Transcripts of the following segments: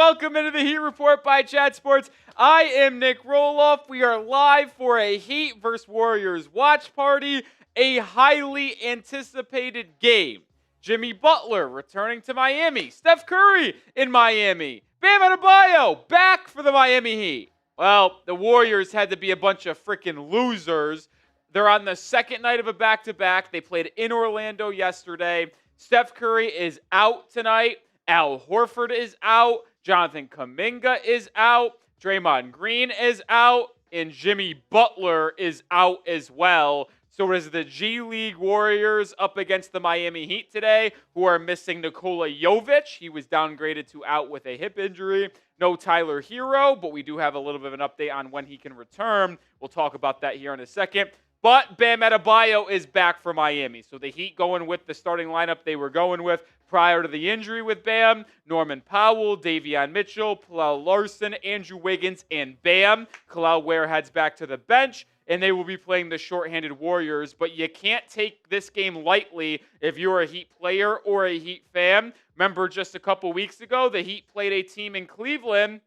Welcome into the Heat Report by Chat Sports. I am Nick Roloff. We are live for a Heat vs. Warriors watch party, a highly anticipated game. Jimmy Butler returning to Miami. Steph Curry in Miami. Bam Adebayo back for the Miami Heat. Well, the Warriors had to be a bunch of freaking losers. They're on the second night of a back-to-back. They played in Orlando yesterday. Steph Curry is out tonight. Al Horford is out. Jonathan Kuminga is out. Draymond Green is out. And Jimmy Butler is out as well. So it is the G League Warriors up against the Miami Heat today, who are missing Nikola Jovic. He was downgraded to out with a hip injury. No Tyler Herro, but we do have a little bit of an update on when he can return. We'll talk about that here in a second. But Bam Adebayo is back for Miami. So the Heat going with the starting lineup they were going with prior to the injury with Bam. Norman Powell, Davion Mitchell, Pelle Larsson, Andrew Wiggins, and Bam. Kel'el Ware heads back to the bench, and they will be playing the shorthanded Warriors. But you can't take this game lightly if you're a Heat player or a Heat fan. Remember just a couple weeks ago, the Heat played a team in Cleveland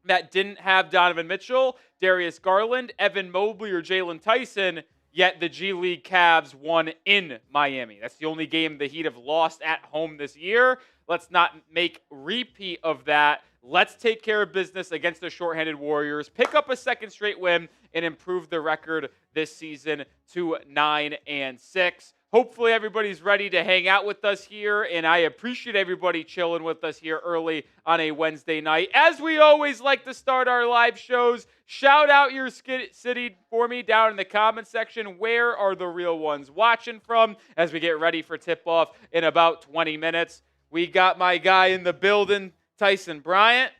that didn't have Donovan Mitchell, Darius Garland, Evan Mobley, or Jalen Tyson. Yet the G League Cavs won in Miami. That's the only game the Heat have lost at home this year. Let's not make repeat of that. Let's take care of business against the shorthanded Warriors, pick up a second straight win, and improve the record this season to 9-6. Hopefully everybody's ready to hang out with us here, and I appreciate everybody chilling with us here early on a Wednesday night. As we always like to start our live shows, shout out your city for me down in the comment section. Where are the real ones watching from as we get ready for tip-off in about 20 minutes? We got my guy in the building, Tyson Bryant.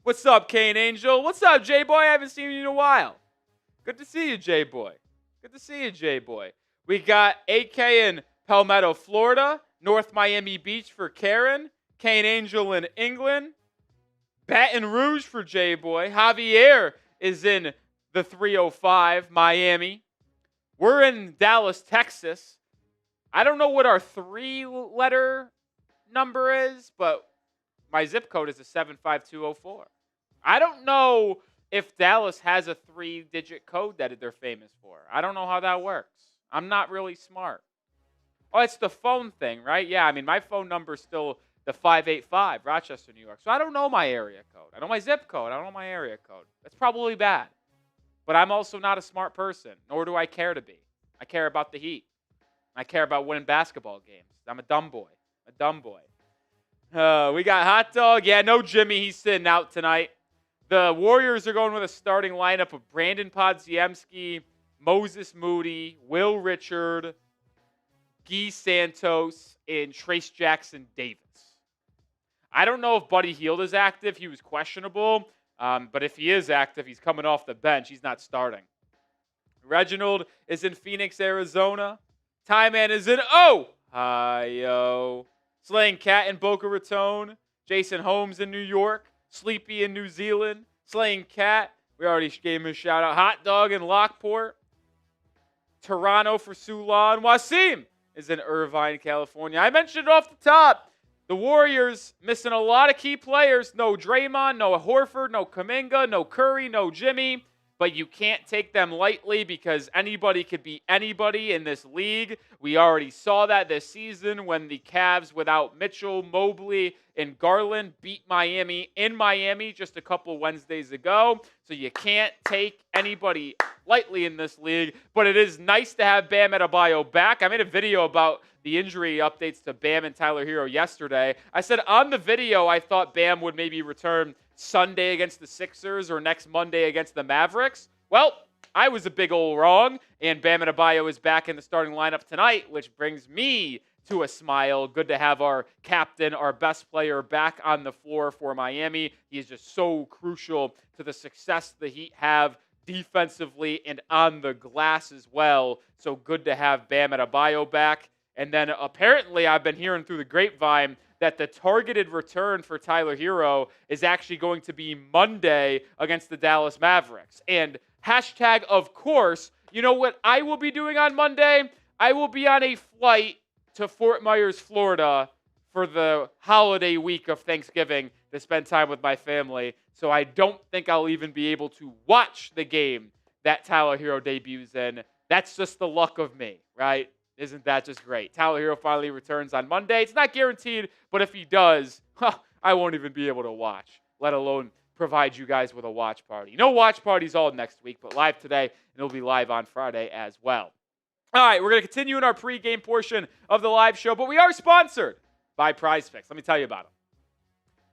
What's up, Kane Angel? What's up, J-Boy? I haven't seen you in a while. Good to see you, J-Boy. Good to see you, J-Boy. We got AK in Palmetto, Florida. North Miami Beach for Karen. Kane Angel in England. Baton Rouge for J-Boy. Javier is in the 305, Miami. We're in Dallas, Texas. I don't know what our 3-letter number is, but my zip code is a 75204. I don't know if Dallas has a 3-digit code that they're famous for. I don't know how that works. I'm not really smart. Oh, it's the phone thing, right? Yeah, I mean, my phone number is still the 585, Rochester, New York. So I don't know my area code. I know my zip code. I don't know my area code. That's probably bad. But I'm also not a smart person, nor do I care to be. I care about the Heat. I care about winning basketball games. I'm a dumb boy. A dumb boy. We got Hot Dog. Yeah, no Jimmy. He's sitting out tonight. The Warriors are going with a starting lineup of Brandin Podziemski, Moses Moody, Will Richard, Guy Santos, and Trace Jackson Davis. I don't know if Buddy Hield is active. He was questionable. But if he is active, he's coming off the bench. He's not starting. Reginald is in Phoenix, Arizona. Tyman is in Ohio. Slaying Cat in Boca Raton. Jason Holmes in New York. Sleepy in New Zealand. Slaying Cat. We already gave him a shout out. Hot Dog in Lockport. Toronto for Sulan. Wasim is in Irvine, California. I mentioned it off the top. The Warriors missing a lot of key players. No Draymond, no Horford, no Kuminga, no Curry, no Jimmy. But you can't take them lightly because anybody could be anybody in this league. We already saw that this season when the Cavs without Mitchell, Mobley, and Garland beat Miami in Miami just a couple Wednesdays ago. So you can't take anybody lightly in this league. But it is nice to have Bam Adebayo back. I made a video about the injury updates to Bam and Tyler Herro yesterday. I said on the video I thought Bam would maybe return Sunday against the Sixers or next Monday against the Mavericks. Well, I was a big ol' wrong, and Bam Adebayo is back in the starting lineup tonight, which brings me to a smile. Good to have our captain, our best player, back on the floor for Miami. He is just so crucial to the success the Heat have defensively and on the glass as well. So good to have Bam Adebayo back. And then apparently I've been hearing through the grapevine that the targeted return for Tyler Herro is actually going to be Monday against the Dallas Mavericks. And hashtag, of course, you know what I will be doing on Monday? I will be on a flight to Fort Myers, Florida for the holiday week of Thanksgiving to spend time with my family. So I don't think I'll even be able to watch the game that Tyler Herro debuts in. That's just the luck of me, right? Isn't that just great? Tyler Herro finally returns on Monday. It's not guaranteed, but if he does, I won't even be able to watch, let alone provide you guys with a watch party. No watch parties all next week, but live today, and it'll be live on Friday as well. All right, we're going to continue in our pregame portion of the live show, but we are sponsored by PrizePicks. Let me tell you about them.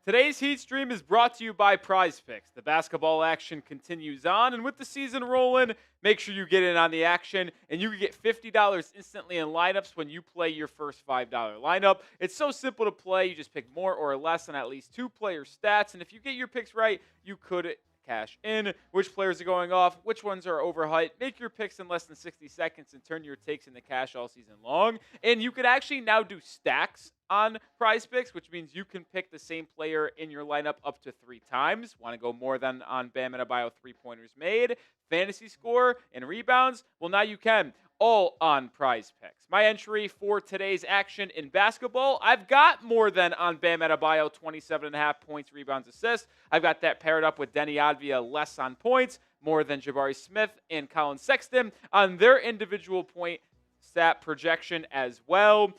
Today's Heat Stream is brought to you by PrizePicks. The basketball action continues on, and with the season rolling, make sure you get in on the action, and you can get $50 instantly in lineups when you play your first $5 lineup. It's so simple to play. You just pick more or less on at least 2 player stats, and if you get your picks right, you could cash in. Which players are going off, which ones are overhyped. Make your picks in less than 60 seconds and turn your takes into cash all season long. And you could actually now do stacks on PrizePicks, which means you can pick the same player in your lineup up to 3 times. Want to go more than on Bam Adebayo 3-pointers made, fantasy score, and rebounds? Well, now you can. All on PrizePicks. My entry for today's action in basketball, I've got more than on Bam Adebayo, 27.5 points, rebounds, assists. I've got that paired up with Denny Advia, less on points, more than Jabari Smith and Colin Sexton on their individual point stat projection as well.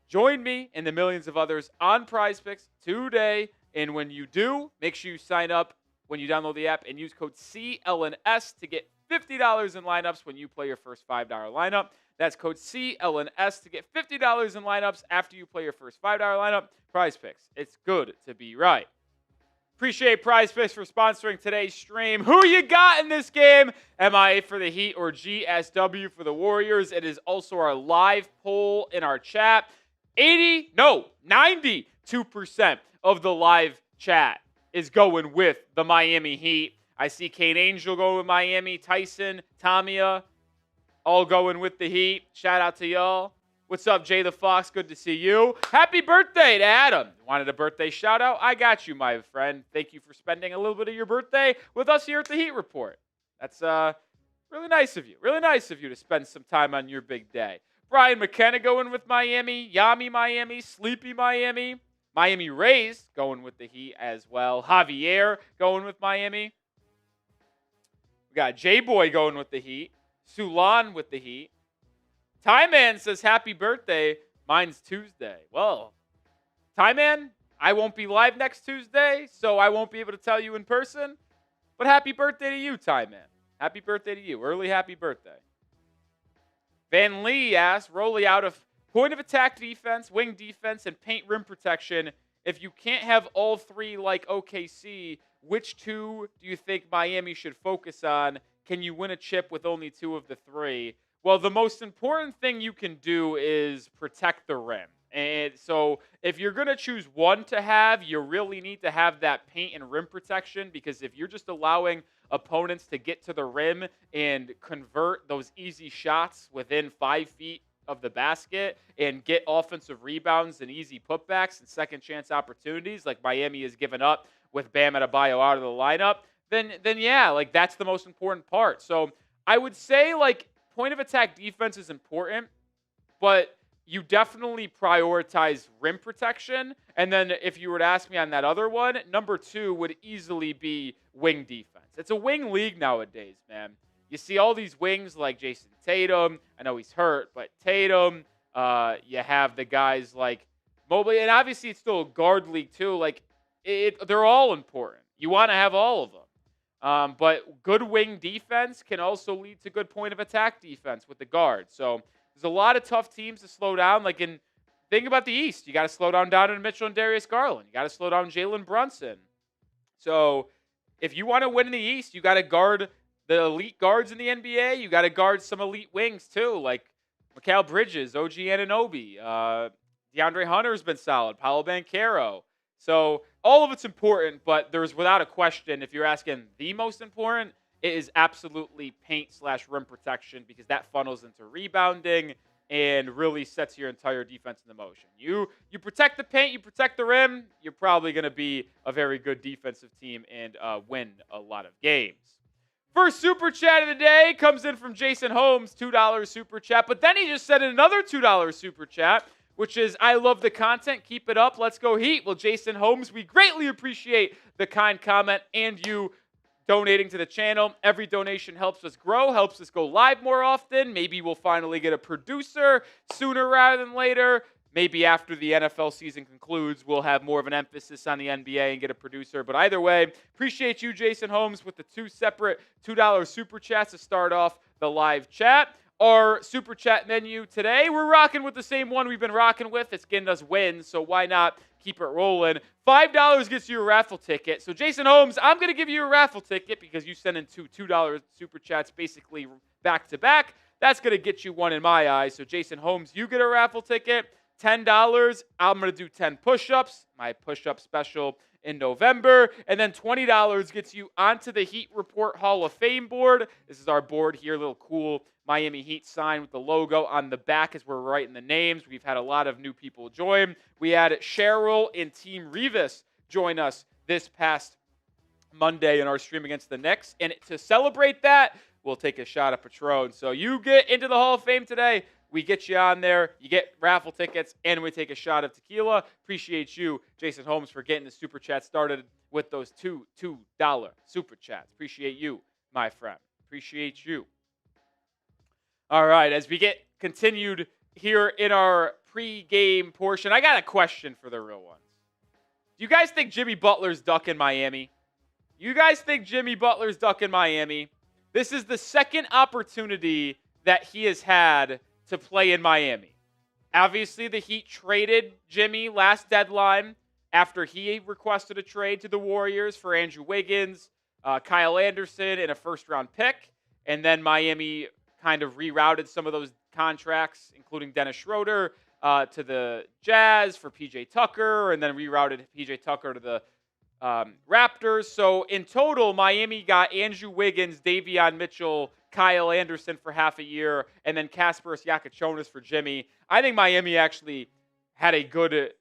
Join me and the millions of others on PrizePicks today. And when you do, make sure you sign up when you download the app and use code CLNS to get $50 in lineups when you play your first $5 lineup. That's code CLNS to get $50 in lineups after you play your first $5 lineup. PrizePicks. It's good to be right. Appreciate PrizePicks for sponsoring today's stream. Who you got in this game? MIA for the Heat or GSW for the Warriors? It is also our live poll in our chat. 92% of the live chat is going with the Miami Heat. I see Kane Angel going with Miami, Tyson, Tamia, all going with the Heat. Shout out to y'all. What's up, Jay the Fox? Good to see you. Happy birthday to Adam. Wanted a birthday shout out? I got you, my friend. Thank you for spending a little bit of your birthday with us here at the Heat Report. That's really nice of you. Really nice of you to spend some time on your big day. Brian McKenna going with Miami, Yami Miami, Sleepy Miami, Miami Rays going with the Heat as well. Javier going with Miami. We got J-Boy going with the Heat. Sulan with the Heat. Tyman says, happy birthday. Mine's Tuesday. Well, Tyman, I won't be live next Tuesday, so I won't be able to tell you in person. But happy birthday to you, Tyman. Happy birthday to you. Early happy birthday. Van Lee asks, Rolly out of point of attack defense, wing defense, and paint rim protection. If you can't have all 3 like OKC, which 2 do you think Miami should focus on? Can you win a chip with only 2 of the 3? Well, the most important thing you can do is protect the rim. And so if you're going to choose one to have, you really need to have that paint and rim protection, because if you're just allowing opponents to get to the rim and convert those easy shots within 5 feet of the basket and get offensive rebounds and easy putbacks and second chance opportunities like Miami has given up with Bam Adebayo out of the lineup, then yeah, like that's the most important part. So I would say like point of attack defense is important, but you definitely prioritize rim protection. And then if you were to ask me on that other one, number 2 would easily be wing defense. It's a wing league nowadays, man. You see all these wings like Jason Tatum. I know he's hurt, but Tatum. You have the guys like Mobley, and obviously it's still a guard league too. Like they're all important. You want to have all of them. But good wing defense can also lead to good point of attack defense with the guards. So there's a lot of tough teams to slow down. Like think about the East. You got to slow down Donovan Mitchell and Darius Garland. You got to slow down Jalen Brunson. So if you want to win in the East, you got to guard the elite guards in the NBA. You got to guard some elite wings too, like Mikal Bridges, OG Anunoby. DeAndre Hunter's been solid. Paolo Banchero. So all of it's important, but there's without a question, if you're asking the most important, it is absolutely paint/rim protection, because that funnels into rebounding and really sets your entire defense into motion. You protect the paint, you protect the rim, you're probably going to be a very good defensive team and win a lot of games. First super chat of the day comes in from Jason Holmes, $2 super chat. But then he just sent in another $2 super chat which is, I love the content. Keep it up. Let's go Heat. Well, Jason Holmes, we greatly appreciate the kind comment and you donating to the channel. Every donation helps us grow, helps us go live more often. Maybe we'll finally get a producer sooner rather than later. Maybe after the NFL season concludes, we'll have more of an emphasis on the NBA and get a producer. But either way, appreciate you, Jason Holmes, with the 2 separate $2 super chats to start off the live chat. Our super chat menu today, we're rocking with the same one we've been rocking with. It's getting us wins, so why not keep it rolling? $5 gets you a raffle ticket. So, Jason Holmes, I'm going to give you a raffle ticket because you sent in two $2 super chats basically back to back. That's going to get you one in my eyes. So, Jason Holmes, you get a raffle ticket. $10, I'm going to do 10 push-ups, my push-up special in November. And then $20 gets you onto the Heat Report Hall of Fame board. This is our board here, a little cool Miami Heat sign with the logo on the back as we're writing the names. We've had a lot of new people join. We had Cheryl and Team Revis join us this past Monday in our stream against the Knicks. And to celebrate that, we'll take a shot of Patron. So you get into the Hall of Fame today. We get you on there. You get raffle tickets, and we take a shot of tequila. Appreciate you, Jason Holmes, for getting the super chat started with those $2 super chats. Appreciate you, my friend. Appreciate you. All right, as we get continued here in our pregame portion, I got a question for the real ones. Do you guys think Jimmy Butler's ducking Miami? You guys think Jimmy Butler's ducking Miami? This is the second opportunity that he has had to play in Miami. Obviously, the Heat traded Jimmy last deadline after he requested a trade to the Warriors for Andrew Wiggins, Kyle Anderson, and a first-round pick. And then Miami kind of rerouted some of those contracts, including Dennis Schroeder, to the Jazz for P.J. Tucker, and then rerouted P.J. Tucker to the Raptors. So in total, Miami got Andrew Wiggins, Davion Mitchell, Kyle Anderson for half a year, and then Kasparas Jakucionis for Jimmy. I think Miami actually had a good,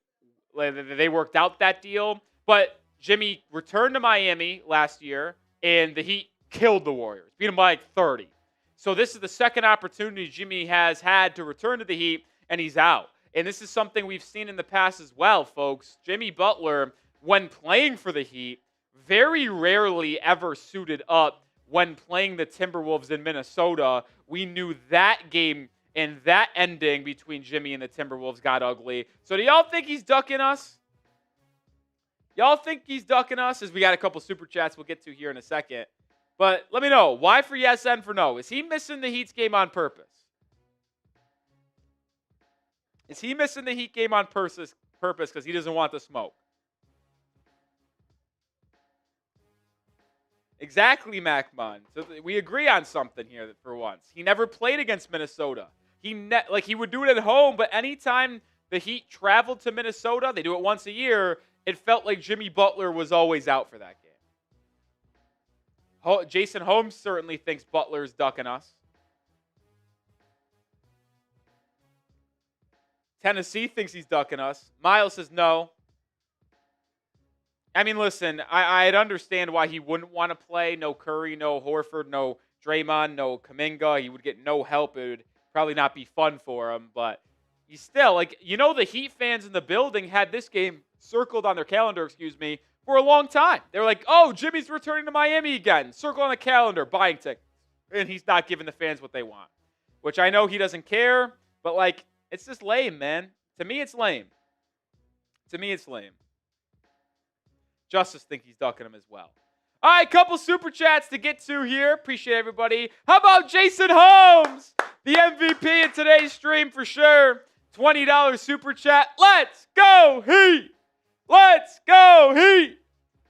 they worked out that deal, but Jimmy returned to Miami last year, and the Heat killed the Warriors, beat them by like 30. So this is the second opportunity Jimmy has had to return to the Heat, and he's out. And this is something we've seen in the past as well, folks. Jimmy Butler, when playing for the Heat, very rarely ever suited up when playing the Timberwolves in Minnesota. We knew that game and that ending between Jimmy and the Timberwolves got ugly. So do y'all think he's ducking us? Y'all think he's ducking us? As we got a couple super chats we'll get to here in a second. But let me know. Y for yes, N for no. Is he missing the Heat's game on purpose? Is he missing the Heat game on purpose because he doesn't want the smoke? Exactly, MacMun. So we agree on something here for once. He never played against Minnesota. He would do it at home, but anytime the Heat traveled to Minnesota, they do it once a year, it felt like Jimmy Butler was always out for that game. Jason Holmes certainly thinks Butler's ducking us. Tennessee thinks he's ducking us. Miles says no. I mean, listen, I'd understand why he wouldn't want to play. No Curry, no Horford, no Draymond, no Kuminga. He would get no help. It would probably not be fun for him. But he's still, the Heat fans in the building had this game circled on their calendar, for a long time. They were like, oh, Jimmy's returning to Miami again. Circle on the calendar, buying tickets. And he's not giving the fans what they want. Which I know he doesn't care, but, it's just lame, man. To me, it's lame. Justice think he's ducking him as well. All right, couple super chats to get to here. Appreciate everybody. How about Jason Holmes, the MVP in today's stream for sure. $20 super chat. Let's go Heat. Let's go Heat.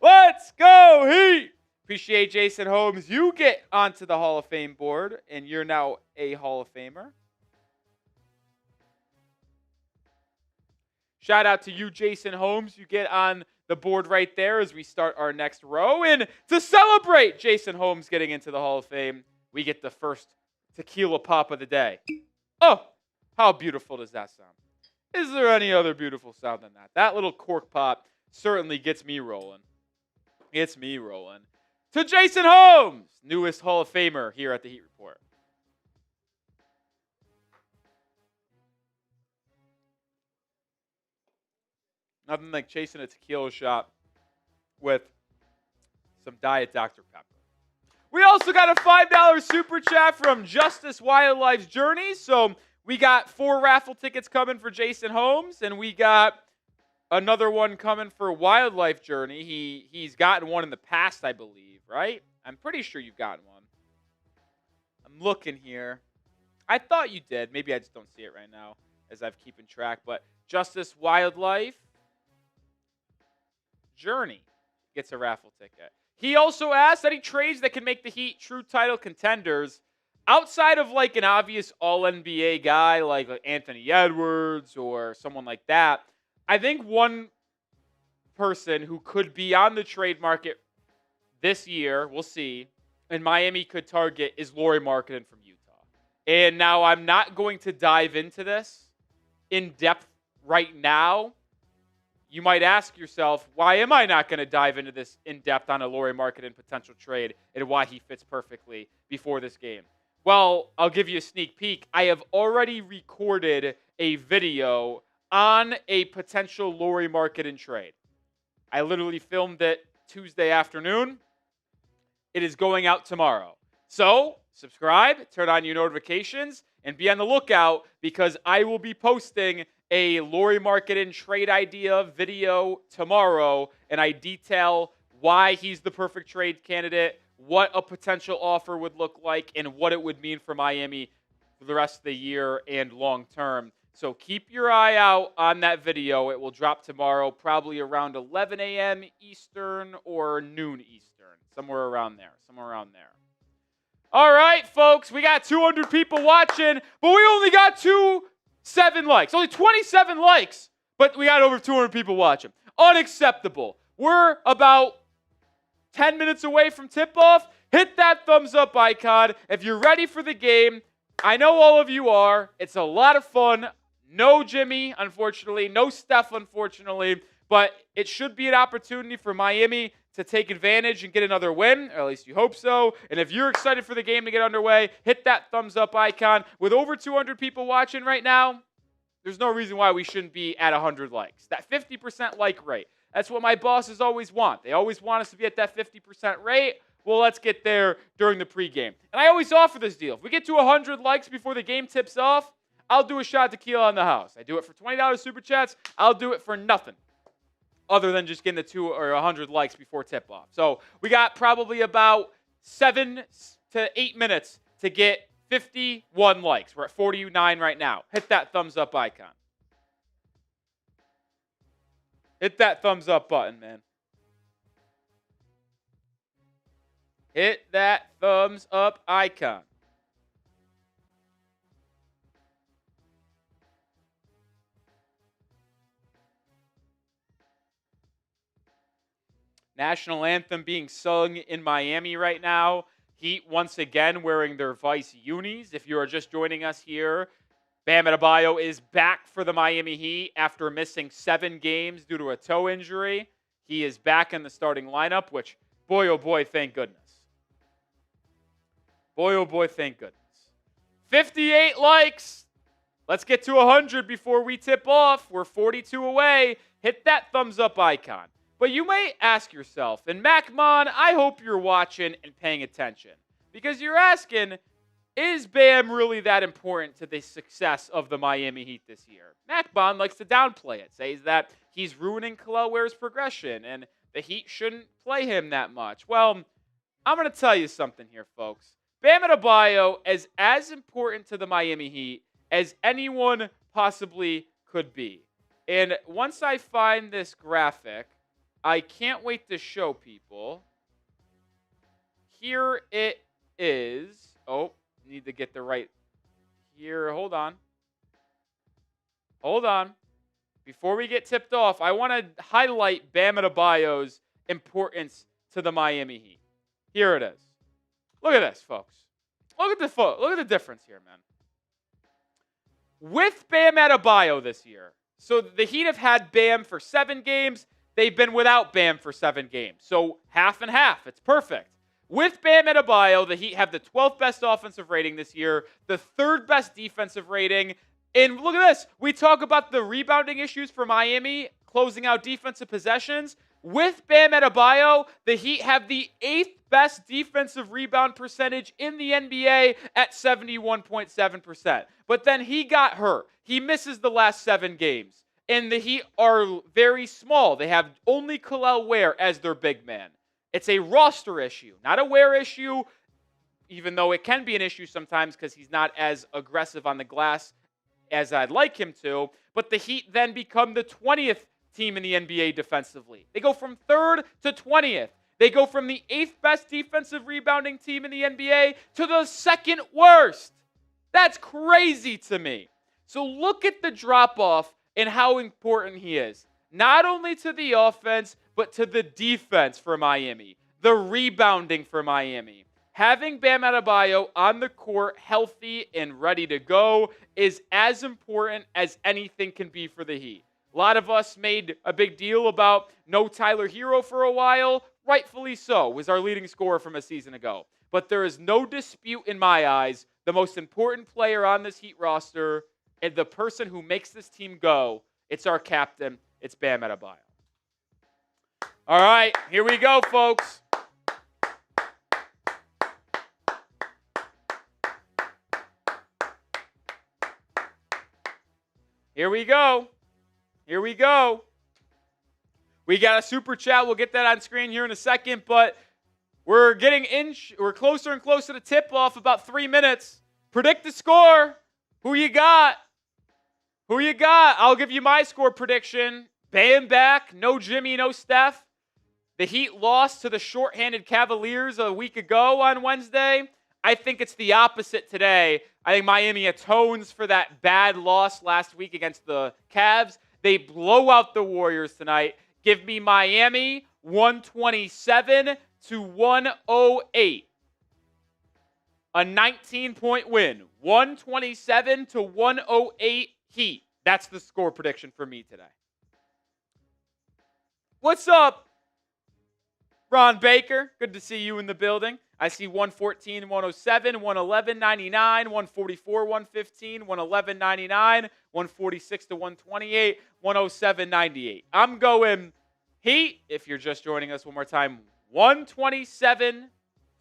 Let's go Heat. Appreciate Jason Holmes. You get onto the Hall of Fame board, and you're now a Hall of Famer. Shout out to you, Jason Holmes. You get on the board right there as we start our next row. And to celebrate Jason Holmes getting into the Hall of Fame, we get the first tequila pop of the day. Oh, how beautiful does that sound? Is there any other beautiful sound than that? That little cork pop certainly gets me rolling. To Jason Holmes, newest Hall of Famer here at the Heat Report. Nothing like chasing a tequila shot with some Diet Dr. Pepper. We also got a $5 super chat from Justice Wildlife's Journey. So we got 4 raffle tickets coming for Jason Holmes, and we got another one coming for Wildlife Journey. He's gotten one in the past, I believe, right? I'm pretty sure you've gotten one. I'm looking here. I thought you did. Maybe I just don't see it right now as I've keeping track. But Justice Wildlife Journey gets a raffle ticket. He also asked any trades that can make the Heat true title contenders outside of like an obvious all-NBA guy like Anthony Edwards or someone like that. I think one person who could be on the trade market this year, we'll see, and Miami could target is Lauri Markkanen from Utah. And now I'm not going to dive into this in depth right now. You might ask yourself, why am I not going to dive into this in depth on a Lauri Markkanen potential trade and why he fits perfectly before this game? Well, I'll give you a sneak peek. I have already recorded a video on a potential Lauri Markkanen trade. I literally filmed it Tuesday afternoon. It is going out tomorrow. So, subscribe, turn on your notifications, and be on the lookout because I will be posting a Lauri Markkanen trade idea video tomorrow, and I detail why he's the perfect trade candidate, what a potential offer would look like, and what it would mean for Miami for the rest of the year and long term. So keep your eye out on that video. It will drop tomorrow, probably around 11 a.m. Eastern or noon Eastern, somewhere around there. All right, folks, we got 200 people watching, but we only got 7 likes. Only 27 likes, but we got over 200 people watching. Unacceptable. We're about 10 minutes away from tip-off. Hit that thumbs up icon if you're ready for the game. I know all of you are. It's a lot of fun. No Jimmy, unfortunately. No Steph, unfortunately. But it should be an opportunity for Miami to take advantage and get another win, or at least you hope so. And if you're excited for the game to get underway, hit that thumbs up icon. With over 200 people watching right now, there's no reason why we shouldn't be at 100 likes. That 50% like rate. That's what my bosses always want. They always want us to be at that 50% rate. Well, let's get there during the pregame. And I always offer this deal. If we get to 100 likes before the game tips off, I'll do a shot of tequila on the house. I do it for $20 super chats. I'll do it for nothing other than just getting the 2 or 100 likes before tip-off. So we got probably about 7 to 8 minutes to get 51 likes. We're at 49 right now. Hit that thumbs up icon. Hit that thumbs up button, man. Hit that thumbs up icon. National anthem being sung in Miami right now. Heat once again wearing their Vice unis. If you are just joining us here, Bam Adebayo is back for the Miami Heat after missing 7 games due to a toe injury. He is back in the starting lineup, which, boy, oh boy, thank goodness. Boy, oh boy, thank goodness. 58 likes. Let's get to 100 before we tip off. We're 42 away. Hit that thumbs up icon. But you may ask yourself, and MacMon, I hope you're watching and paying attention, because you're asking, is Bam really that important to the success of the Miami Heat this year? MacMon likes to downplay it, says that he's ruining Kel'el Ware's progression, and the Heat shouldn't play him that much. Well, I'm going to tell you something here, folks. Bam Adebayo is as important to the Miami Heat as anyone possibly could be. And once I find this graphic, I can't wait to show people. Here it is. Oh, need to get the right. Here, hold on. Hold on. Before we get tipped off, I want to highlight Bam Adebayo's importance to the Miami Heat. Here it is. Look at this, folks. Look at the difference here, man. With Bam Adebayo this year, so the Heat have had Bam for 7 games. They've been without Bam for 7 games. So half and half. It's perfect. With Bam Adebayo, the Heat have the 12th best offensive rating this year, the 3rd best defensive rating. And look at this. We talk about the rebounding issues for Miami. closing out defensive possessions. With Bam Adebayo, the Heat have the 8th best defensive rebound percentage in the NBA at 71.7%. But then he got hurt. He misses the last 7 games. And the Heat are very small. They have only Kel'el Ware as their big man. It's a roster issue, not a Ware issue, even though it can be an issue sometimes because he's not as aggressive on the glass as I'd like him to. But the Heat then become the 20th team in the NBA defensively. They go from 3rd to 20th. They go from the 8th best defensive rebounding team in the NBA to the 2nd worst. That's crazy to me. So look at the drop-off and how important he is. Not only to the offense, but to the defense for Miami. The rebounding for Miami. Having Bam Adebayo on the court, healthy and ready to go, is as important as anything can be for the Heat. A lot of us made a big deal about no Tyler Herro for a while. Rightfully so, was our leading scorer from a season ago. But there is no dispute in my eyes, the most important player on this Heat roster and the person who makes this team go, it's our captain, it's Bam Adebayo. All right, here we go, folks. Here we go. Here we go. We got a super chat. We'll get that on screen here in a second, but we're closer and closer to tip-off, about 3 minutes. Predict the score. Who you got? Who you got? I'll give you my score prediction. Bam back. No Jimmy, no Steph. The Heat lost to the shorthanded Cavaliers a week ago on Wednesday. I think it's the opposite today. I think Miami atones for that bad loss last week against the Cavs. They blow out the Warriors tonight. Give me Miami 127 to 108. A 19-point win. 127 to 108 Heat. That's the score prediction for me today. What's up, Ron Baker? Good to see you in the building. I see 114, 107, 111, 99, 144, 115, 111, 99, 146 to 128, 107, 98. I'm going Heat, if you're just joining us one more time, 127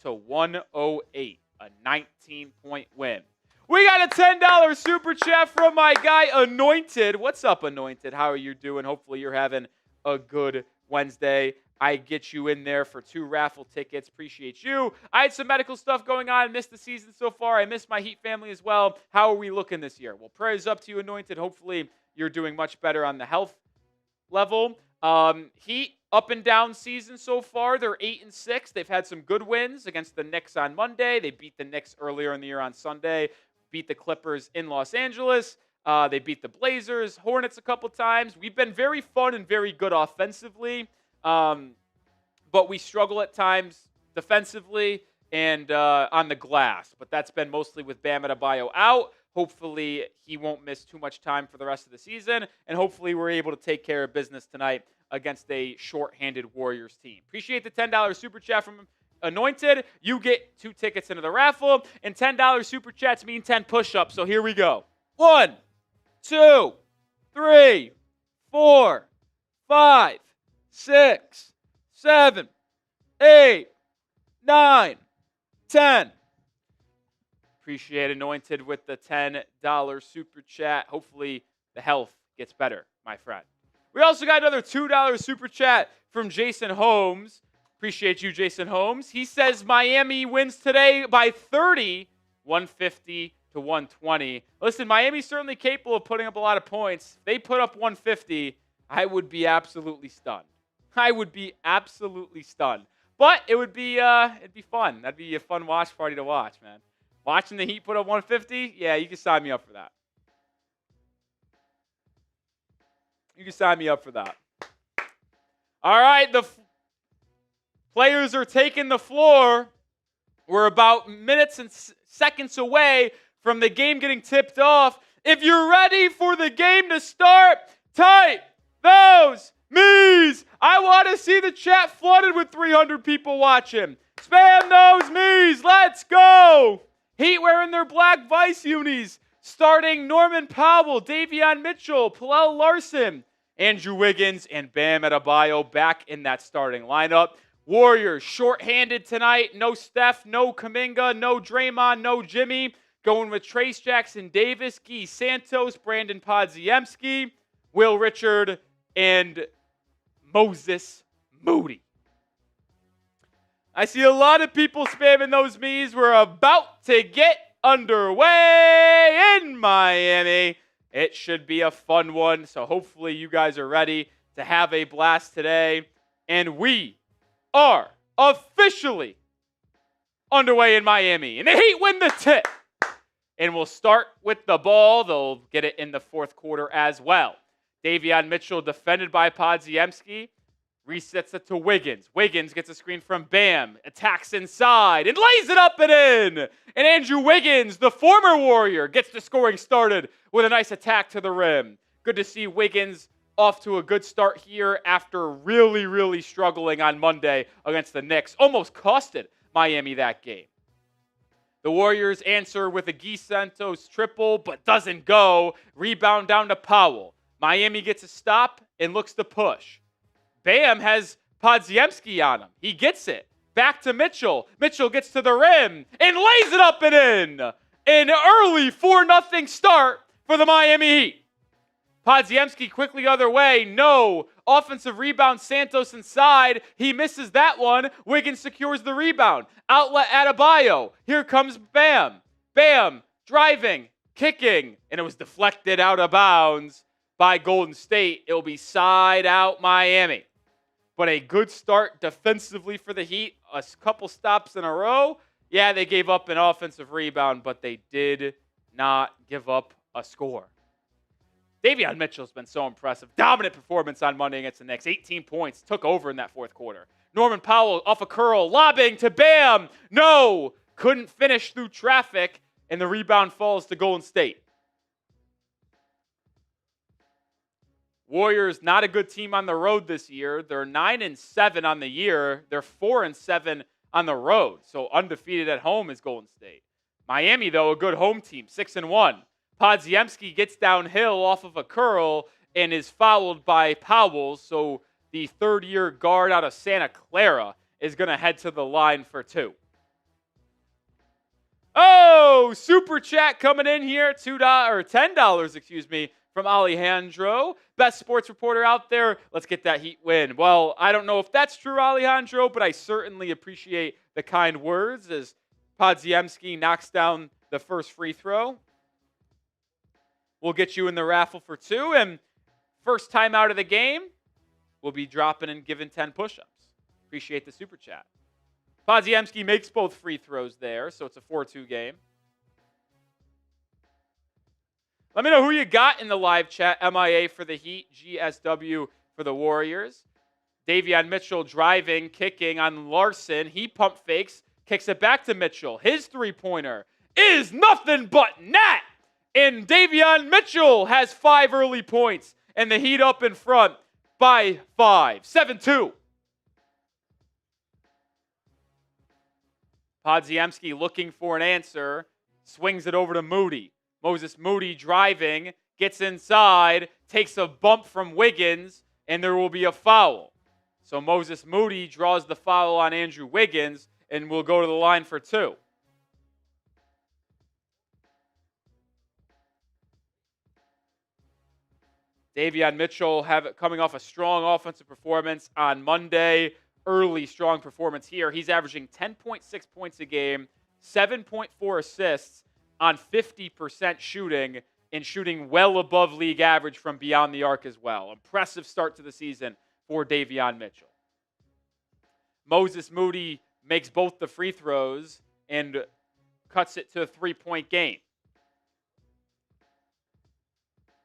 to 108. A 19-point win. We got a $10 super chat from my guy, Anointed. What's up, Anointed? How are you doing? Hopefully you're having a good Wednesday. I get you in there for 2 raffle tickets. Appreciate you. I had some medical stuff going on. Missed the season so far. I missed my Heat family as well. How are we looking this year? Well, prayers up to you, Anointed. Hopefully you're doing much better on the health level. Heat up and down season so far. They're 8-6. They've had some good wins against the Knicks on Monday. They beat the Knicks earlier in the year on Sunday. Beat the Clippers in Los Angeles. They beat the Blazers, Hornets a couple times. We've been very fun and very good offensively. But we struggle at times defensively and on the glass. But that's been mostly with Bam Adebayo out. Hopefully he won't miss too much time for the rest of the season. And hopefully we're able to take care of business tonight against a short-handed Warriors team. Appreciate the $10 super chat from Anointed. You get 2 tickets into the raffle. And $10 super chats mean 10 push-ups. So here we go. 1, 2, 3, 4, 5, 6, 7, 8, 9, 10. Appreciate Anointed with the $10 super chat. Hopefully the health gets better, my friend. We also got another $2 super chat from Jason Holmes. Appreciate you, Jason Holmes. He says Miami wins today by 30, 150 to 120. Listen, Miami's certainly capable of putting up a lot of points. If they put up 150, I would be absolutely stunned. I would be absolutely stunned. But it would be it'd be fun. That'd be a fun watch party to watch, man. Watching the Heat put up 150, yeah, you can sign me up for that. You can sign me up for that. All right, the players are taking the floor. We're about minutes and seconds away from the game getting tipped off. If you're ready for the game to start, type those me's. I want to see the chat flooded with 300 people watching. Spam those me's. Let's go. Heat wearing their black Vice unis. Starting Norman Powell, Davion Mitchell, Pelle Larsson, Andrew Wiggins and Bam Adebayo back in that starting lineup. Warriors shorthanded tonight. No Steph, no Kuminga, no Draymond, no Jimmy. Going with Trace Jackson Davis, Guy Santos, Brandin Podziemski, Will Richard, and Moses Moody. I see a lot of people spamming those memes. We're about to get underway in Miami. It should be a fun one, so hopefully you guys are ready to have a blast today. And we are officially underway in Miami. And the Heat win the tip. And we'll start with the ball. They'll get it in the fourth quarter as well. Davion Mitchell defended by Podziemski. Resets it to Wiggins. Wiggins gets a screen from Bam. Attacks inside and lays it up and in. And Andrew Wiggins, the former Warrior, gets the scoring started with a nice attack to the rim. Good to see Wiggins off to a good start here after really, really struggling on Monday against the Knicks. Almost costed Miami that game. The Warriors answer with a Guy Santos triple, but doesn't go. Rebound down to Powell. Miami gets a stop and looks to push. Bam has Podziemski on him. He gets it. Back to Mitchell. Mitchell gets to the rim and lays it up and in. An early 4-0 start for the Miami Heat. Podziemski quickly other way. No. Offensive rebound. Santos inside. He misses that one. Wiggins secures the rebound. Outlet Adebayo. Here comes Bam. Bam driving, kicking, and it was deflected out of bounds by Golden State. It will be side out Miami. But a good start defensively for the Heat. A couple stops in a row. Yeah, they gave up an offensive rebound, but they did not give up a score. Davion Mitchell's been so impressive. Dominant performance on Monday against the Knicks. 18 points. Took over in that fourth quarter. Norman Powell off a curl. Lobbing to Bam. No. Couldn't finish through traffic. And the rebound falls to Golden State. Warriors, not a good team on the road this year. They're 9-7 on the year. They're 4-7 on the road. So undefeated at home is Golden State. Miami, though, a good home team, 6-1. Podziemski gets downhill off of a curl and is fouled by Powell. So the third-year guard out of Santa Clara is going to head to the line for two. Oh, super chat coming in here, $10, from Alejandro. Best sports reporter out there. Let's get that Heat win. Well, I don't know if that's true, Alejandro, but I certainly appreciate the kind words as Podziemski knocks down the first free throw. We'll get you in the raffle for two, and first time out of the game, we'll be dropping and giving 10 push-ups. Appreciate the super chat. Podziemski makes both free throws there, so it's a 4-2 game. Let me know who you got in the live chat. MIA for the Heat, GSW for the Warriors. Davion Mitchell driving, kicking on Larsson. He pump fakes, kicks it back to Mitchell. His three-pointer is nothing but net. And Davion Mitchell has 5 early points. And the Heat up in front by 5. 7-2. Podziemski looking for an answer. Swings it over to Moody. Moses Moody driving, gets inside, takes a bump from Wiggins, and there will be a foul. So Moses Moody draws the foul on Andrew Wiggins, and will go to the line for two. Davion Mitchell coming off a strong offensive performance on Monday. Early strong performance here. He's averaging 10.6 points a game, 7.4 assists, on 50% shooting and shooting well above league average from beyond the arc as well. Impressive start to the season for Davion Mitchell. Moses Moody makes both the free throws and cuts it to a 3-point game.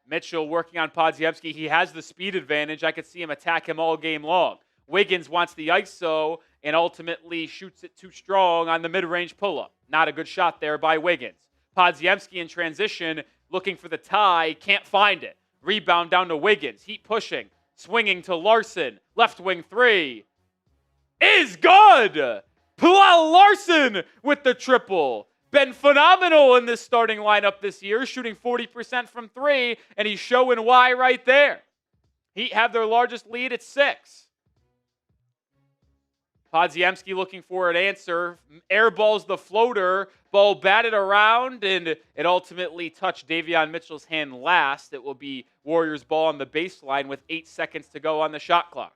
Mitchell working on Podziemski. He has the speed advantage. I could see him attack him all game long. Wiggins wants the ISO and ultimately shoots it too strong on the mid-range pull-up. Not a good shot there by Wiggins. Podziemski in transition, looking for the tie, can't find it. Rebound down to Wiggins. Heat pushing, swinging to Larsson. Left wing three is good. Pelle Larsson with the triple. Been phenomenal in this starting lineup this year, shooting 40% from three, and he's showing why right there. Heat have their largest lead at 6. Podziemski looking for an answer. Airballs the floater. Ball batted around, and it ultimately touched Davion Mitchell's hand last. It will be Warriors ball on the baseline with 8 seconds to go on the shot clock.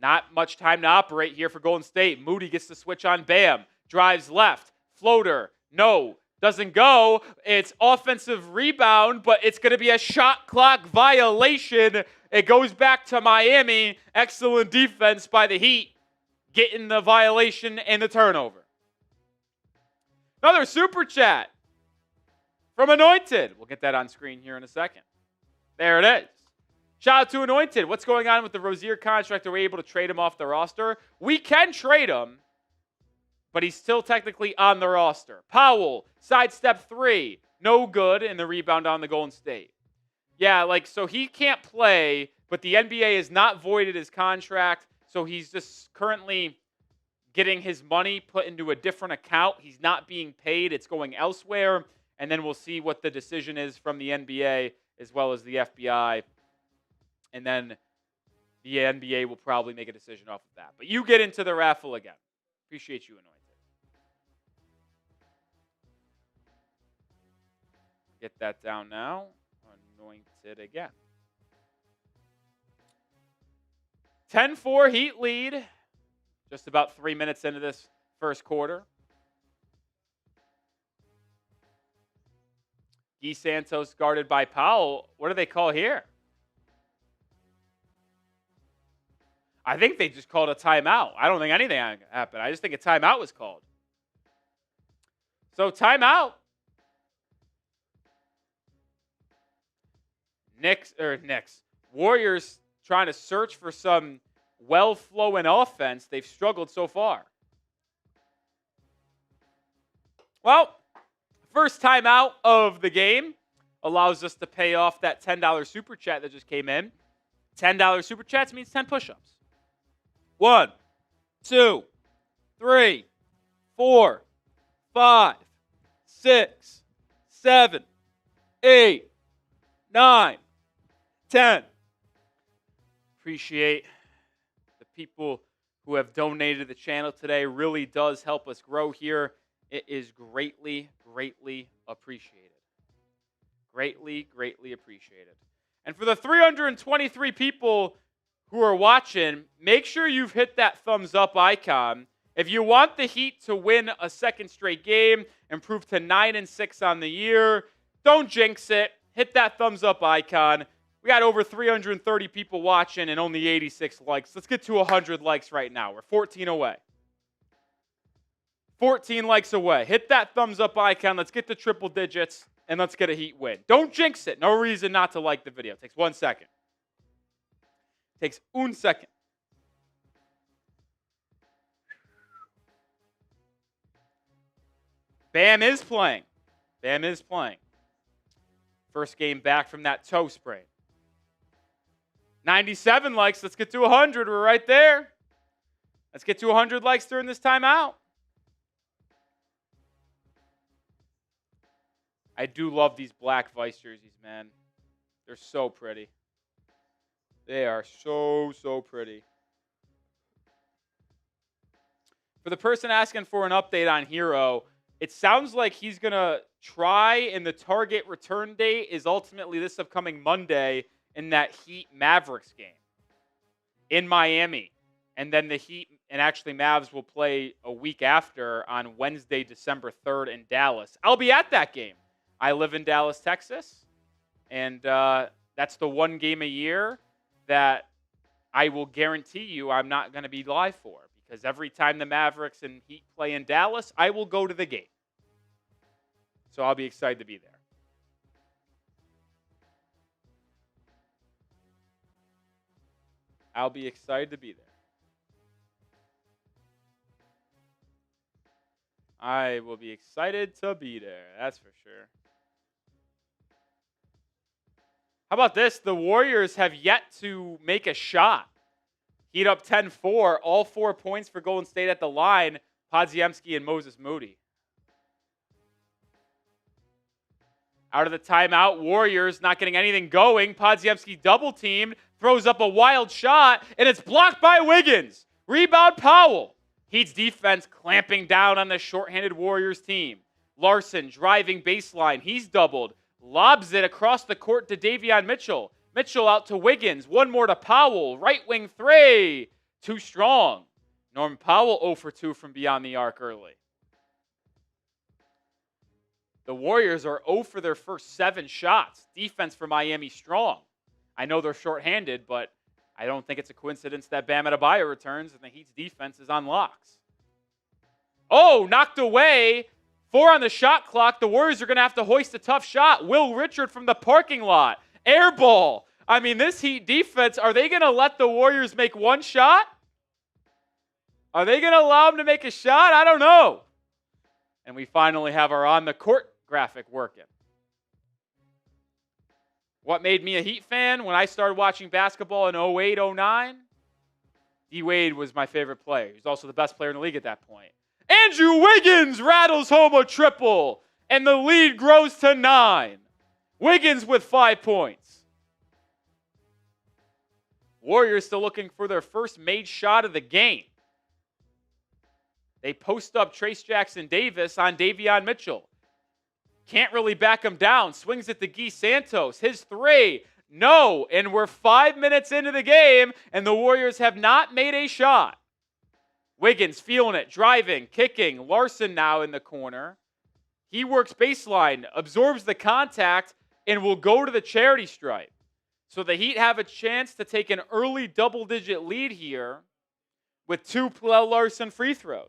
Not much time to operate here for Golden State. Moody gets the switch on Bam. Drives left. Floater. No. Doesn't go. It's offensive rebound, but it's going to be a shot clock violation. It goes back to Miami. Excellent defense by the Heat, getting the violation and the turnover. Another super chat from Anointed. We'll get that on screen here in a second. There it is. Shout out to Anointed. What's going on with the Rozier contract? Are we able to trade him off the roster? We can trade him, but he's still technically on the roster. Powell, sidestep 3, no good in the rebound on the Golden State. Yeah, so he can't play, but the NBA has not voided his contract, so he's just currently getting his money put into a different account. He's not being paid. It's going elsewhere, and then we'll see what the decision is from the NBA as well as the FBI, and then the NBA will probably make a decision off of that. But you get into the raffle again. Appreciate you, Anointed. Get that down now. Anointed again. 10-4 Heat lead. Just about 3 minutes into this first quarter. Guy Santos guarded by Powell. What do they call here? I think they just called a timeout. I don't think anything happened. I just think a timeout was called. So timeout. Knicks. Warriors trying to search for some well-flowing offense. They've struggled so far. Well, first timeout of the game allows us to pay off that $10 super chat that just came in. $10 super chats means 10 push-ups. 1, 2, 3, 4, 5, 6, 7, 8, 9, 10. Appreciate the people who have donated to the channel today. Really does help us grow here. It is greatly, greatly appreciated. Greatly, greatly appreciated. And for the 323 people who are watching, make sure you've hit that thumbs up icon. If you want the Heat to win a second straight game, improve to 9-6 on the year, don't jinx it. Hit that thumbs up icon. We got over 330 people watching and only 86 likes. Let's get to 100 likes right now. We're 14 away. 14 likes away. Hit that thumbs up icon. Let's get to triple digits, and let's get a Heat win. Don't jinx it. No reason not to like the video. It takes 1 second. Takes 1 second. Bam is playing. Bam is playing. First game back from that toe sprain. 97 likes. Let's get to 100. We're right there. Let's get to 100 likes during this timeout. I do love these black Vice jerseys, man. They're so pretty. They are so, so pretty. For the person asking for an update on Herro, it sounds like he's going to try, and the target return date is ultimately this upcoming Monday in that Heat Mavericks game in Miami. And then the Heat and actually Mavs will play a week after on Wednesday, December 3rd in Dallas. I'll be at that game. I live in Dallas, Texas, and that's the one game a year that I will guarantee you I'm not going to be live for, because every time the Mavericks and Heat play in Dallas, I will go to the game. So I'll be excited to be there. I'll be excited to be there. I will be excited to be there. That's for sure. How about this? The Warriors have yet to make a shot. Heat up 10-4. All 4 points for Golden State at the line. Podziemski and Moses Moody. Out of the timeout, Warriors not getting anything going. Podziemski double-teamed, throws up a wild shot, and it's blocked by Wiggins. Rebound Powell. Heat's defense clamping down on the shorthanded Warriors team. Larsson driving baseline. He's doubled. Lobs it across the court to Davion Mitchell. Mitchell out to Wiggins. One more to Powell. Right wing three. Too strong. Norman Powell 0 for 2 from beyond the arc early. The Warriors are 0 for their first 7 shots. Defense for Miami strong. I know they're shorthanded, but I don't think it's a coincidence that Bam Adebayo returns and the Heat's defense is on locks. Oh, knocked away. 4 on the shot clock. The Warriors are going to have to hoist a tough shot. Will Richard from the parking lot. Air ball. I mean, this Heat defense, are they going to let the Warriors make one shot? Are they going to allow them to make a shot? I don't know. And we finally have our on-the-court graphic working. What made me a Heat fan when I started watching basketball in 08, 09? D-Wade was my favorite player. He was also the best player in the league at that point. Andrew Wiggins rattles home a triple, and the lead grows to 9. Wiggins with 5 points. Warriors still looking for their first made shot of the game. They post up Trayce Jackson-Davis on Davion Mitchell. Can't really back him down. Swings it to Guy Santos. His 3. No. And we're 5 minutes into the game, and the Warriors have not made a shot. Wiggins feeling it, driving, kicking. Larsson now in the corner. He works baseline, absorbs the contact, and will go to the charity stripe. So the Heat have a chance to take an early double-digit lead here with 2 Pelle Larsson free throws.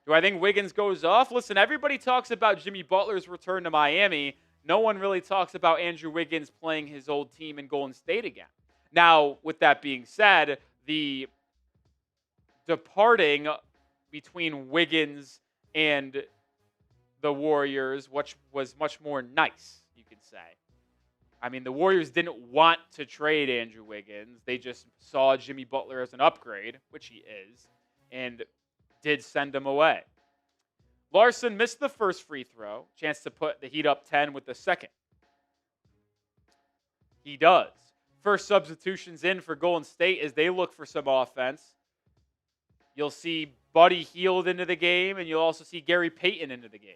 Do I think Wiggins goes off? Listen, everybody talks about Jimmy Butler's return to Miami. No one really talks about Andrew Wiggins playing his old team in Golden State again. Now, with that being said, the departing between Wiggins and the Warriors, which was much more nice, you could say. I mean, the Warriors didn't want to trade Andrew Wiggins. They just saw Jimmy Butler as an upgrade, which he is, and did send him away. Larsson missed the first free throw. Chance to put the Heat up 10 with the second. He does. First substitutions in for Golden State as they look for some offense. You'll see Buddy Hield into the game, and you'll also see Gary Payton into the game.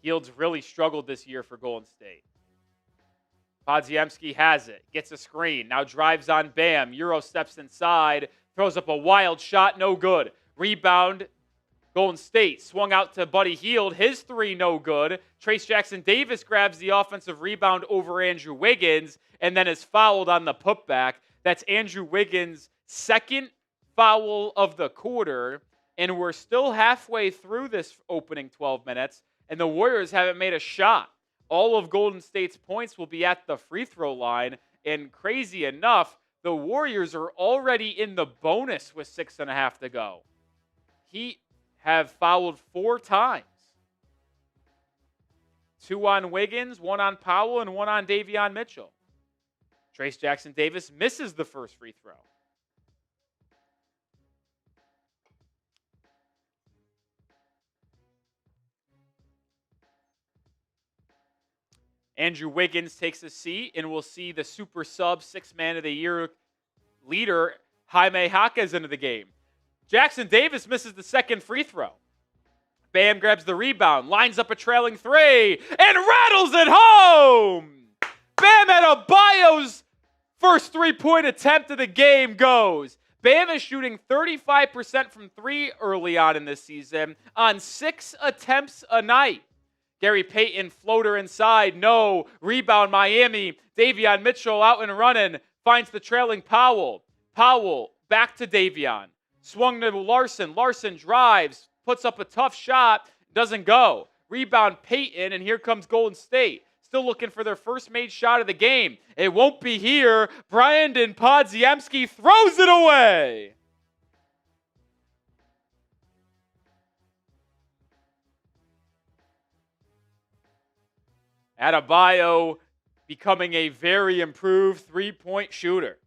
Hield's really struggled this year for Golden State. Podziemski has it. Gets a screen. Now drives on Bam. Euro steps inside. Throws up a wild shot. No good. Rebound. Golden State swung out to Buddy Hield. His 3 no good. Trayce Jackson-Davis grabs the offensive rebound over Andrew Wiggins and then is fouled on the putback. That's Andrew Wiggins' second foul of the quarter. And we're still halfway through this opening 12 minutes. And the Warriors haven't made a shot. All of Golden State's points will be at the free throw line. And crazy enough, the Warriors are already in the bonus with 6.5 to go. Heat have fouled 4 times. 2 on Wiggins, 1 on Powell, and 1 on Davion Mitchell. Trayce Jackson-Davis misses the first free throw. Andrew Wiggins takes a seat, and we'll see the super sub 6-man of the year leader, Jaime Jaquez, into the game. Jackson-Davis misses the second free throw. Bam grabs the rebound, lines up a trailing 3, and rattles it home! Bam Adebayo's first 3-point attempt of the game goes. Bam is shooting 35% from 3 early on in this season on 6 attempts a night. Gary Payton, floater inside, no. Rebound, Miami. Davion Mitchell out and running. Finds the trailing Powell. Powell back to Davion. Swung to Larsson. Larsson drives. Puts up a tough shot. Doesn't go. Rebound, Payton, and here comes Golden State. Still looking for their first made shot of the game. It won't be here. Brandin Podziemski throws it away. Adebayo becoming a very improved 3-point shooter.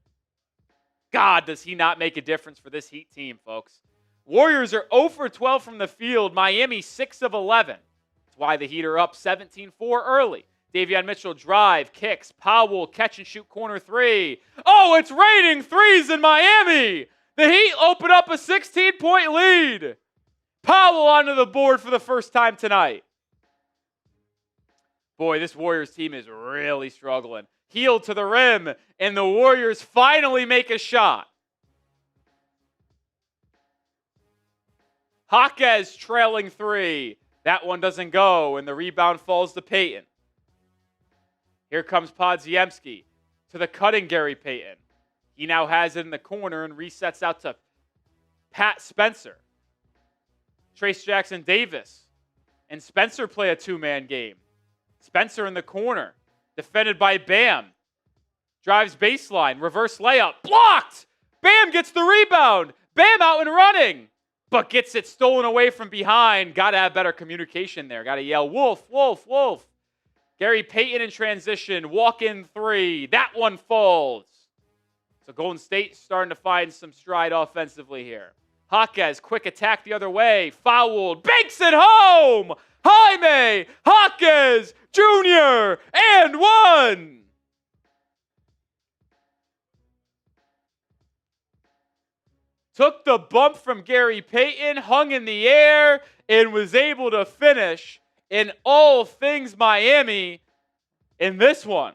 God, does he not make a difference for this Heat team, folks. Warriors are 0 for 12 from the field. Miami 6 of 11. That's why the Heat are up 17-4 early. Davion Mitchell drive, kicks, Powell catch and shoot corner three. Oh, it's raining threes in Miami. The Heat open up a 16-point lead. Powell onto the board for the first time tonight. Boy, this Warriors team is really struggling. Heel to the rim, and the Warriors finally make a shot. Jaquez trailing three. That one doesn't go, and the rebound falls to Payton. Here comes Podziemski to the cutting Gary Payton. He now has it in the corner and resets out to Pat Spencer. Trace Jackson Davis and Spencer play a two-man game. Spencer in the corner, defended by Bam. Drives baseline, reverse layup, blocked! Bam gets the rebound. Bam out and running, but gets it stolen away from behind. Got to have better communication there. Got to yell, Wolf, Wolf, Wolf. Gary Payton in transition, walk-in three. That one falls. So Golden State starting to find some stride offensively here. Jaquez, quick attack the other way. Fouled, banks it home! Jaime Jaquez Jr. and one! Took the bump from Gary Payton, hung in the air, and was able to finish in all things Miami in this one.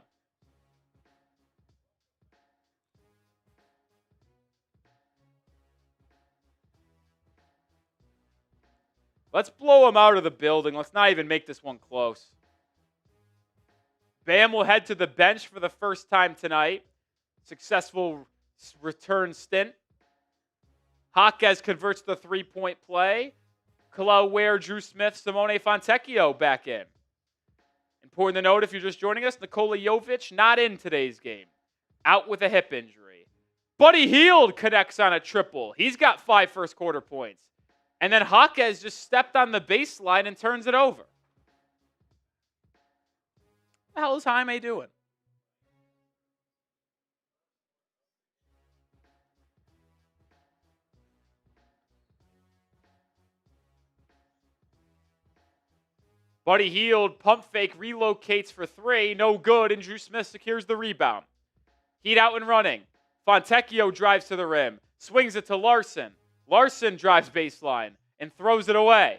Let's blow him out of the building. Let's not even make this one close. Bam will head to the bench for the first time tonight. Successful return stint. Jaquez converts the three-point play. Kel'el Ware, Dru Smith, Simone Fontecchio back in. Important to note, if you're just joining us, Nikola Jovic not in today's game. Out with a hip injury. Buddy Hield connects on a triple. He's got 5 first-quarter points. And then Jaquez just stepped on the baseline and turns it over. What the hell is Jaime doing? Buddy Hield, pump fake, relocates for three. No good, and Dru Smith secures the rebound. Heat out and running. Fontecchio drives to the rim. Swings it to Larsson. Larsson drives baseline and throws it away.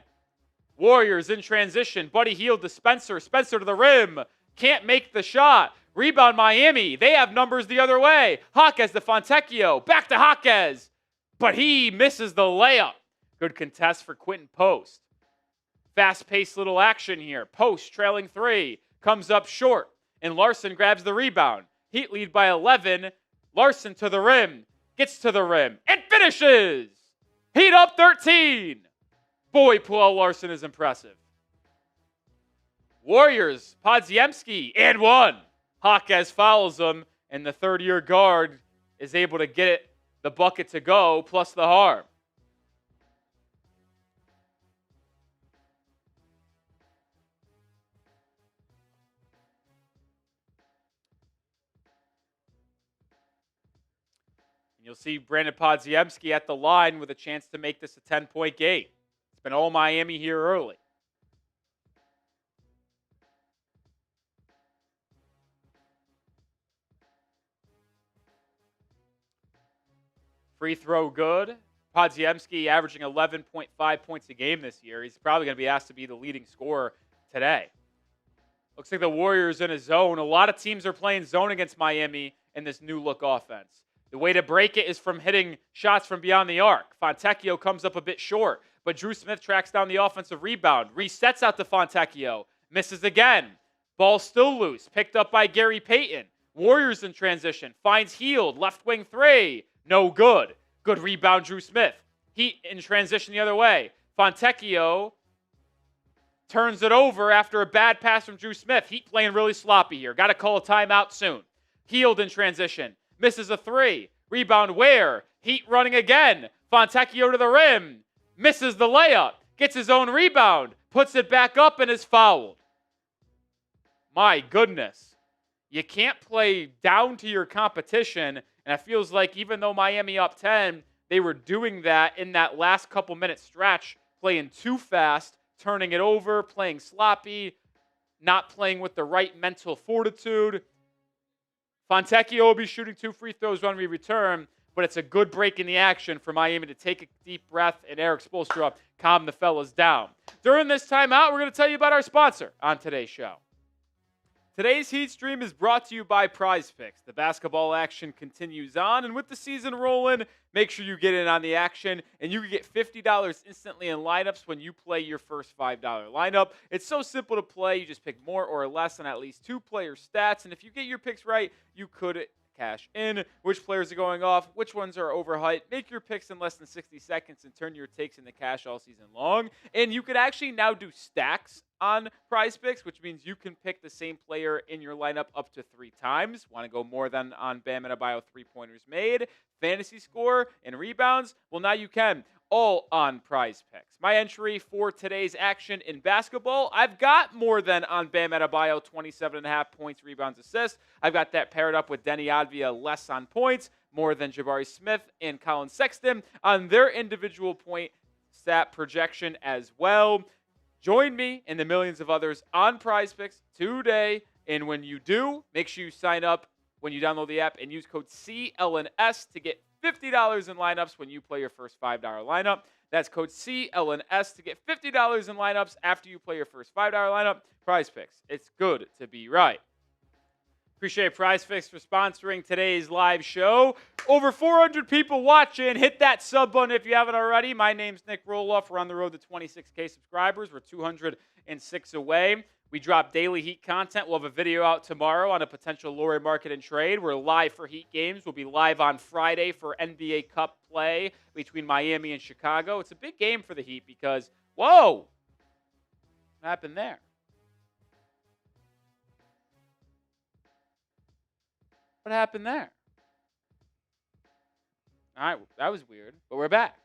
Warriors in transition. Buddy Hield to Spencer. Spencer to the rim. Can't make the shot. Rebound Miami. They have numbers the other way. Jaquez to Fontecchio. Back to Jaquez. But he misses the layup. Good contest for Quinten Post. Fast-paced little action here. Post trailing three. Comes up short. And Larsson grabs the rebound. Heat lead by 11. Larsson to the rim. Gets to the rim. And finishes! Heat up 13. Boy, Pelle Larsson is impressive. Warriors, Podziemski, and one. Jaquez fouls him, and the third-year guard is able to get the bucket to go, plus the harm. You'll see Brandin Podziemski at the line with a chance to make this a 10-point game. It's been all Miami here early. Free throw good. Podziemski averaging 11.5 points a game this year. He's probably going to be asked to be the leading scorer today. Looks like the Warriors in a zone. A lot of teams are playing zone against Miami in this new look offense. The way to break it is from hitting shots from beyond the arc. Fontecchio comes up a bit short, but Dru Smith tracks down the offensive rebound. Resets out to Fontecchio. Misses again. Ball still loose. Picked up by Gary Payton. Warriors in transition. Finds Hield. Left wing three. No good. Good rebound, Dru Smith. Heat in transition the other way. Fontecchio turns it over after a bad pass from Dru Smith. Heat playing really sloppy here. Got to call a timeout soon. Hield in transition. Misses a three. Rebound Ware. Heat running again. Fontecchio to the rim. Misses the layup. Gets his own rebound. Puts it back up and is fouled. My goodness. You can't play down to your competition. And it feels like even though Miami up 10, they were doing that in that last couple minute stretch, playing too fast, turning it over, playing sloppy, not playing with the right mental fortitude. Fontecchio will be shooting 2 free throws when we return, but it's a good break in the action for Miami to take a deep breath and Eric Spoelstra calm the fellas down. During this timeout, we're going to tell you about our sponsor on today's show. Today's Heat Stream is brought to you by PrizePicks. The basketball action continues on, and with the season rolling, make sure you get in on the action, and you can get $50 instantly in lineups when you play your first $5 lineup. It's so simple to play. You just pick more or less on at least 2 player stats, and if you get your picks right, you could cash in. Which players are going off, which ones are overhyped. Make your picks in less than 60 seconds and turn your takes into cash all season long. And you could actually now do stacks on PrizePicks, which means you can pick the same player in your lineup up to 3 times. Want to go more than on Bam Adebayo 3-pointers made, fantasy score, and rebounds? Well, now you can. All on PrizePicks. My entry for today's action in basketball, I've got more than on Bam Adebayo, 27.5 points, rebounds, assists. I've got that paired up with Denny Advia, less on points, more than Jabari Smith and Colin Sexton on their individual point stat projection as well. Join me and the millions of others on PrizePicks today. And when you do, make sure you sign up when you download the app and use code CLNS to get $50 in lineups when you play your first $5 lineup. That's code CLNS to get $50 in lineups after you play your first $5 lineup. PrizePicks. It's good to be right. Appreciate PrizePicks for sponsoring today's live show. Over 400 people watching. Hit that sub button if you haven't already. My name's Nick Roloff. We're on the road to 26K subscribers. We're 206 away. We drop daily Heat content. We'll have a video out tomorrow on a potential Laurie market and trade. We're live for Heat games. We'll be live on Friday for NBA Cup play between Miami and Chicago. It's a big game for the Heat because, whoa, what happened there? What happened there? All right, that was weird, but we're back.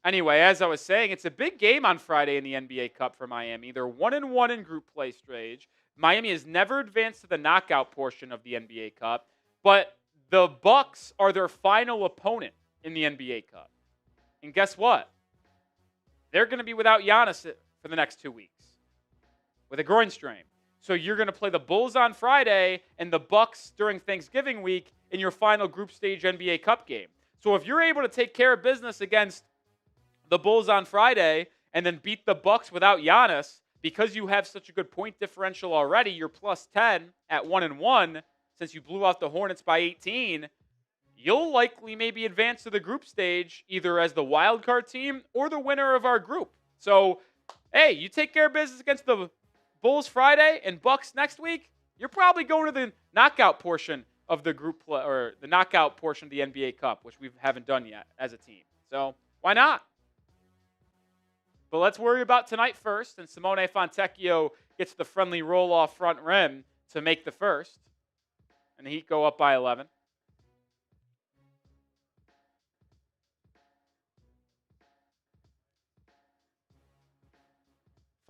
Anyway, as I was saying, it's a big game on Friday in the NBA Cup for Miami. They're 1-1 in group play stage. Miami has never advanced to the knockout portion of the NBA Cup, but the Bucks are their final opponent in the NBA Cup. And guess what? They're going to be without Giannis for the next 2 weeks with a groin strain. So you're going to play the Bulls on Friday and the Bucks during Thanksgiving week in your final group stage NBA Cup game. So if you're able to take care of business against the Bulls on Friday and then beat the Bucks without Giannis, because you have such a good point differential already, you're plus 10 at 1-1 since you blew out the Hornets by 18, you'll likely maybe advance to the group stage either as the wild card team or the winner of our group. So, hey, you take care of business against the Bulls Friday and Bucks next week, you're probably going to the knockout portion of the group play, or the knockout portion of the NBA Cup, which we haven't done yet as a team. So, why not? But let's worry about tonight first, and Simone Fontecchio gets the friendly roll-off front rim to make the first. And the Heat go up by 11.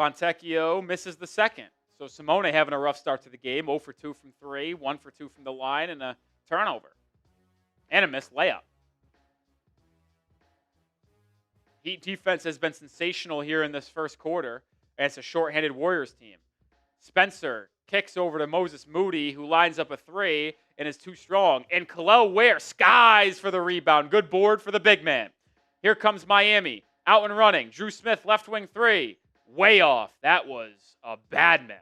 Fontecchio misses the second. So Simone having a rough start to the game, 0 for 2 from 3, 1 for 2 from the line, and a turnover. And a missed layup. Heat defense has been sensational here in this first quarter, and it's a shorthanded Warriors team. Spencer kicks over to Moses Moody, who lines up a 3 and is too strong. And Kel'el Ware skies for the rebound. Good board for the big man. Here comes Miami, out and running. Dru Smith, left wing 3. Way off. That was a bad miss.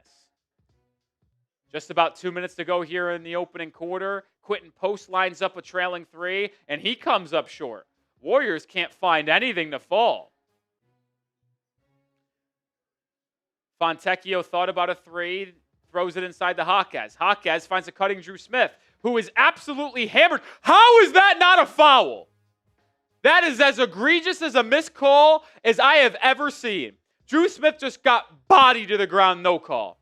Just about 2 minutes to go here in the opening quarter. Quinten Post lines up a trailing 3, and he comes up short. Warriors can't find anything to fall. Fontecchio thought about a 3, throws it inside the Jaquez. Jaquez finds a cutting Dru Smith, who is absolutely hammered. How is that not a foul? That is as egregious as a missed call as I have ever seen. Dru Smith just got bodied to the ground, no call.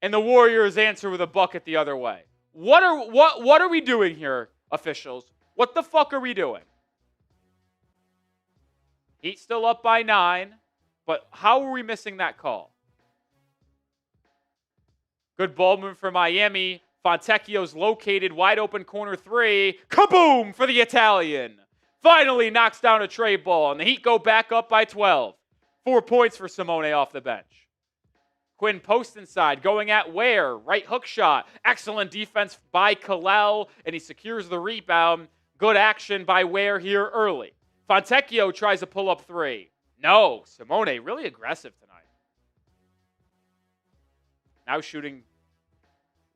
And the Warriors answer with a bucket the other way. What are we doing here, officials? What the fuck are we doing? Heat still up by 9, but how are we missing that call? Good ball move for Miami. Fontecchio's located, wide open corner 3. Kaboom for the Italian. Finally knocks down a tray ball, and the Heat go back up by 12. 4 points for Simone off the bench. Quinten Post inside, going at Ware. Right hook shot. Excellent defense by Kel'el, and he secures the rebound. Good action by Ware here early. Fontecchio tries to pull up 3. No, Simone really aggressive tonight. Now shooting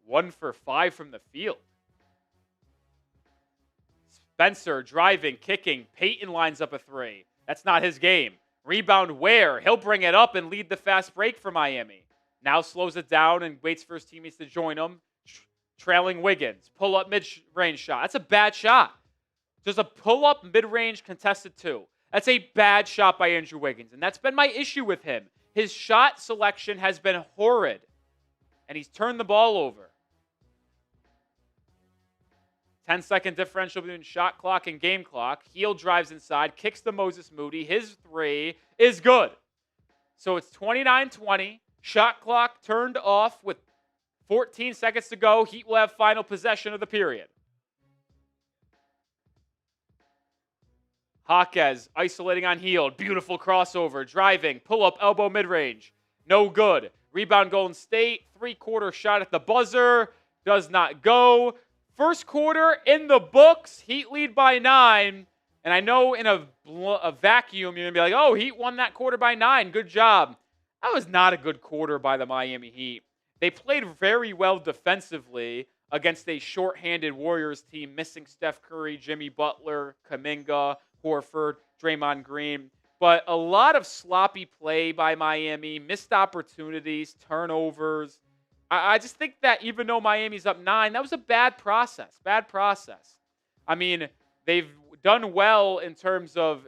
1 for 5 from the field. Spencer driving, kicking. Payton lines up a 3. That's not his game. Rebound Ware. He'll bring it up and lead the fast break for Miami. Now slows it down and waits for his teammates to join him. Trailing Wiggins. Pull up mid-range shot. That's a bad shot. Just a pull up mid-range contested 2. That's a bad shot by Andrew Wiggins. And that's been my issue with him. His shot selection has been horrid. And he's turned the ball over. 10-second differential between shot clock and game clock. Heel drives inside, kicks to Moses Moody. His 3 is good. So it's 29-20. Shot clock turned off with 14 seconds to go. Heat will have final possession of the period. Jaquez isolating on Hield. Beautiful crossover. Driving. Pull up elbow mid-range. No good. Rebound Golden State. 3-quarter shot at the buzzer. Does not go. First quarter in the books. Heat lead by 9. And I know in a vacuum, you're going to be like, oh, Heat won that quarter by 9. Good job. That was not a good quarter by the Miami Heat. They played very well defensively against a shorthanded Warriors team, missing Steph Curry, Jimmy Butler, Kuminga, Horford, Draymond Green. But a lot of sloppy play by Miami, missed opportunities, turnovers. I just think that even though Miami's up 9, that was a bad process. Bad process. I mean, they've done well in terms of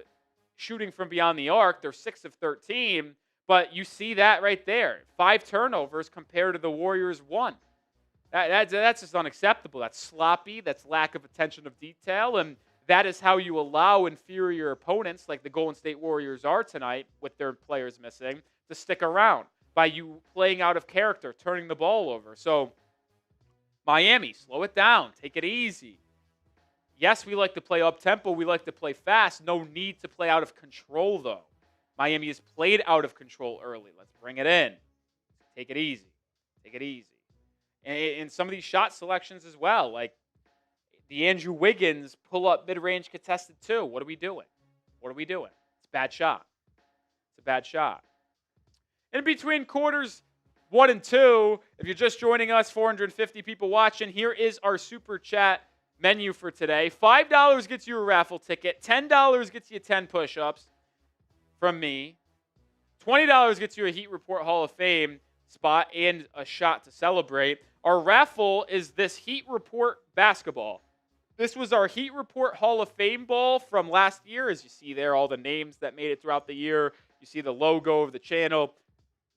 shooting from beyond the arc. They're 6 of 13, but you see that right there. 5 turnovers compared to the Warriors' 1. That's just unacceptable. That's sloppy. That's lack of attention of detail. And that is how you allow inferior opponents, like the Golden State Warriors are tonight, with their players missing, to stick around by you playing out of character, turning the ball over. So, Miami, slow it down. Take it easy. Yes, we like to play up-tempo. We like to play fast. No need to play out of control, though. Miami has played out of control early. Let's bring it in. Take it easy. Take it easy. And some of these shot selections as well, like the Andrew Wiggins pull-up mid-range contested 2. What are we doing? What are we doing? It's a bad shot. It's a bad shot. In between quarters 1 and 2, if you're just joining us, 450 people watching, here is our Super Chat menu for today. $5 gets you a raffle ticket. $10 gets you 10 push-ups from me. $20 gets you a Heat Report Hall of Fame spot and a shot to celebrate. Our raffle is this Heat Report basketball. This was our Heat Report Hall of Fame ball from last year. As you see there, all the names that made it throughout the year. You see the logo of the channel,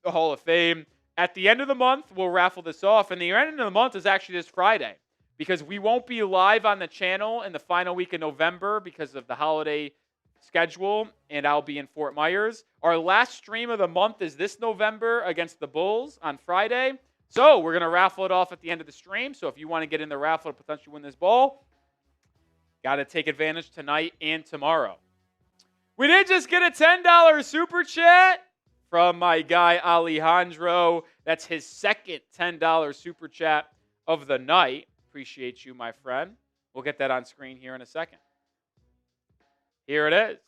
the Hall of Fame. At the end of the month, we'll raffle this off. And the end of the month is actually this Friday, because we won't be live on the channel in the final week of November because of the holiday schedule, and I'll be in Fort Myers. Our last stream of the month is this November against the Bulls on Friday. So we're going to raffle it off at the end of the stream. So if you want to get in the raffle to potentially win this ball, got to take advantage tonight and tomorrow. We did just get a $10 Super Chat from my guy Alejandro. That's his second $10 Super Chat of the night. Appreciate you, my friend. We'll get that on screen here in a second. Here it is.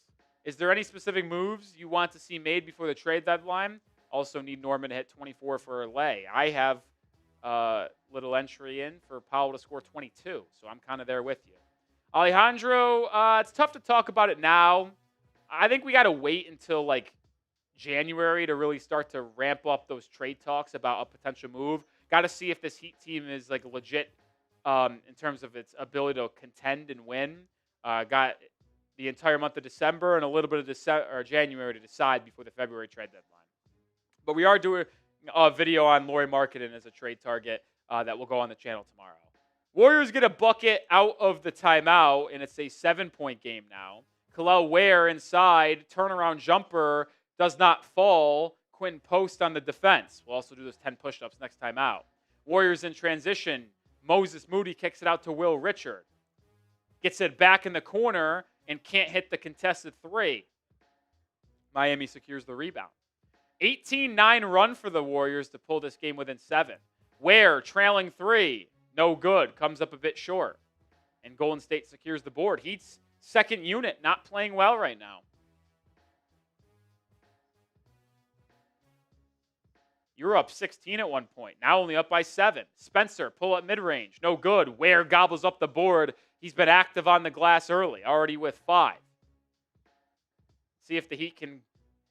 Is there any specific moves you want to see made before the trade deadline? Also need Norman to hit 24 for a lay. I have a little entry in for Powell to score 22, so I'm kind of there with you. Alejandro, it's tough to talk about it now. I think we got to wait until like January to really start to ramp up those trade talks about a potential move. Got to see if this Heat team is like legit in terms of its ability to contend and win. Got the entire month of December and a little bit of January to decide before the February trade deadline. But we are doing a video on Lauri Markkanen as a trade target that will go on the channel tomorrow. Warriors get a bucket out of the timeout, and it's a 7-point game now. Kel'el Ware inside, turnaround jumper, does not fall. Quinten Post on the defense. We'll also do those 10 push-ups next time out. Warriors in transition. Moses Moody kicks it out to Will Richard. Gets it back in the corner, and can't hit the contested three. Miami secures the rebound. 18-9 run for the Warriors to pull this game within 7. Ware trailing 3. No good. Comes up a bit short. And Golden State secures the board. Heat's second unit not playing well right now. You were up 16 at one point. Now only up by 7. Spencer, pull up mid-range. No good. Ware gobbles up the board. He's been active on the glass early, already with 5. See if the Heat can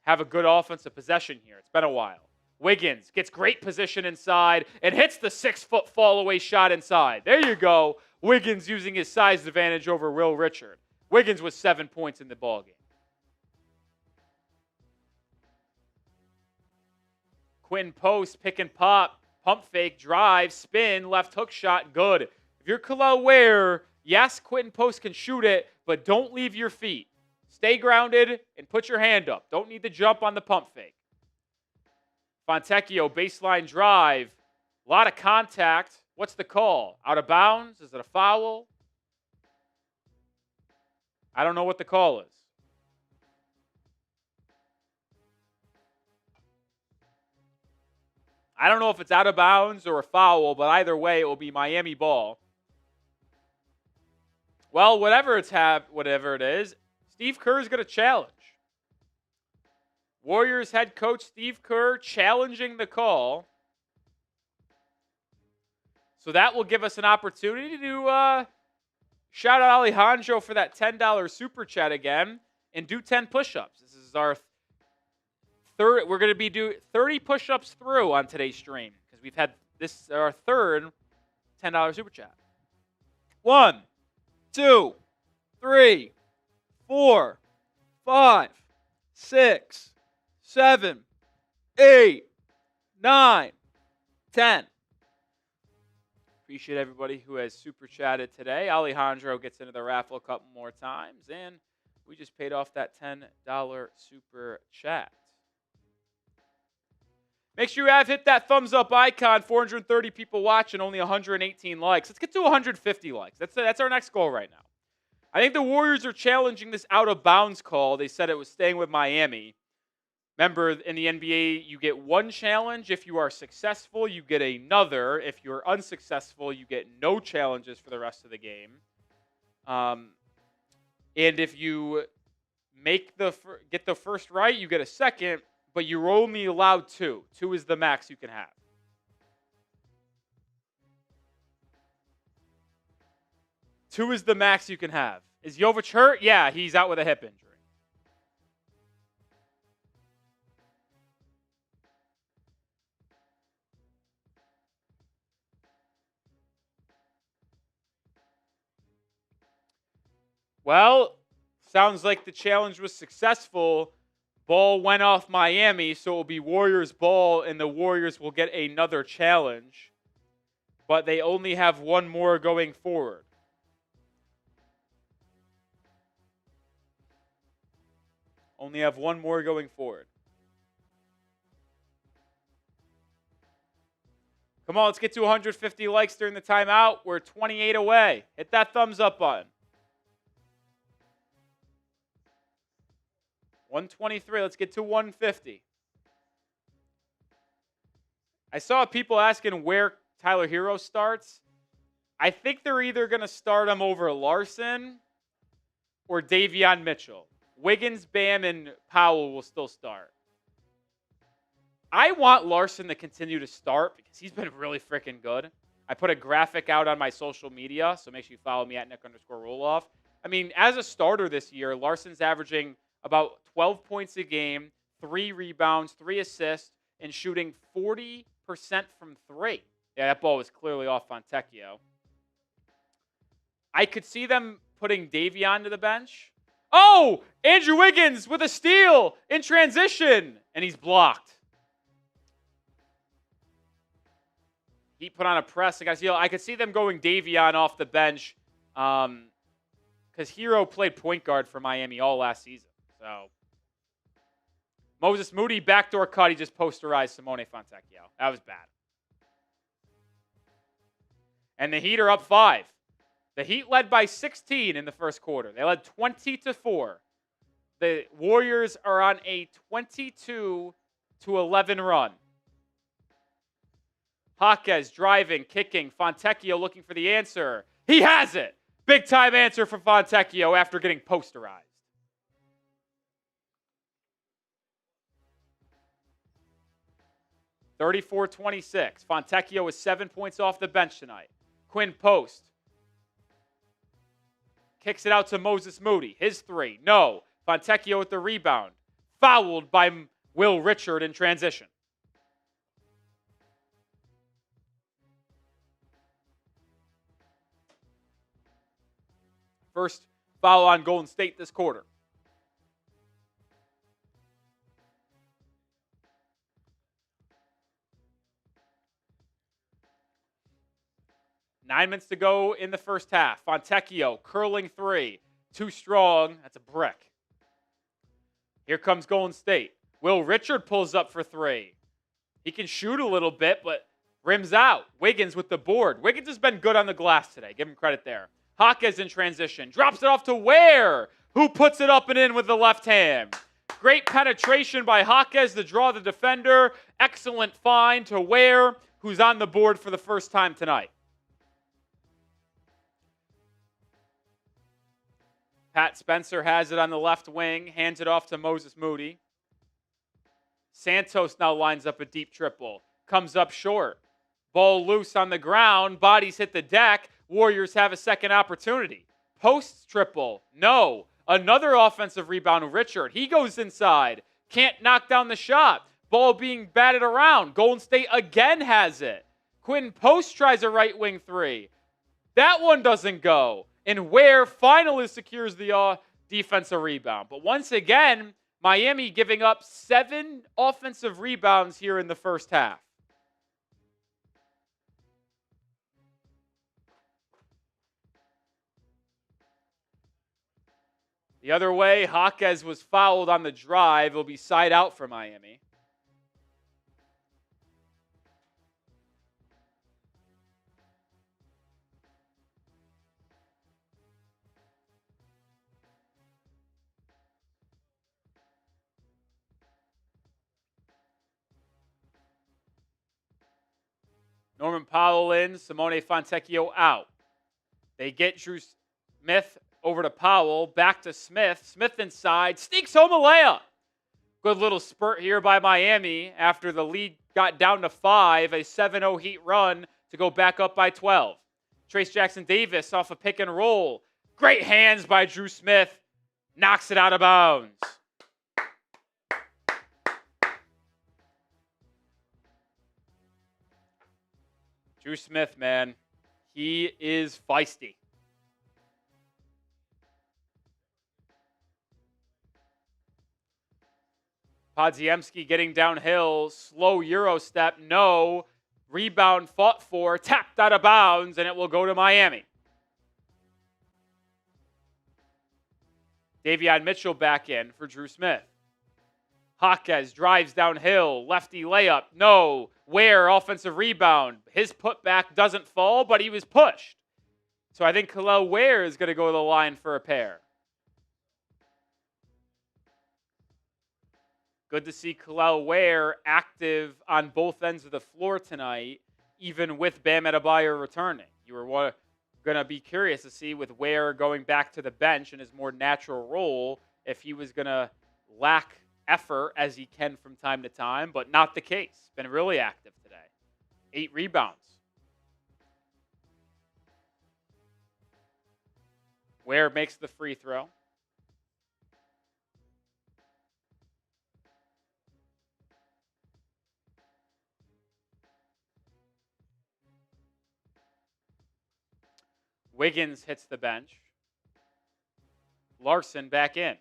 have a good offensive possession here. It's been a while. Wiggins gets great position inside and hits the 6-foot fall-away shot inside. There you go. Wiggins using his size advantage over Will Richard. Wiggins with 7 points in the ballgame. Quinten Post, pick and pop, pump fake, drive, spin, left hook shot, good. If you're Kel'el Ware, yes, Quinten Post can shoot it, but don't leave your feet. Stay grounded and put your hand up. Don't need to jump on the pump fake. Fontecchio, baseline drive. A lot of contact. What's the call? Out of bounds? Is it a foul? I don't know what the call is. I don't know if it's out of bounds or a foul, but either way, it will be Miami ball. Well, whatever it is, Steve Kerr's going to challenge. Warriors head coach Steve Kerr challenging the call. So that will give us an opportunity to shout out Alejandro for that $10 super chat again and do 10 push-ups. This is our third. We're going to be doing 30 push-ups through on today's stream because we've had this our third $10 super chat. 1, 2, 3, 4, 5, 6, 7, 8, 9, 10. Appreciate everybody who has super chatted today. Alejandro gets into the raffle a couple more times, and we just paid off that $10 super chat. Make sure you have hit that thumbs up icon. 430 people watching, only 118 likes. Let's get to 150 likes. That's our next goal right now. I think the Warriors are challenging this out of bounds call. They said it was staying with Miami. Remember, in the NBA, you get one challenge. If you are successful, you get another. If you're unsuccessful, you get no challenges for the rest of the game. And if you get the first right, you get a second, but you're only allowed 2. 2 is the max you can have. Two is the max you can have. Is Jovic hurt? Yeah, he's out with a hip injury. Well, sounds like the challenge was successful. Ball went off Miami, so it will be Warriors ball, and the Warriors will get another challenge. But they only have one more going forward. Only have one more going forward. Come on, let's get to 150 likes during the timeout. We're 28 away. Hit that thumbs up button. 123. Let's get to 150. I saw people asking where Tyler Herro starts. I think they're either going to start him over Larsson or Davion Mitchell. Wiggins, Bam, and Powell will still start. I want Larsson to continue to start because he's been really freaking good. I put a graphic out on my social media, so make sure you follow me at Nick_Roloff. I mean, as a starter this year, Larsson's averaging about 12 points a game, 3 rebounds, 3 assists, and shooting 40% from 3. Yeah, that ball was clearly off Fontecchio. I could see them putting Davion to the bench. Oh, Andrew Wiggins with a steal in transition, and he's blocked. He put on a press. I could see them going Davion off the bench because Herro played point guard for Miami all last season. So Moses Moody, backdoor cut. He just posterized Simone Fontecchio. That was bad. And the Heat are up 5. The Heat led by 16 in the first quarter. They led 20-4. The Warriors are on a 22-11 run. Jaquez driving, kicking. Fontecchio looking for the answer. He has it. Big time answer for Fontecchio after getting posterized. (34-26). Fontecchio is 7 points off the bench tonight. Quinten Post kicks it out to Moses Moody. His three. No. Fontecchio with the rebound. Fouled by Will Richard in transition. First foul on Golden State this quarter. Nine minutes to go in the first half. Fontecchio curling three. Too strong. That's a brick. Here comes Golden State. Will Richard pulls up for three. He can shoot a little bit, but rims out. Wiggins with the board. Wiggins has been good on the glass today. Give him credit there. Jaquez in transition. Drops it off to Ware, who puts it up and in with the left hand. Great penetration by Jaquez to draw the defender. Excellent find to Ware, who's on the board for the first time tonight. Pat Spencer has it on the left wing. Hands it off to Moses Moody. Santos now lines up a deep triple. Comes up short. Ball loose on the ground. Bodies hit the deck. Warriors have a second opportunity. Post triple. No. Another offensive rebound. Richard. He goes inside. Can't knock down the shot. Ball being batted around. Golden State again has it. Quinten Post tries a right wing three. That one doesn't go. And Ware finally secures the defensive rebound. But once again, Miami giving up 7 offensive rebounds here in the first half. The other way, Jaquez was fouled on the drive. It'll be side out for Miami. Norman Powell in, Simone Fontecchio out. They get Dru Smith over to Powell, back to Smith. Smith inside, sneaks home a layup. Good little spurt here by Miami after the lead got down to 5, a 7-0 Heat run to go back up by 12. Trayce Jackson-Davis off a pick and roll. Great hands by Dru Smith. Knocks it out of bounds. Dru Smith, man, he is feisty. Podziemski getting downhill, slow Euro step, no. Rebound fought for, tapped out of bounds, and it will go to Miami. Davion Mitchell back in for Dru Smith. Jaquez drives downhill, lefty layup, no. Ware, offensive rebound. His putback doesn't fall, but he was pushed. So I think Kel'el Ware is going to go to the line for a pair. Good to see Kel'el Ware active on both ends of the floor tonight, even with Bam Adebayo returning. You were going to be curious to see with Ware going back to the bench in his more natural role if he was going to lack effort as he can from time to time, but not the case. Been really active today. 8 rebounds. Ware makes the free throw. Wiggins hits the bench. Larsson back in.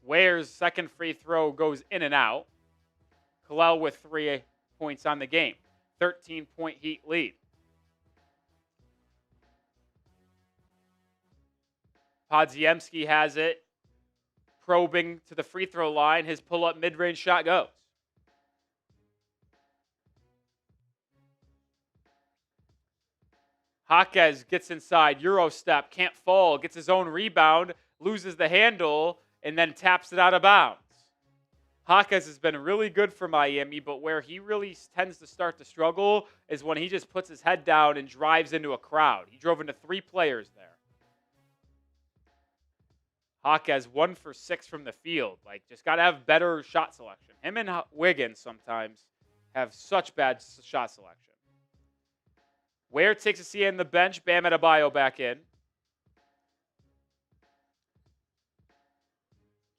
Ware's second free throw goes in and out. Kel'el with 3 points on the game. 13-point Heat lead. Podziemski has it. Probing to the free throw line. His pull-up mid-range shot goes. Jaquez gets inside, Euro step, can't fall, gets his own rebound, loses the handle, and then taps it out of bounds. Jaquez has been really good for Miami, but where he really tends to start to struggle is when he just puts his head down and drives into a crowd. He drove into 3 players there. Jaquez 1 for 6 from the field. Just got to have better shot selection. Him and Wiggins sometimes have such bad shot selection. Ware takes a seat in the bench. Bam Adebayo back in.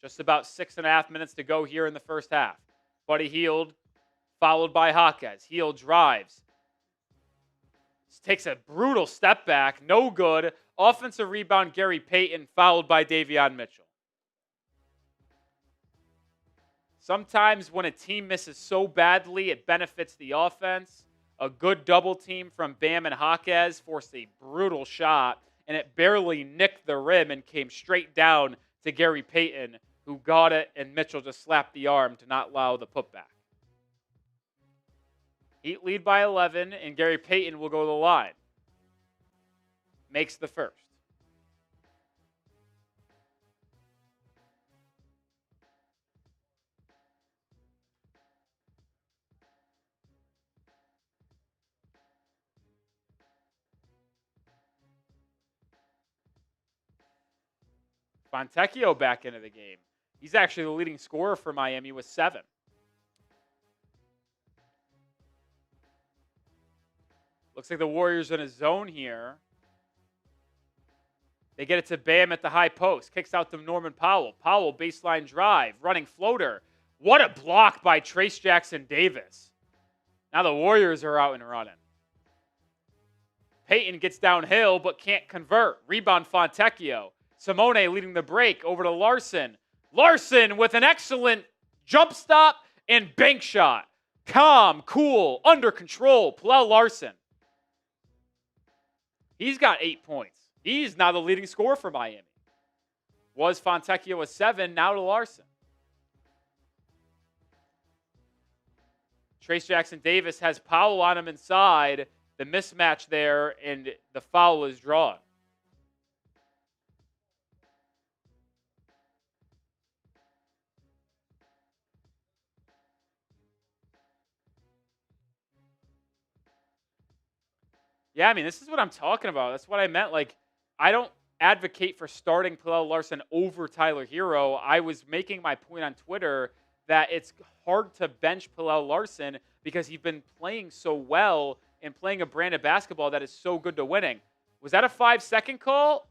Just about 6.5 minutes to go here in the first half. Buddy Hield, followed by Jaquez. Hield drives. Takes a brutal step back. No good. Offensive rebound, Gary Payton, followed by Davion Mitchell. Sometimes when a team misses so badly, it benefits the offense. A good double team from Bam and Jaquez forced a brutal shot, and it barely nicked the rim and came straight down to Gary Payton, who got it, and Mitchell just slapped the arm to not allow the putback. Heat lead by 11, and Gary Payton will go to the line. Makes the first. Fontecchio back into the game. He's actually the leading scorer for Miami with 7. Looks like the Warriors in a zone here. They get it to Bam at the high post. Kicks out to Norman Powell. Powell, baseline drive, running floater. What a block by Trayce Jackson-Davis. Now the Warriors are out and running. Payton gets downhill but can't convert. Rebound Fontecchio. Simone leading the break over to Larsson. Larsson with an excellent jump stop and bank shot. Calm, cool, under control. Pelle Larsson. He's got 8 points. He's now the leading scorer for Miami. Was Fontecchio with 7, now to Larsson. Trayce Jackson-Davis has Powell on him inside. The mismatch there, and the foul is drawn. Yeah, I mean, this is what I'm talking about. That's what I meant. I don't advocate for starting Pelle Larsson over Tyler Herro. I was making my point on Twitter that it's hard to bench Pelle Larsson because he's been playing so well and playing a brand of basketball that is so good to winning. Was that a 5-second call?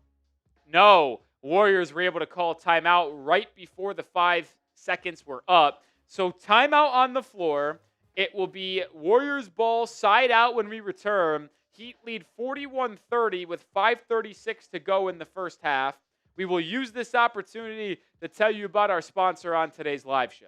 No. Warriors were able to call timeout right before the 5 seconds were up. So timeout on the floor. It will be Warriors ball side out when we return. Heat lead 41-30 with 5:36 to go in the first half. We will use this opportunity to tell you about our sponsor on today's live show.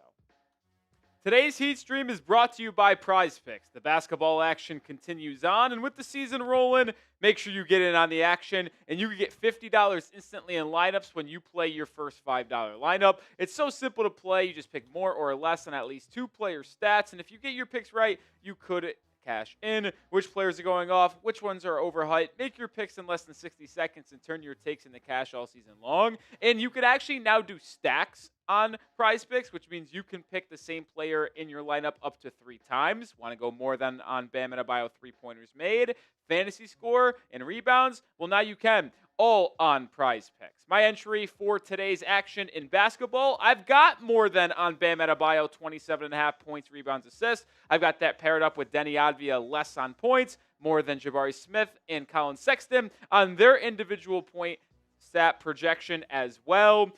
Today's Heat Stream is brought to you by PrizePicks. The basketball action continues on, and with the season rolling, make sure you get in on the action, and you can get $50 instantly in lineups when you play your first $5 lineup. It's so simple to play. You just pick more or less on at least 2 player stats, and if you get your picks right, you could cash in. Which players are going off, which ones are overhyped. Make your picks in less than 60 seconds and turn your takes into cash all season long. And you could actually now do stacks on PrizePicks, which means you can pick the same player in your lineup up to 3 times. Want to go more than on Bam Adebayo 3-pointers made, fantasy score, and rebounds? Well, now you can. All on PrizePicks. My entry for today's action in basketball, I've got more than on Bam Adebayo, 27.5 points, rebounds, assists. I've got that paired up with Denny Advia, less on points, more than Jabari Smith and Colin Sexton on their individual point stat projection as well.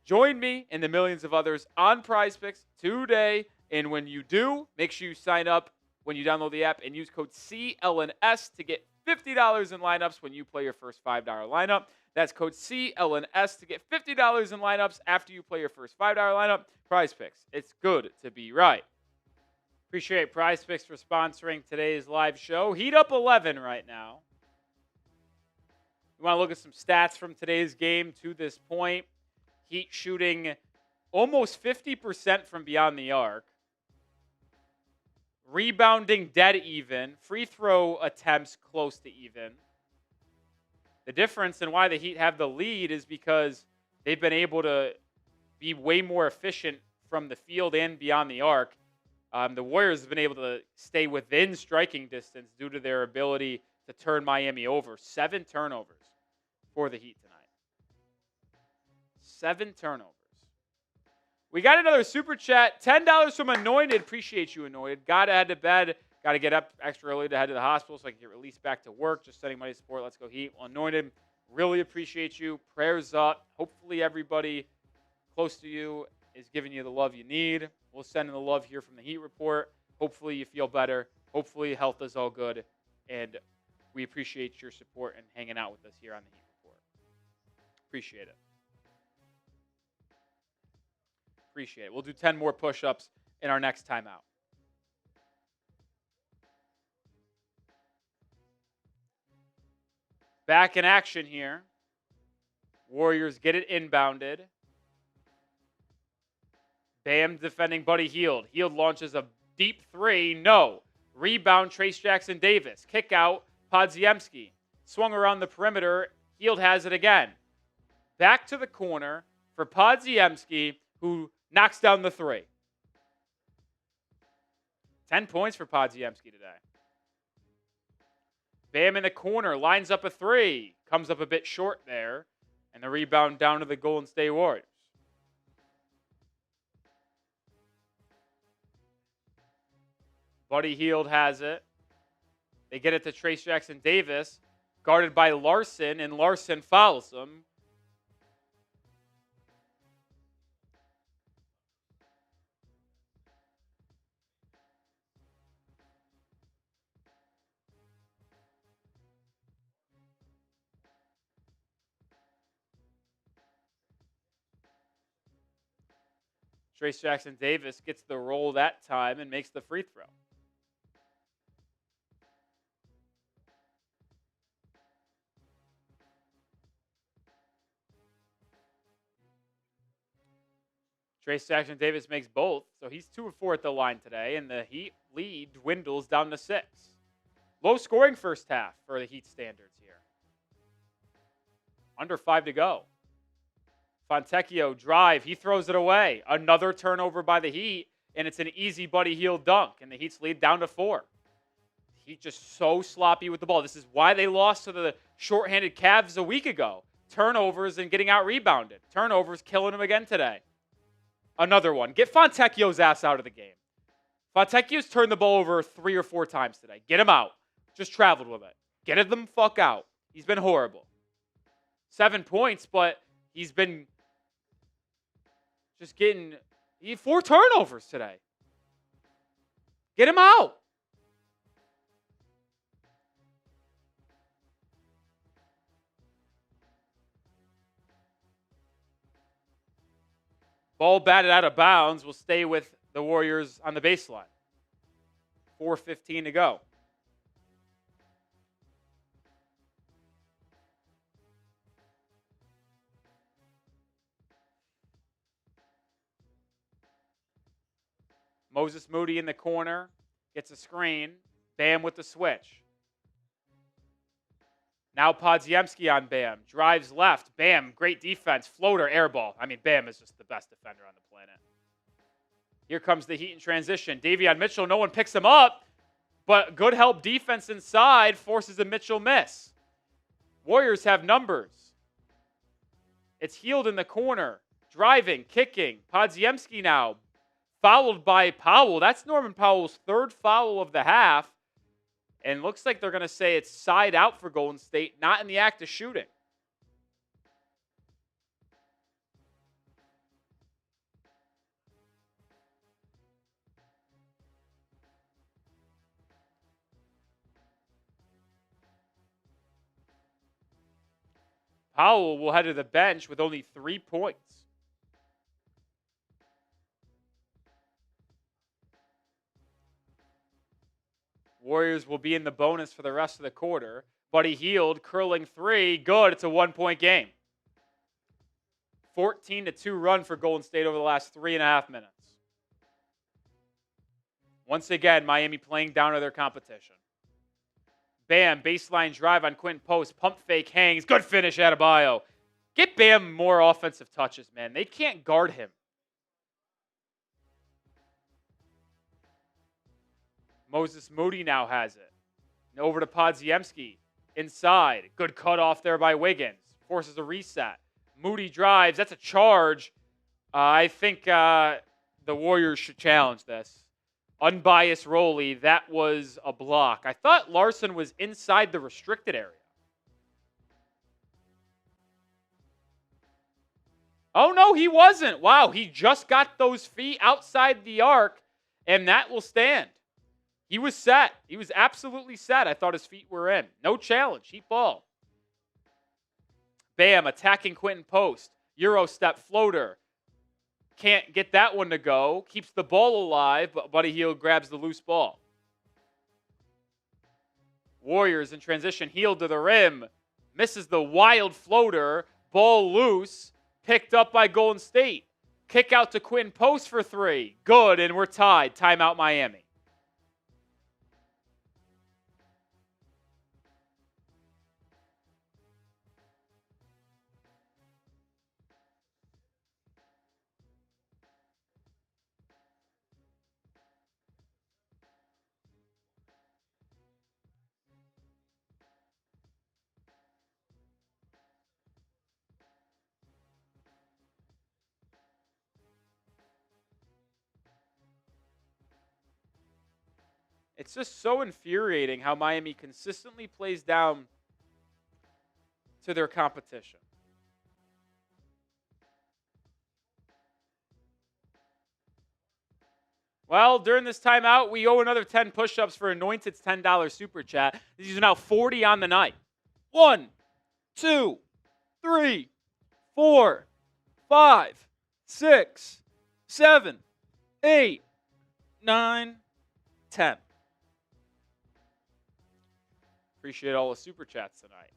Join me and the millions of others on PrizePicks today. And when you do, make sure you sign up when you download the app and use code CLNS to get $50 in lineups when you play your first $5 lineup. That's code CLNS to get $50 in lineups after you play your first $5 lineup. PrizePicks. It's good to be right. Appreciate PrizePicks for sponsoring today's live show. Heat up 11 right now. We want to look at some stats from today's game to this point. Heat shooting almost 50% from beyond the arc. Rebounding dead even. Free throw attempts close to even. The difference and why the Heat have the lead is because they've been able to be way more efficient from the field and beyond the arc. The Warriors have been able to stay within striking distance due to their ability to turn Miami over. 7 turnovers for the Heat tonight. 7 turnovers. We got another super chat. $10 from Anointed. Appreciate you, Anointed. Got to head to bed. Got to get up extra early to head to the hospital so I can get released back to work. Just sending money to support. Let's go Heat. Well, Anointed, really appreciate you. Prayers up. Hopefully everybody close to you is giving you the love you need. We'll send in the love here from the Heat Report. Hopefully you feel better. Hopefully health is all good. And we appreciate your support and hanging out with us here on the Heat Report. Appreciate it. Appreciate it. We'll do 10 more push-ups in our next timeout. Back in action here. Warriors get it inbounded. Bam defending Buddy Hield. Hield launches a deep three. No. Rebound, Trayce Jackson-Davis. Kick out, Podziemski. Swung around the perimeter. Hield has it again. Back to the corner for Podziemski, who knocks down the three. 10 points for Podziemski today. Bam in the corner, lines up a three. Comes up a bit short there. And the rebound down to the Golden State Warriors. Buddy Hield has it. They get it to Trayce Jackson-Davis, guarded by Larsson, and Larsson fouls him. Trayce Jackson-Davis gets the roll that time and makes the free throw. Trayce Jackson-Davis makes both, so he's 2 of 4 at the line today, and the Heat lead dwindles down to 6. Low scoring first half for the Heat standards here. Under 5 to go. Fontecchio drive, he throws it away. Another turnover by the Heat, and it's an easy Buddy Hield dunk, and the Heat's lead down to 4. The Heat just so sloppy with the ball. This is why they lost to the shorthanded Cavs a week ago. Turnovers and getting out rebounded. Turnovers killing them again today. Another one. Get Fontecchio's ass out of the game. Fontecchio's turned the ball over 3 or 4 times today. Get him out. Just traveled with it. Get them fuck out. He's been horrible. 7 points, but he's been just getting 4 turnovers today. Get him out. Ball batted out of bounds will stay with the Warriors on the baseline. 4:15 to go. Moses Moody in the corner. Gets a screen. Bam with the switch. Now Podziemski on Bam. Drives left. Bam, great defense. Floater, air ball. I mean, Bam is just the best defender on the planet. Here comes the Heat in transition. Davion Mitchell, no one picks him up, but good help defense inside forces a Mitchell miss. Warriors have numbers. It's Hield in the corner. Driving, kicking. Podziemski now. Fouled by Powell. That's Norman Powell's 3rd foul of the half. And looks like they're going to say it's side out for Golden State, not in the act of shooting. Powell will head to the bench with only 3 points. Warriors will be in the bonus for the rest of the quarter. Buddy Hield, curling 3. Good. It's a 1-point game. 14-2 run for Golden State over the last 3.5 minutes. Once again, Miami playing down to their competition. Bam, baseline drive on Quinten Post. Pump fake hangs. Good finish, Adebayo. Get Bam more offensive touches, man. They can't guard him. Moses Moody now has it. And over to Podziemski. Inside. Good cut off there by Wiggins. Forces a reset. Moody drives. That's a charge. I think the Warriors should challenge this. Unbiased Rolly. That was a block. I thought Larsson was inside the restricted area. Oh, no, he wasn't. Wow, he just got those feet outside the arc, and that will stand. He was set. He was absolutely set. I thought his feet were in. No challenge. Heat ball. Bam, attacking Quinten Post. Euro step floater. Can't get that one to go. Keeps the ball alive, but Buddy Hield grabs the loose ball. Warriors in transition. Hield to the rim. Misses the wild floater. Ball loose. Picked up by Golden State. Kick out to Quinten Post for three. Good, and we're tied. Timeout Miami. It's just so infuriating how Miami consistently plays down to their competition. Well, during this timeout, we owe another 10 push-ups for Anointed's $10 super chat. These are now 40 on the night. 1, 2, 3, 4, 5, 6, 7, 8, 9, 10. Appreciate all the super chats tonight.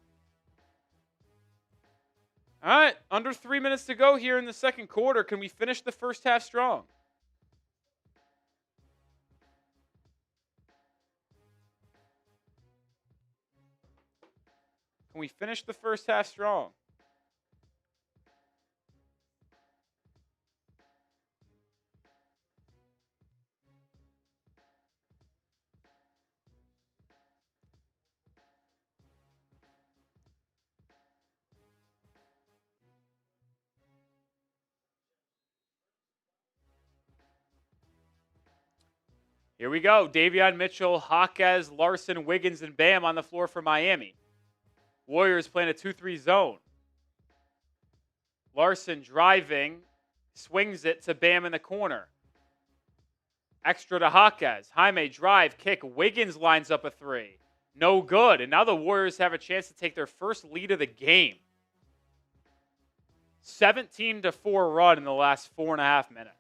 All right, under 3 minutes to go here in the second quarter. Can we finish the first half strong? Can we finish the first half strong? Here we go. Davion Mitchell, Jaquez, Larsson, Wiggins, and Bam on the floor for Miami. Warriors playing a 2-3 zone. Larsson driving, swings it to Bam in the corner. Extra to Jaquez. Jaime drive, kick. Wiggins lines up a three. No good. And now the Warriors have a chance to take their first lead of the game. 17-4 run in the last 4.5 minutes.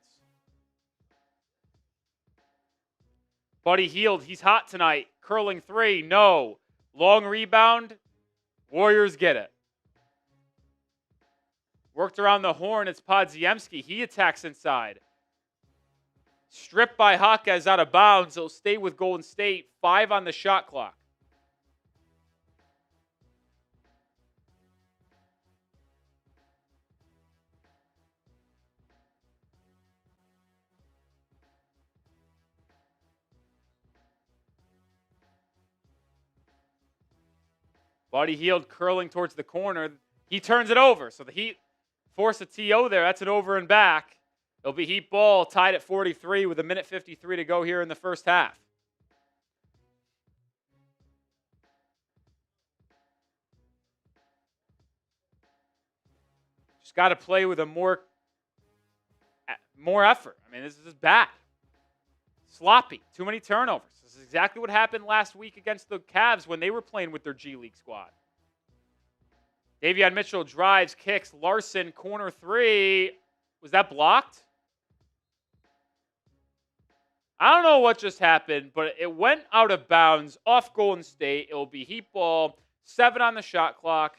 Buddy Hield, he's hot tonight. Curling three, no. Long rebound, Warriors get it. Worked around the horn, it's Podziemski. He attacks inside. Stripped by Jaquez out of bounds. He'll stay with Golden State. 5 on the shot clock. Buddy Hield curling towards the corner. He turns it over. So the Heat force a TO there. That's an over and back. It'll be Heat ball tied at 43 with 1:53 to go here in the first half. Just got to play with a more effort. I mean, this is bad. Sloppy. Too many turnovers. This is exactly what happened last week against the Cavs when they were playing with their G League squad. Davion Mitchell drives, kicks. Larsson, corner three. Was that blocked? I don't know what just happened, but it went out of bounds off Golden State. It will be Heat ball, 7 on the shot clock.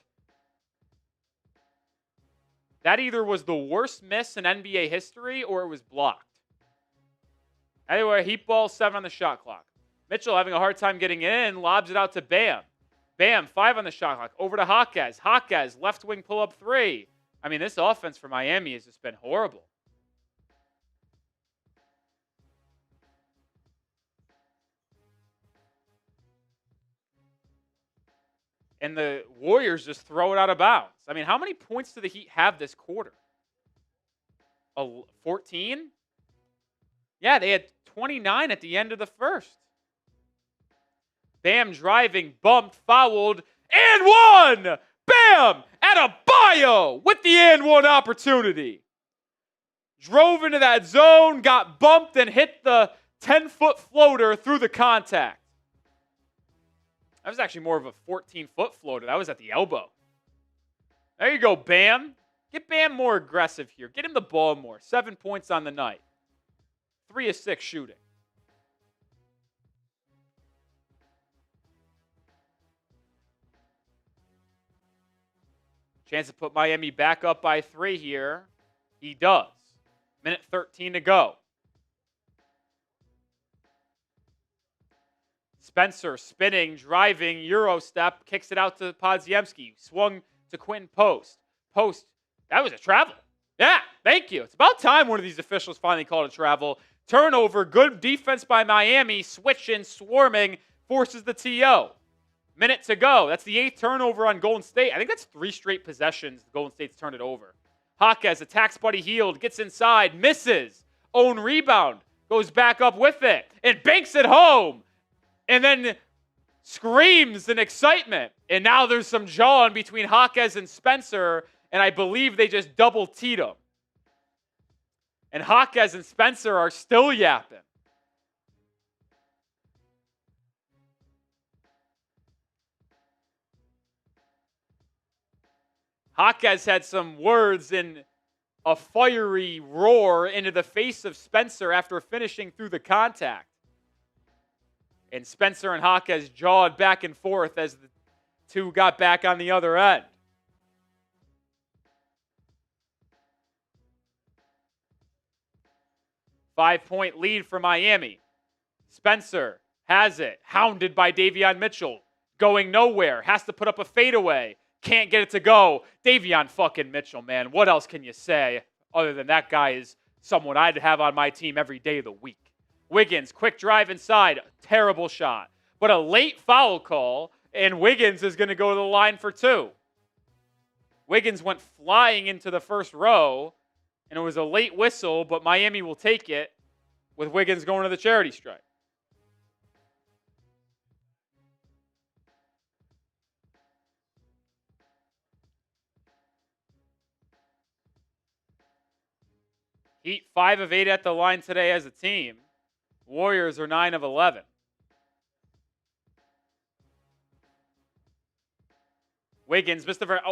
That either was the worst miss in NBA history or it was blocked. Anyway, Heat ball, 7 on the shot clock. Mitchell having a hard time getting in, lobs it out to Bam. Bam, 5 on the shot clock. Over to Jaquez. Jaquez, left wing pull up 3. I mean, this offense for Miami has just been horrible. And the Warriors just throw it out of bounds. I mean, how many points do the Heat have this quarter? 14? Yeah, they had 29 at the end of the first. Bam driving, bumped, fouled, and one! Bam! Adebayo with the and one opportunity. Drove into that zone, got bumped, and hit the 10-foot floater through the contact. That was actually more of a 14-foot floater. That was at the elbow. There you go, Bam. Get Bam more aggressive here. Get him the ball more. 7 points on the night. 3 of 6 shooting. Chance to put Miami back up by 3 here. He does. Minute 13 to go. Spencer spinning, driving, Euro step, kicks it out to Podziemski. Swung to Quinten Post. Post, that was a travel. Yeah, thank you. It's about time one of these officials finally called a travel. Turnover, good defense by Miami. Switching, swarming, forces the TO. Minute to go. That's the 8th turnover on Golden State. I think that's 3 straight possessions Golden State's turned it over. Jaquez attacks Buddy Hield, gets inside, misses. Own rebound, goes back up with it, and banks it home. And then screams in excitement. And now there's some jawing between Jaquez and Spencer, and I believe they just double teed him. And Jaquez and Spencer are still yapping. Jaquez had some words in a fiery roar into the face of Spencer after finishing through the contact. And Spencer and Jaquez jawed back and forth as the two got back on the other end. Five-point lead for Miami. Spencer has it, hounded by Davion Mitchell. Going nowhere, has to put up a fadeaway. Can't get it to go. Davion fucking Mitchell, man. What else can you say other than that guy is someone I'd have on my team every day of the week. Wiggins, quick drive inside. Terrible shot. But a late foul call, and Wiggins is going to go to the line for 2. Wiggins went flying into the first row, and it was a late whistle, but Miami will take it with Wiggins going to the charity stripe. Heat 5 of 8 at the line today as a team. Warriors are 9 of 11. Wiggins,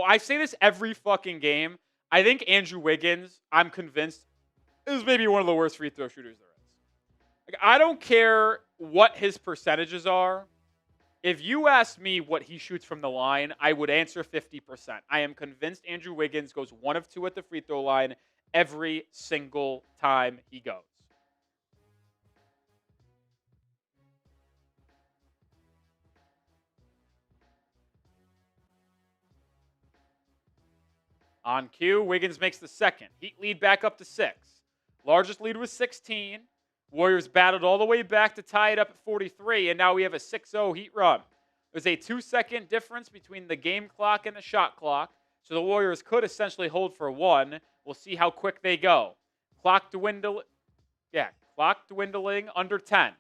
I say this every fucking game. I think Andrew Wiggins, I'm convinced, is maybe one of the worst free throw shooters there is. Like, I don't care what his percentages are. If you asked me what he shoots from the line, I would answer 50%. I am convinced Andrew Wiggins goes 1 of 2 at the free throw line every single time he goes. On cue, Wiggins makes the second. Heat lead back up to 6. Largest lead was 16. Warriors battled all the way back to tie it up at 43, and now we have a 6-0 Heat run. There's a 2-second difference between the game clock and the shot clock, so the Warriors could essentially hold for 1. We'll see how quick they go. Clock dwindling under 10.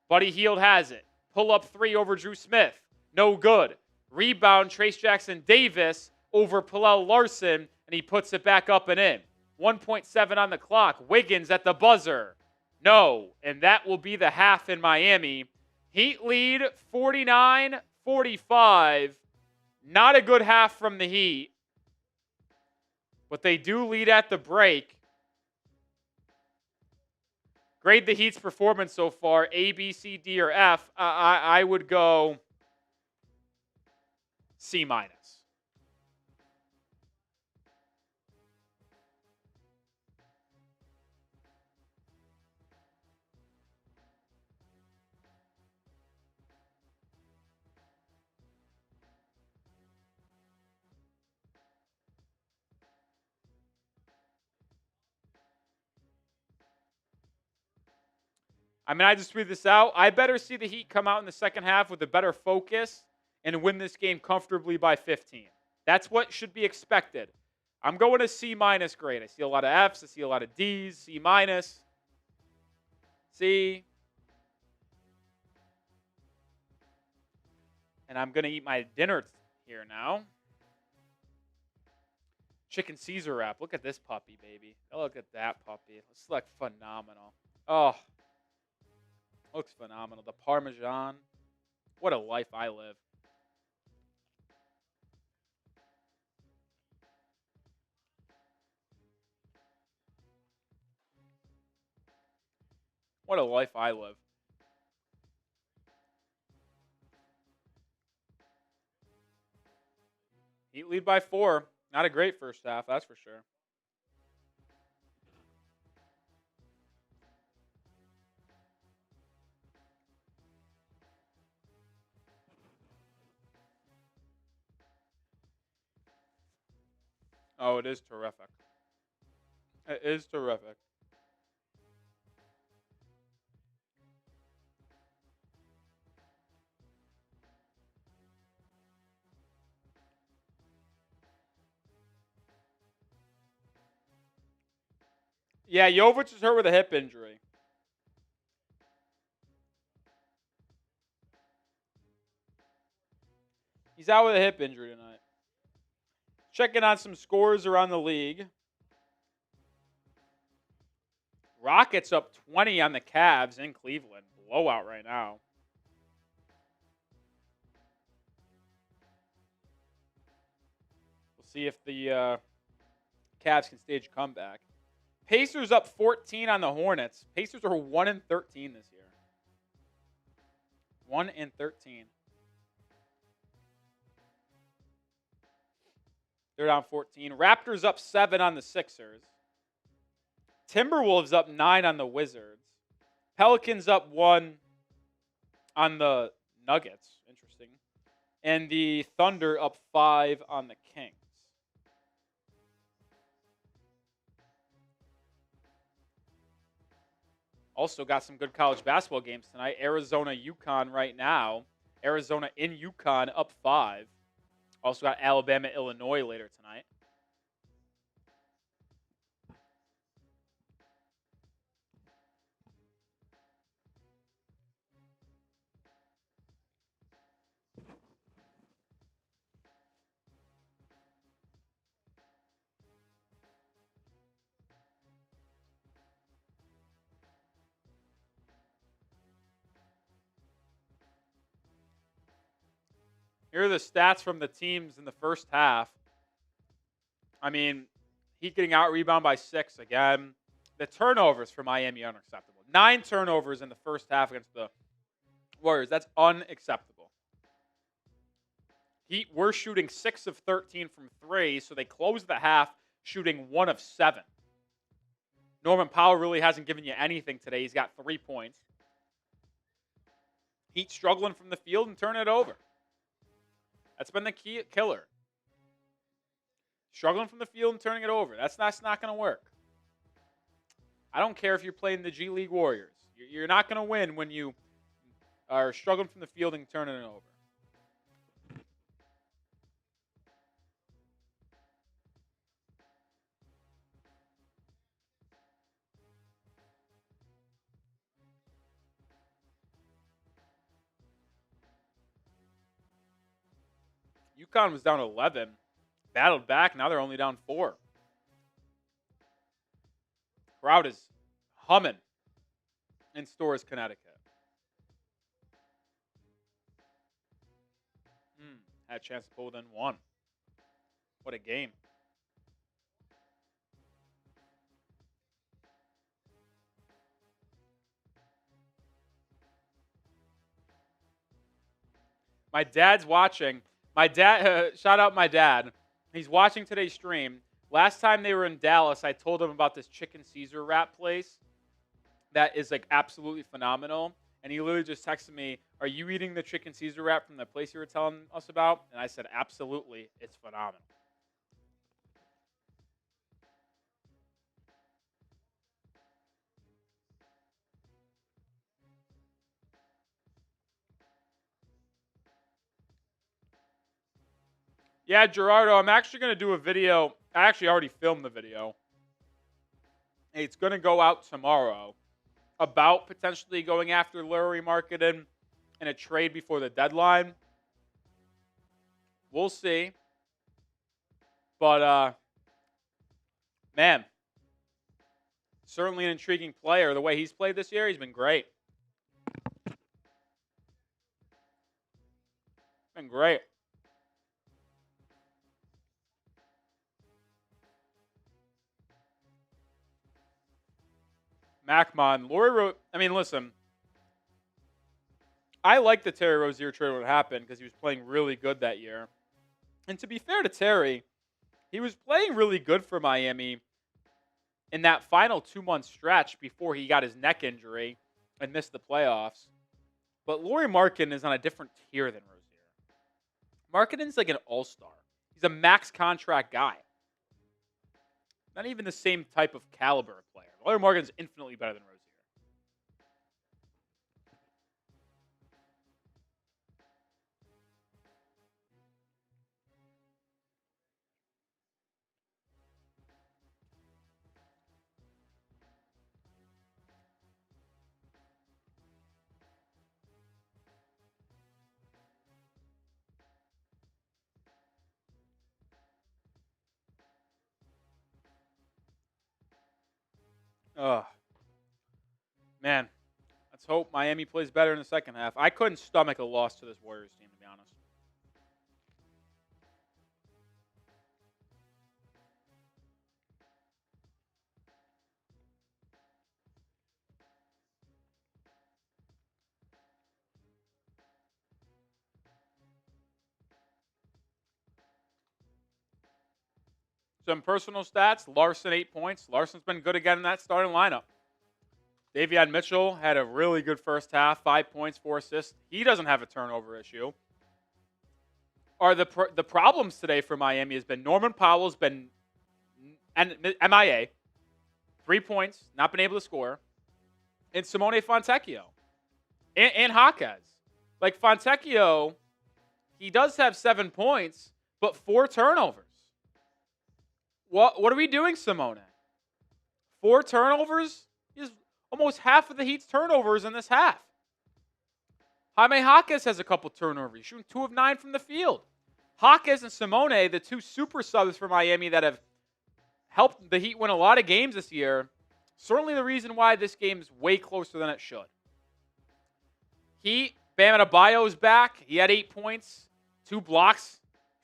Buddy Hield has it. Pull up 3 over Dru Smith. No good. Rebound, Trace Jackson Davis over Pelle Larsson, and he puts it back up and in. 1.7 on the clock. Wiggins at the buzzer. No, and that will be the half in Miami. Heat lead 49-45. Not a good half from the Heat, but they do lead at the break. Grade the Heat's performance so far, A, B, C, D, or F. I would go C-. I mean, I just tweeted this out. I better see the Heat come out in the second half with a better focus and win this game comfortably by 15. That's what should be expected. I'm going to C- grade. I see a lot of Fs. I see a lot of Ds. C-. C. And I'm going to eat my dinner here now. Chicken Caesar wrap. Look at this puppy, baby. Oh, look at that puppy. It's like phenomenal. Oh, looks phenomenal. The Parmesan. What a life I live. What a life I live. Heat lead by 4. Not a great first half, that's for sure. Oh, it is terrific. It is terrific. Yeah, Jovic is hurt with a hip injury. He's out with a hip injury tonight. Checking on some scores around the league. Rockets up 20 on the Cavs in Cleveland. Blowout right now. We'll see if the Cavs can stage a comeback. Pacers up 14 on the Hornets. Pacers are 1-13 this year. 1-13. They're down 14. Raptors up 7 on the Sixers. Timberwolves up 9 on the Wizards. Pelicans up 1 on the Nuggets. Interesting. And the Thunder up 5 on the Kings. Also got some good college basketball games tonight. Arizona, UConn right now. Arizona in UConn up 5. Also got Alabama, Illinois later tonight. Here are the stats from the teams in the first half. I mean, Heat getting out rebound by 6 again. The turnovers for Miami are unacceptable. 9 turnovers in the first half against the Warriors. That's unacceptable. Heat were shooting 6 of 13 from 3, so they closed the half shooting 1 of 7. Norman Powell really hasn't given you anything today. He's got 3 points. Heat struggling from the field and turning it over. That's been the key killer. Struggling from the field and turning it over. That's not going to work. I don't care if you're playing the G League Warriors. You're not going to win when you are struggling from the field and turning it over. UConn was down 11. Battled back. Now they're only down 4. Crowd is humming in Storrs, Connecticut. Had a chance to pull within 1. What a game. My dad's watching. My dad, shout out my dad. He's watching today's stream. Last time they were in Dallas, I told him about this chicken Caesar wrap place that is like absolutely phenomenal. And he literally just texted me, "Are you eating the chicken Caesar wrap from the place you were telling us about?" And I said, "Absolutely. It's phenomenal." Yeah, Gerardo, I'm actually going to do a video. I actually already filmed the video. It's going to go out tomorrow about potentially going after Lauri Markkanen in a trade before the deadline. We'll see. But, man, certainly an intriguing player. The way he's played this year, he's been great. Been great. Macmon, listen. I like the Terry Rozier trade when it happened because he was playing really good that year. And to be fair to Terry, he was playing really good for Miami in that final 2-month stretch before he got his neck injury and missed the playoffs. But Lauri Markkanen is on a different tier than Rozier. Markkanen's like an all-star. He's a max contract guy. Not even the same type of caliber of player. Lauri Markkanen's infinitely better than Rozier. Ugh. Man, let's hope Miami plays better in the second half. I couldn't stomach a loss to this Warriors team, to be honest. Some personal stats. Larsson, 8 points. Larsson's been good again in that starting lineup. Davion Mitchell had a really good first half. 5 points, 4 assists. He doesn't have a turnover issue. The problems today for Miami has been Norman Powell's been MIA. 3 points, not been able to score. And Simone Fontecchio. And Jaquez. Like Fontecchio, he does have 7 points, but 4 turnovers. What are we doing, Simone? 4 turnovers? He's almost half of the Heat's turnovers in this half. Jaime Jaquez has a couple turnovers, shooting 2 of 9 from the field. Jaquez and Simone, the 2 super subs for Miami that have helped the Heat win a lot of games this year, certainly the reason why this game's way closer than it should. Heat, Bam Adebayo is back. He had 8 points, 2 blocks,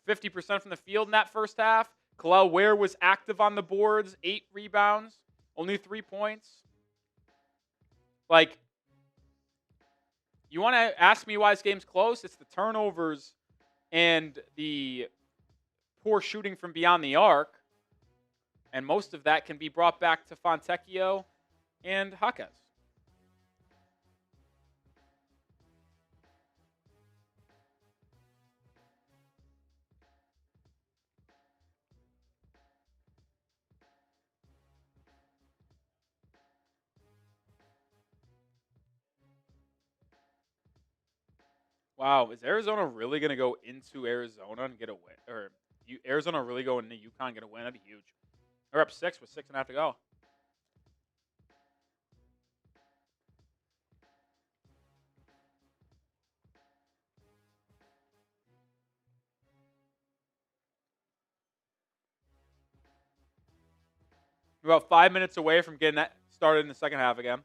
50% from the field in that first half. Kel'el Ware was active on the boards, 8 rebounds, only 3 points. Like, you want to ask me why this game's close? It's the turnovers and the poor shooting from beyond the arc. And most of that can be brought back to Fontecchio and Jaquez. Wow, is Arizona really going to go into Arizona and get a win? Or Arizona really go into UConn and get a win? That'd be huge. They're up 6 with 6.5 to go. We're about 5 minutes away from getting that started in the second half again.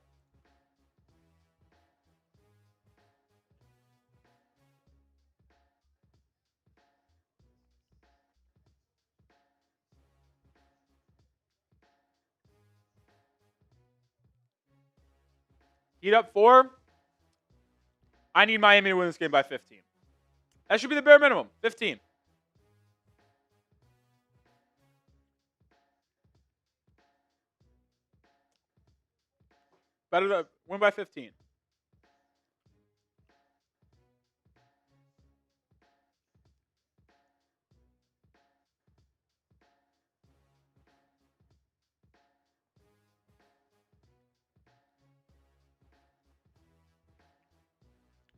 Heat up 4. I need Miami to win this game by 15. That should be the bare minimum. 15. Better to win by 15.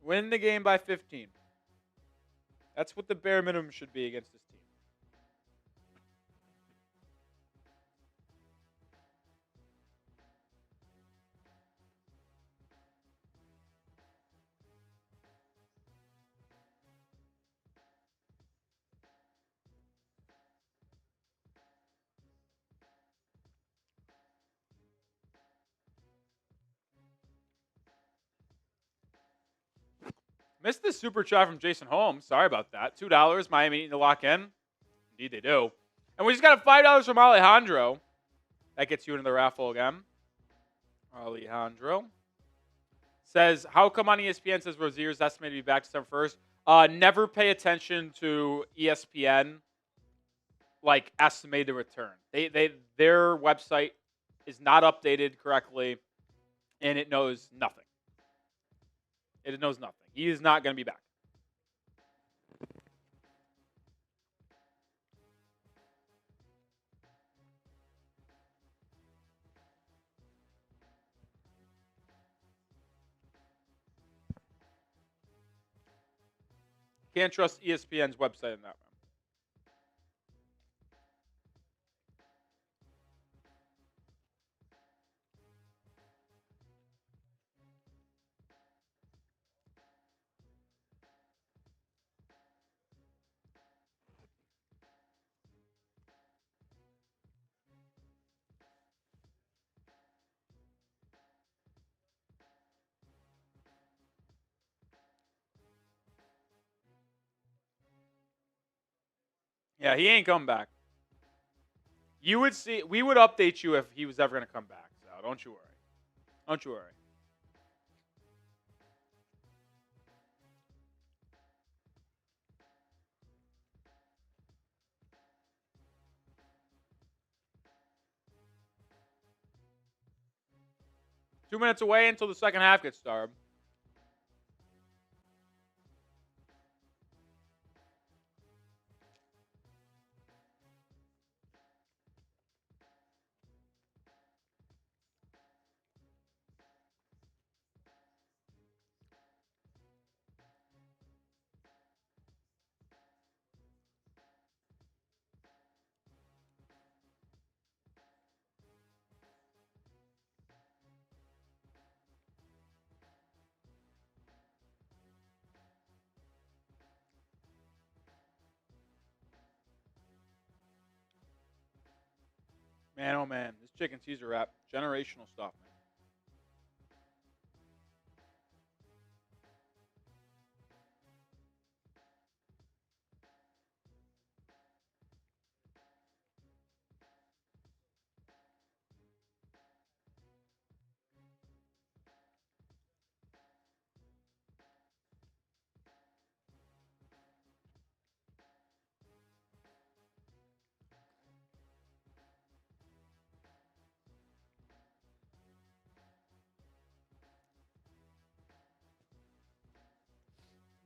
Win the game by 15. That's what the bare minimum should be against this team. Missed the super chat from Jason Holmes. Sorry about that. $2. Miami needing to lock in. Indeed, they do. And we just got a $5 from Alejandro. That gets you into the raffle again. Alejandro says, how come on ESPN says Rozier is estimated to be back December 1st? Never pay attention to ESPN, like, estimated return. Their website is not updated correctly, and it knows nothing. It knows nothing. He is not going to be back. Can't trust ESPN's website in that one. Yeah, he ain't coming back. You would see. We would update you if he was ever going to come back. So don't you worry. Don't you worry. Two minutes away until the second half gets started. Man, oh man, this chicken Caesar wrap, generational stuff, man.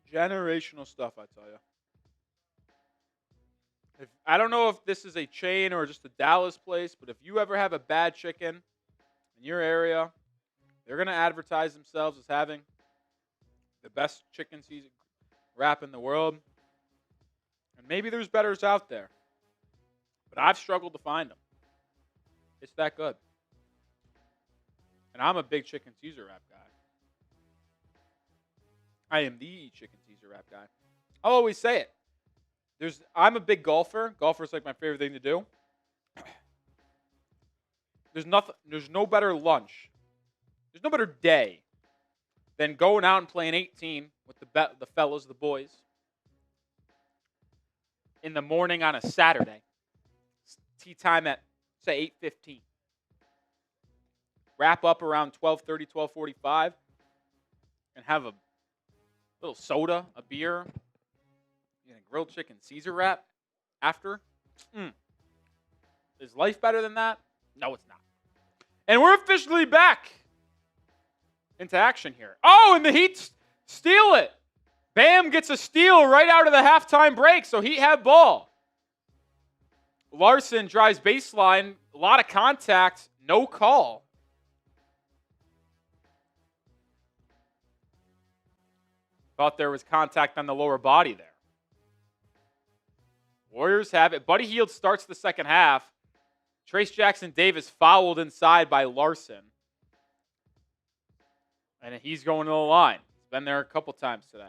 Generational stuff, I tell you. I don't know if this is a chain or just a Dallas place, but if you ever have a bad chicken in your area, they're going to advertise themselves as having the best chicken Caesar wrap in the world. And maybe there's betters out there, but I've struggled to find them. It's that good. And I'm a big chicken Caesar wrap guy. I am the chicken Caesar wrap guy. I'll always say it. I'm a big golfer. Golfer's like my favorite thing to do. There's no better lunch. There's no better day than going out and playing 18 with the fellas, the boys, in the morning on a Saturday. Tea time at, say, 8:15. Wrap up around 12:30, 12:45, and have a little soda, a beer, and a grilled chicken Caesar wrap after. Is life better than that? No, it's not. And we're officially back into action here. Oh, and the Heat steal it. Bam gets a steal right out of the halftime break, so Heat have ball. Larsson drives baseline, a lot of contact, no call. Thought there was contact on the lower body there. Warriors have it. Buddy Hield starts the second half. Trace Jackson Davis fouled inside by Larsson. And he's going to the line. He's been there a couple times today.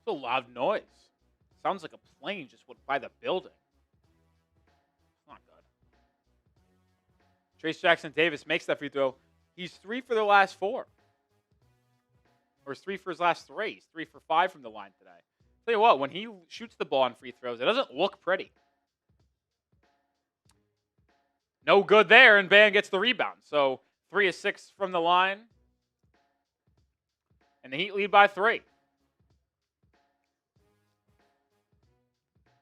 It's a loud noise. Sounds like a plane just went by the building. It's not good. Trayce Jackson-Davis makes that free throw. He's 3 for the last 4. Or 3 for his last 3. He's 3 for 5 from the line today. Tell you what, when he shoots the ball on free throws, it doesn't look pretty. No good there, and Bam gets the rebound. So 3 of 6 from the line. And the Heat lead by 3.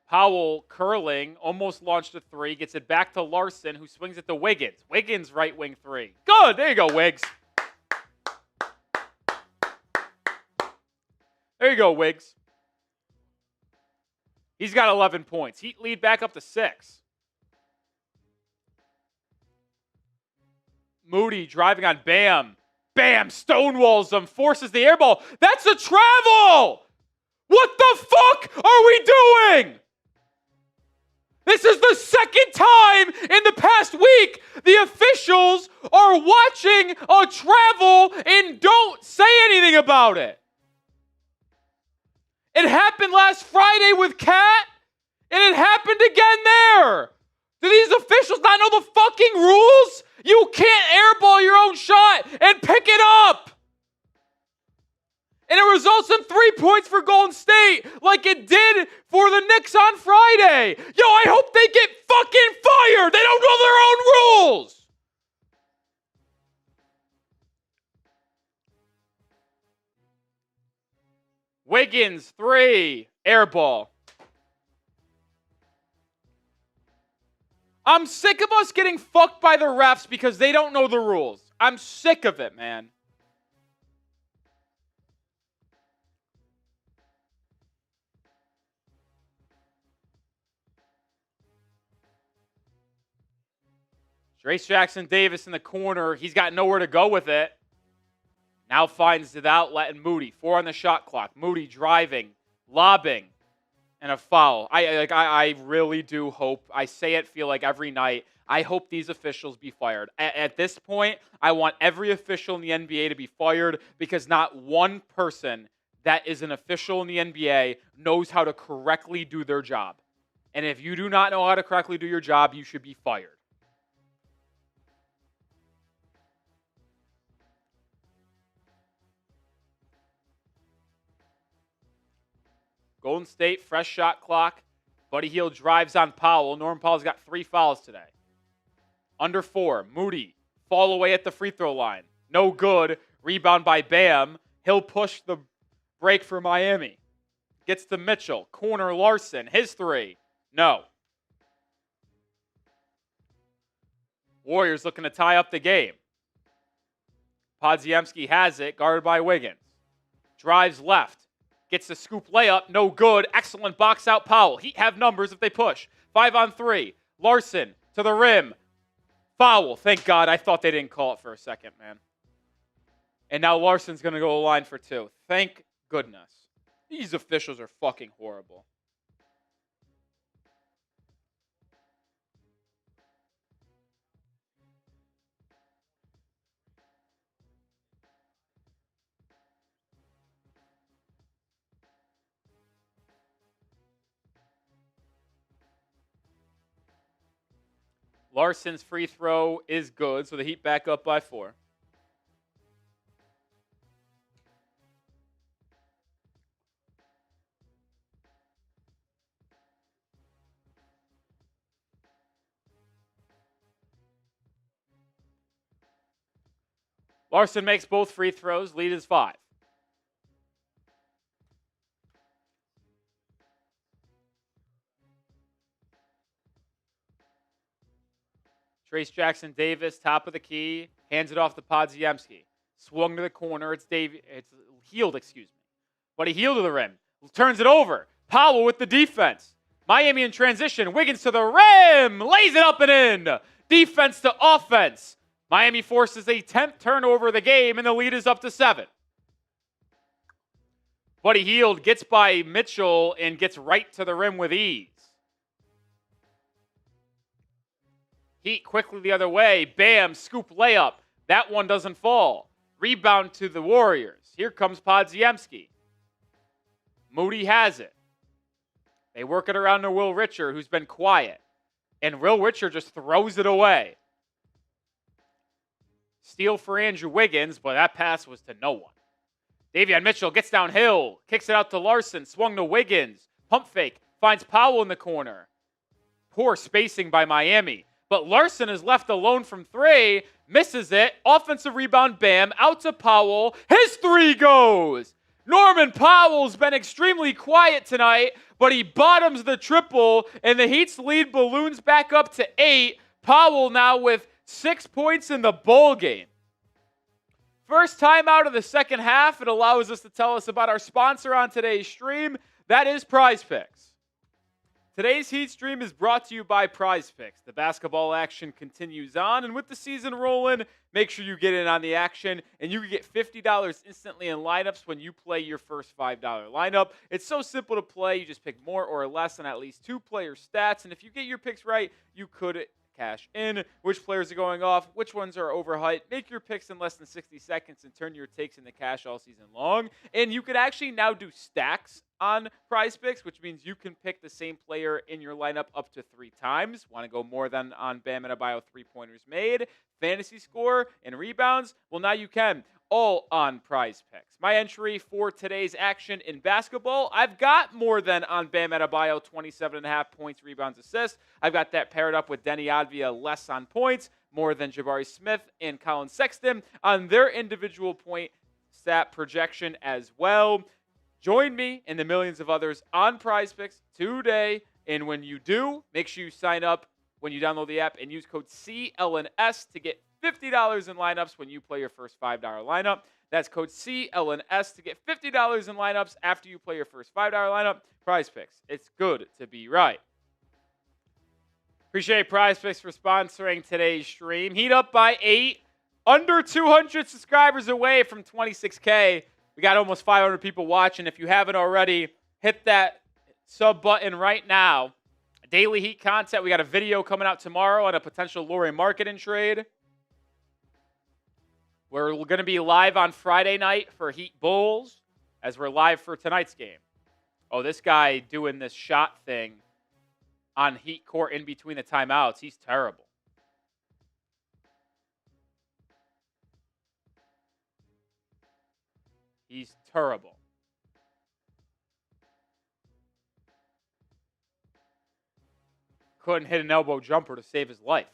Powell curling, almost launched a 3, gets it back to Larsson, who swings it to Wiggins. Wiggins right wing 3. Good, there you go, Wiggs. There you go, Wiggs. He's got 11 points. Heat lead back up to 6. Moody driving on Bam. Bam stonewalls him, forces the air ball. That's a travel! What the fuck are we doing? This is the second time in the past week the officials are watching a travel and don't say anything about it. It happened last Friday with Cat, and it happened again there. Do these officials not know the fucking rules? You can't airball your own shot and pick it up. And it results in 3 points for Golden State, like it did for the Knicks on Friday. Yo, I hope they get fucking fired. They don't know their own rules. Wiggins, 3, air ball. I'm sick of us getting fucked by the refs because they don't know the rules. I'm sick of it, man. Trayce Jackson-Davis in the corner. He's got nowhere to go with it. Now finds the outlet in Moody. 4 on the shot clock. Moody driving, lobbing, and a foul. I really do hope. I say it, feel like every night. I hope these officials be fired. At this point, I want every official in the NBA to be fired because not one person that is an official in the NBA knows how to correctly do their job. And if you do not know how to correctly do your job, you should be fired. Golden State, fresh shot clock. Buddy Hield drives on Powell. Norman Powell's got 3 fouls today. Under 4. Moody, fall away at the free throw line. No good. Rebound by Bam. He'll push the break for Miami. Gets to Mitchell. Corner Larsson. His 3. No. Warriors looking to tie up the game. Podziemski has it. Guarded by Wiggins. Drives left. Gets the scoop layup, no good. Excellent box out Powell. Heat have numbers if they push. 5 on 3. Larsson to the rim. Foul. Thank God. I thought they didn't call it for a second, man. And now Larsson's going to go to the line for 2. Thank goodness. These officials are fucking horrible. Larsson's free throw is good, so the Heat back up by 4. Larsson makes both free throws. Lead is 5. Trayce Jackson-Davis, top of the key, hands it off to Podziemski. Swung to the corner. It's Hield, But he Hield to the rim. Turns it over. Powell with the defense. Miami in transition. Wiggins to the rim. Lays it up and in. Defense to offense. Miami forces a 10th turnover of the game, and the lead is up to 7. Buddy Hield gets by Mitchell and gets right to the rim with ease. Heat quickly the other way. Bam, scoop layup. That one doesn't fall. Rebound to the Warriors. Here comes Podziemski. Moody has it. They work it around to Will Richard, who's been quiet. And Will Richard just throws it away. Steal for Andrew Wiggins, but that pass was to no one. Davion Mitchell gets downhill, kicks it out to Larsson, swung to Wiggins. Pump fake, finds Powell in the corner. Poor spacing by Miami. But Larsson is left alone from three, misses it. Offensive rebound, bam, out to Powell. His three goes! Norman Powell's been extremely quiet tonight, but he bottoms the triple, and the Heat's lead balloons back up to 8. Powell now with 6 points in the bowl game. First time out of the second half, it allows us to tell us about our sponsor on today's stream. That is PrizePicks. Today's Heat stream is brought to you by PrizePicks. The basketball action continues on, and with the season rolling, make sure you get in on the action, and you can get $50 instantly in lineups when you play your first $5 lineup. It's so simple to play. You just pick more or less on at least 2 player stats, and if you get your picks right, you could cash in. Which players are going off, which ones are overhyped. Make your picks in less than 60 seconds and turn your takes into cash all season long. And you can actually now do stacks on PrizePicks, which means you can pick the same player in your lineup up to 3 times. Want to go more than on Bam Adebayo 3-pointers made, fantasy score, and rebounds? Well, now you can. All on PrizePicks. My entry for today's action in basketball, I've got more than on Bam Adebayo, 27.5 points, rebounds, assists. I've got that paired up with Denny Advia, less on points, more than Jabari Smith and Colin Sexton on their individual point stat projection as well. Join me and the millions of others on PrizePicks today. And when you do, make sure you sign up when you download the app and use code CLNS to get $50 in lineups when you play your first $5 lineup. That's code CLNS to get $50 in lineups after you play your first $5 lineup. PrizePicks. It's good to be right. Appreciate PrizePicks for sponsoring today's stream. Heat up by 8. Under 200 subscribers away from 26K. We got almost 500 people watching. If you haven't already, hit that sub button right now. Daily Heat content. We got a video coming out tomorrow on a potential Lauri Markkanen trade. We're going to be live on Friday night for Heat Bulls as we're live for tonight's game. Oh, this guy doing this shot thing on Heat court in between the timeouts. He's terrible. He's terrible. Couldn't hit an elbow jumper to save his life.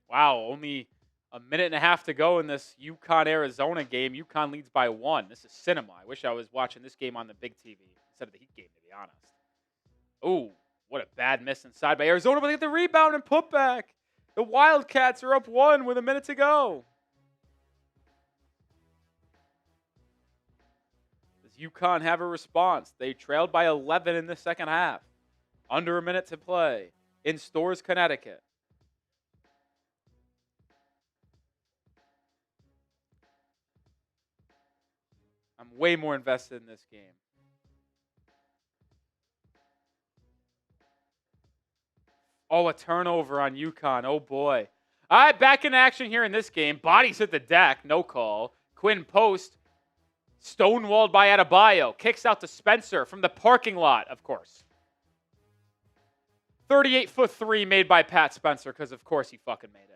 Wow, only a minute and a half to go in this UConn-Arizona game. UConn leads by 1. This is cinema. I wish I was watching this game on the big TV instead of the Heat game, to be honest. Ooh, what a bad miss inside by Arizona, but they get the rebound and put back. The Wildcats are up 1 with a minute to go. Does UConn have a response? They trailed by 11 in the second half. Under a minute to play in Storrs, Connecticut. I'm way more invested in this game. Oh, a turnover on UConn. Oh, boy. All right, back in action here in this game. Bodies hit the deck. No call. Quinten Post stonewalled by Adebayo. Kicks out to Spencer from the parking lot, of course. 38-foot 3 made by Pat Spencer because, of course, he fucking made it.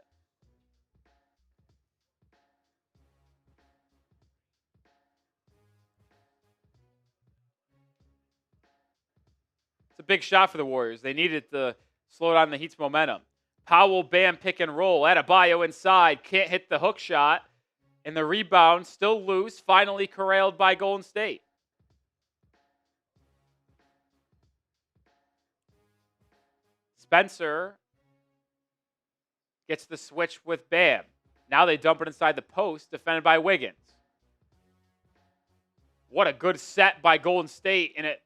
It's a big shot for the Warriors. They needed to slow down the Heat's momentum. Powell, Bam, pick and roll. Adebayo inside. Can't hit the hook shot. And the rebound, still loose. Finally corralled by Golden State. Spencer gets the switch with Bam. Now they dump it inside the post, defended by Wiggins. What a good set by Golden State, and it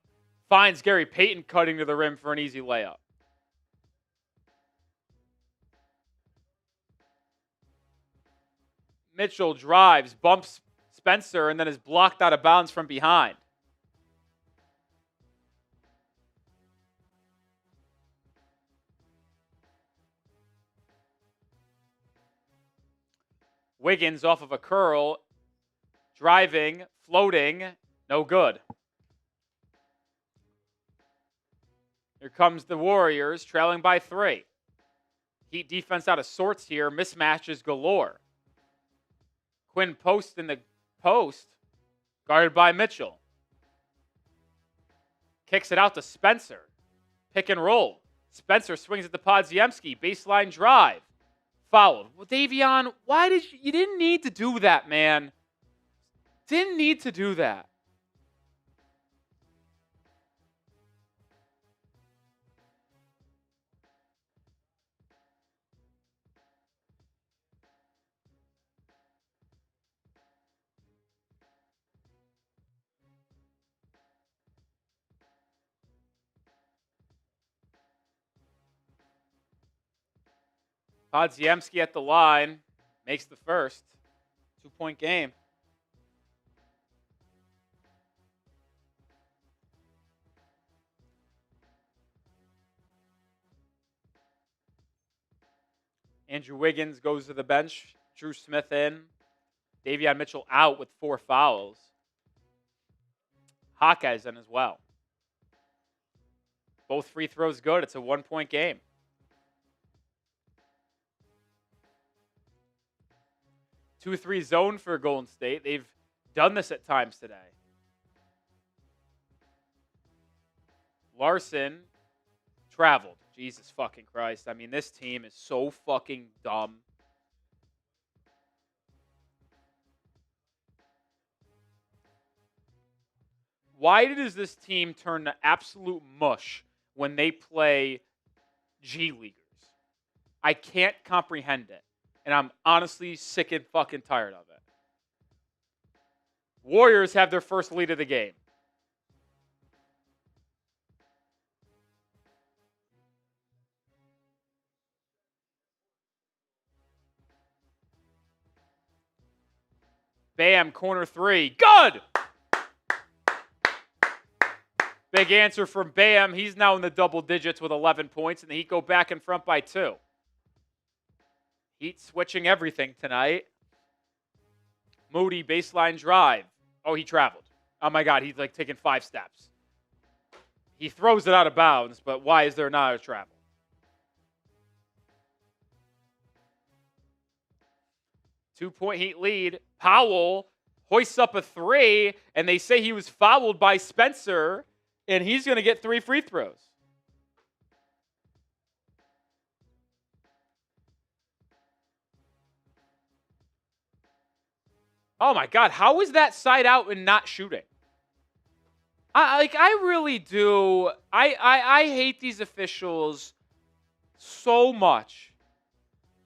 finds Gary Payton cutting to the rim for an easy layup. Mitchell drives, bumps Spencer, and then is blocked out of bounds from behind. Wiggins off of a curl, driving, floating, no good. Here comes the Warriors, trailing by 3. Heat defense out of sorts here, mismatches galore. Quinten Post in the post, guarded by Mitchell. Kicks it out to Spencer. Pick and roll. Spencer swings at the Podziemski, baseline drive. Fouled. Well, Davion, why did you didn't need to do that, man. Didn't need to do that. Podziemski at the line makes the first. 2-point game. Andrew Wiggins goes to the bench. Dru Smith in. Davion Mitchell out with 4 fouls. Jaquez in as well. Both free throws good. It's a 1-point game. 2-3 zone for Golden State. They've done this at times today. Larsson traveled. Jesus fucking Christ. I mean, this team is so fucking dumb. Why does this team turn to absolute mush when they play G Leaguers? I can't comprehend it. And I'm honestly sick and fucking tired of it. Warriors have their first lead of the game. Bam, corner 3. Good! Big answer from Bam. He's now in the double digits with 11 points, and the Heat go back in front by 2. Heat switching everything tonight. Moody, baseline drive. Oh, he traveled. Oh, my God. He's like taking 5 steps. He throws it out of bounds, but why is there not a travel? Two-point Heat lead. Powell hoists up a 3, and they say he was fouled by Spencer, and he's going to get 3 free throws. Oh my God, how is that side out and not shooting? I really do. I hate these officials so much.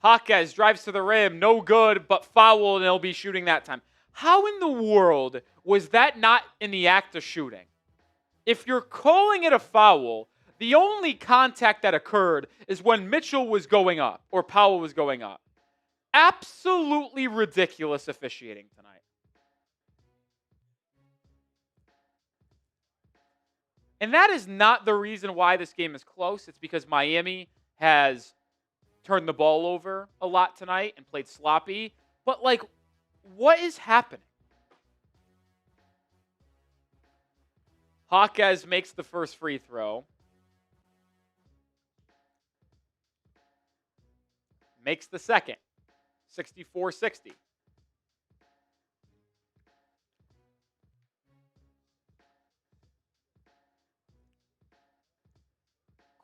Jaquez drives to the rim, no good, but foul, and he'll be shooting that time. How in the world was that not in the act of shooting? If you're calling it a foul, the only contact that occurred is when Mitchell was going up or Powell was going up. Absolutely ridiculous officiating tonight. And that is not the reason why this game is close. It's because Miami has turned the ball over a lot tonight and played sloppy. But, like, what is happening? Jaquez makes the first free throw. Makes the second. 64-60.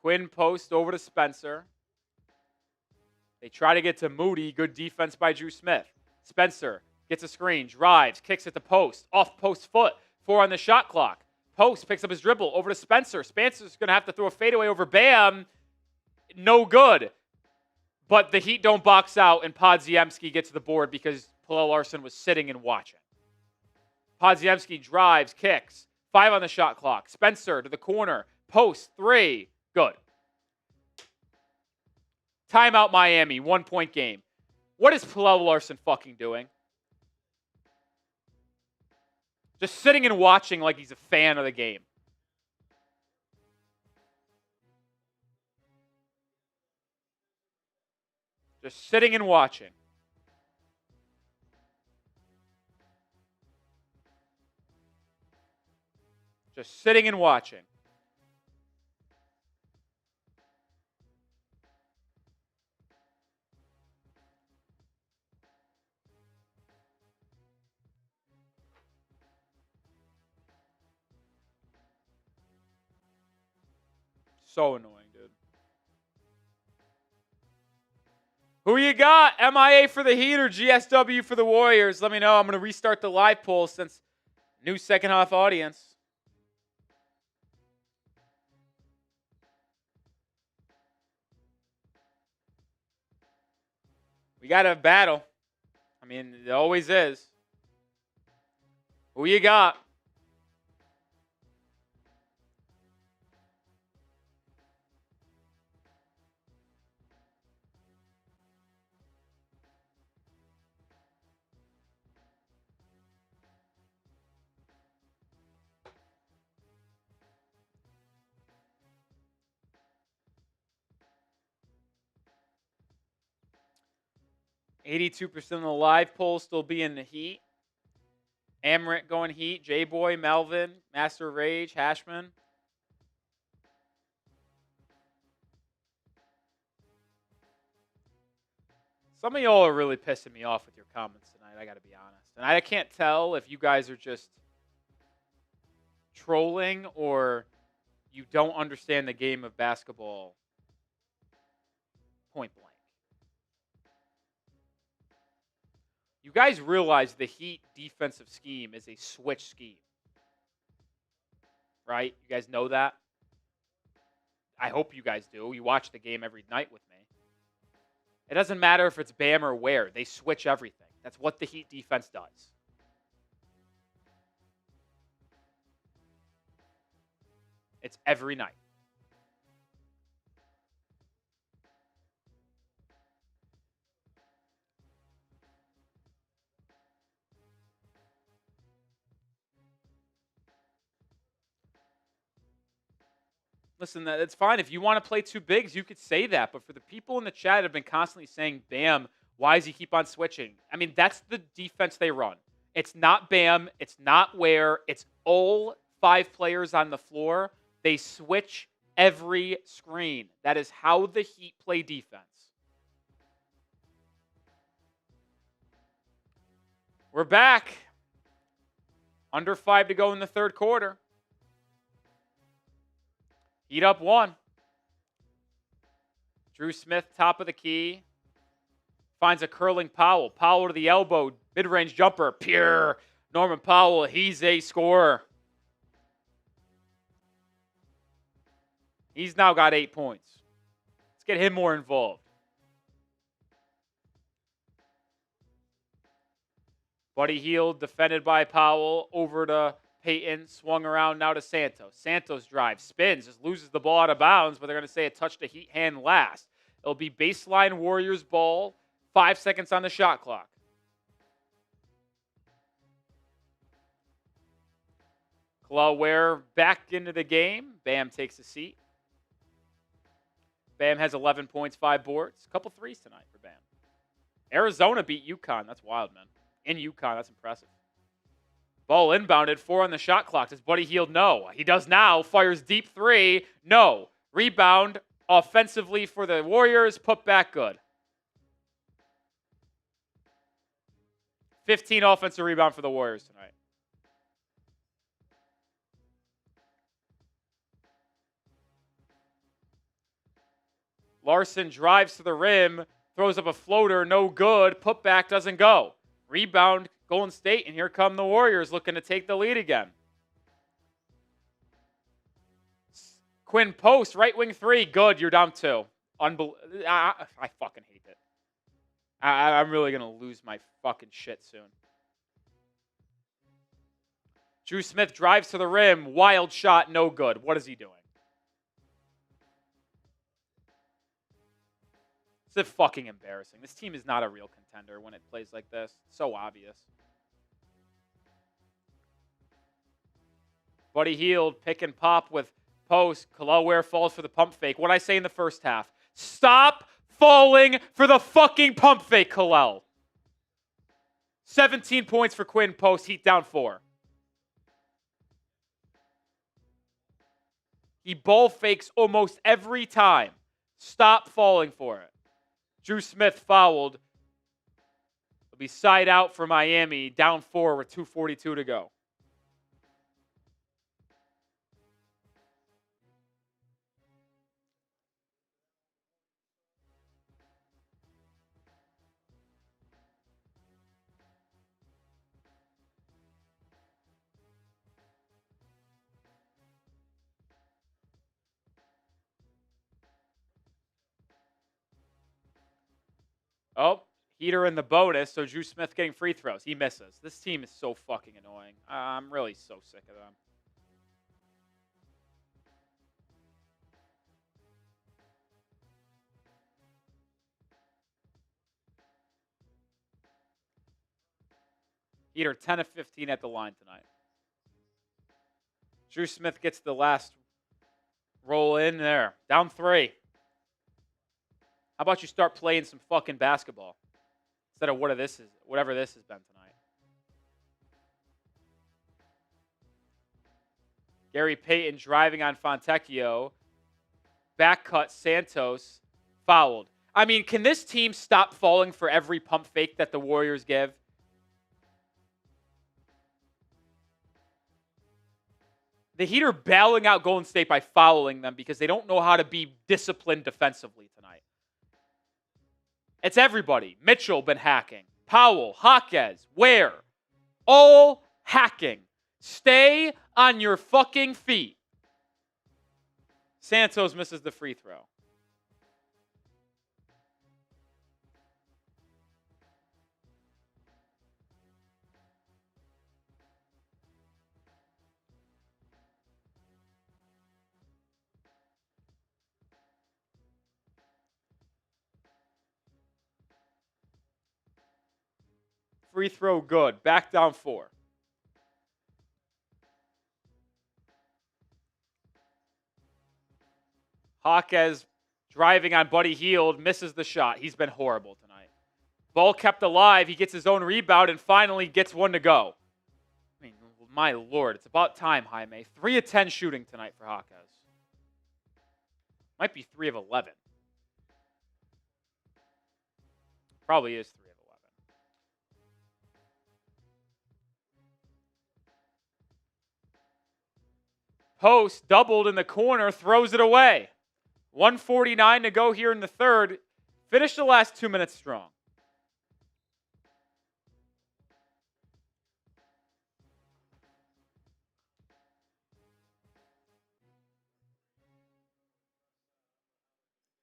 Quinten Post over to Spencer. They try to get to Moody. Good defense by Dru Smith. Spencer gets a screen, drives, kicks at the post. Off post foot. 4 on the shot clock. Post picks up his dribble over to Spencer. Spencer's going to have to throw a fadeaway over Bam. No good. But the Heat don't box out, and Podziemski gets the board because Pelle Larsson was sitting and watching. Podziemski drives, kicks. 5 on the shot clock. Spencer to the corner. Post, 3. Good. Timeout Miami, 1-point game. What is Pelle Larsson fucking doing? Just sitting and watching like he's a fan of the game. Just sitting and watching. Just sitting and watching. So annoying, dude. Who you got? MIA for the Heat or GSW for the Warriors? Let me know. I'm going to restart the live poll since new second half audience. We got a battle. I mean, it always is. Who you got? $82% of the live poll still being the Heat. Amaret going Heat. J-Boy, Melvin, Master Rage, Hashman. Some of y'all are really pissing me off with your comments tonight, I got to be honest. And I can't tell if you guys are just trolling or you don't understand the game of basketball point blank. You guys realize the Heat defensive scheme is a switch scheme, right? You guys know that? I hope you guys do. You watch the game every night with me. It doesn't matter if it's Bam or Ware. They switch everything. That's what the Heat defense does. It's every night. Listen, it's fine. If you want to play two bigs, you could say that. But for the people in the chat that have been constantly saying, Bam, why does he keep on switching? I mean, that's the defense they run. It's not Bam. It's not Ware. It's all 5 players on the floor. They switch every screen. That is how the Heat play defense. We're back. Under 5 to go in the third quarter. Heat up 1. Dru Smith, top of the key. Finds a curling Powell. Powell to the elbow. Mid-range jumper. Pure. Norman Powell, he's a scorer. He's now got 8 points. Let's get him more involved. Buddy Hield, defended by Powell. Over to Payton, swung around now to Santos. Santos drives, spins, just loses the ball out of bounds, but they're going to say it touched the Heat hand last. It'll be baseline Warriors ball, 5 seconds on the shot clock. Kel'el Ware back into the game. Bam takes a seat. Bam has 11 points, 5 boards. A couple threes tonight for Bam. Arizona beat UConn. That's wild, man. In UConn, that's impressive. Ball inbounded, 4 on the shot clock. Does Buddy Hield? No. He does now. Fires deep 3. No. Rebound offensively for the Warriors. Put back good. 15 offensive rebound for the Warriors tonight. Larsson drives to the rim, throws up a floater, no good. Putback doesn't go. Rebound, Golden State, and here come the Warriors looking to take the lead again. Quinten Post, right wing 3, good. You're down 2. I fucking hate it. I'm really gonna lose my fucking shit soon. Dru Smith drives to the rim, wild shot, no good. What is he doing? It's fucking embarrassing. This team is not a real contender when it plays like this. It's so obvious. Buddy Hield, pick and pop with Post. Kel'el Ware falls for the pump fake. What did I say in the first half? Stop falling for the fucking pump fake, Kel'el. 17 points for Quinten Post. Heat down 4. He ball fakes almost every time. Stop falling for it. Dru Smith fouled. It'll be side out for Miami. Down 4 with 2:42 to go. Oh, Heater in the bonus, so Dru Smith getting free throws. He misses. This team is so fucking annoying. I'm really so sick of them. Heater 10 of 15 at the line tonight. Dru Smith gets the last roll in there. Down 3. How about you start playing some fucking basketball instead of whatever this has been tonight? Gary Payton driving on Fontecchio. Back cut, Santos fouled. I mean, can this team stop falling for every pump fake that the Warriors give? The Heat are bailing out Golden State by fouling them because they don't know how to be disciplined defensively tonight. It's everybody. Mitchell been hacking. Powell, Jaquez, Ware. All hacking. Stay on your fucking feet. Santos misses the free throw. Free throw good. Back down 4. Jaquez driving on Buddy Hield. Misses the shot. He's been horrible tonight. Ball kept alive. He gets his own rebound and finally gets one to go. I mean, my lord. It's about time, Jaime. 3 of 10 shooting tonight for Jaquez. Might be 3 of 11. Probably is 3 of 11. Post doubled in the corner, throws it away. 1:49 to go here in the third. Finished the last 2 minutes strong.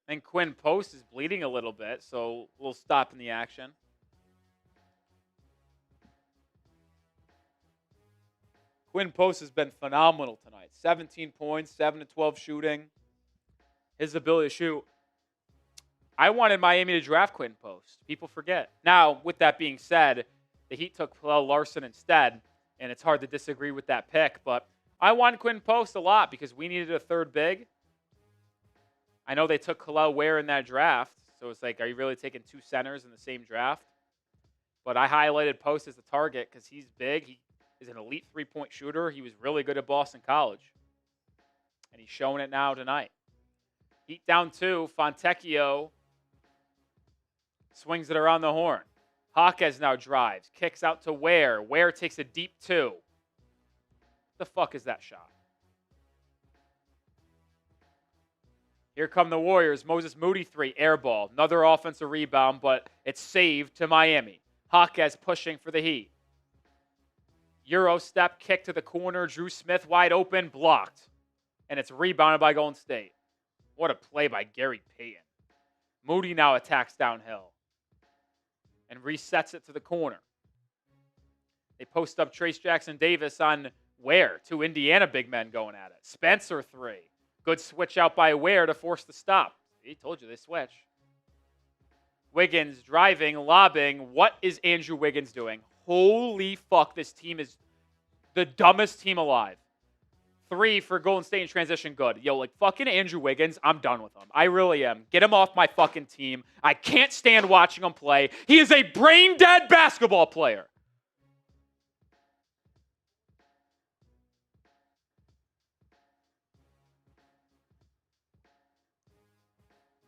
And Quinten Post is bleeding a little bit, so we'll stop in the action. Quinten Post has been phenomenal tonight. 17 points, 7 to 12 shooting. His ability to shoot. I wanted Miami to draft Quinten Post. People forget. Now, with that being said, the Heat took Pelle Larsson instead, and it's hard to disagree with that pick, but I wanted Quinten Post a lot because we needed a third big. I know they took Kel'el Ware in that draft, so it's like, are you really taking 2 centers in the same draft? But I highlighted Post as the target because he's big. He is an elite three-point shooter. He was really good at Boston College. And he's showing it now tonight. Heat down 2. Fontecchio swings it around the horn. Jaquez now drives. Kicks out to Ware. Ware takes a deep 2. What the fuck is that shot? Here come the Warriors. Moses Moody 3. Air ball. Another offensive rebound, but it's saved to Miami. Jaquez pushing for the Heat. Euro step kick to the corner. Dru Smith wide open, blocked. And it's rebounded by Golden State. What a play by Gary Payton. Moody now attacks downhill and resets it to the corner. They post up Trace Jackson Davis on Ware. 2 Indiana big men going at it. Spencer 3. Good switch out by Ware to force the stop. He told you they switch. Wiggins driving, lobbing. What is Andrew Wiggins doing? Holy fuck, this team is the dumbest team alive. 3 for Golden State in transition, good. Yo, like fucking Andrew Wiggins, I'm done with him. I really am. Get him off my fucking team. I can't stand watching him play. He is a brain-dead basketball player.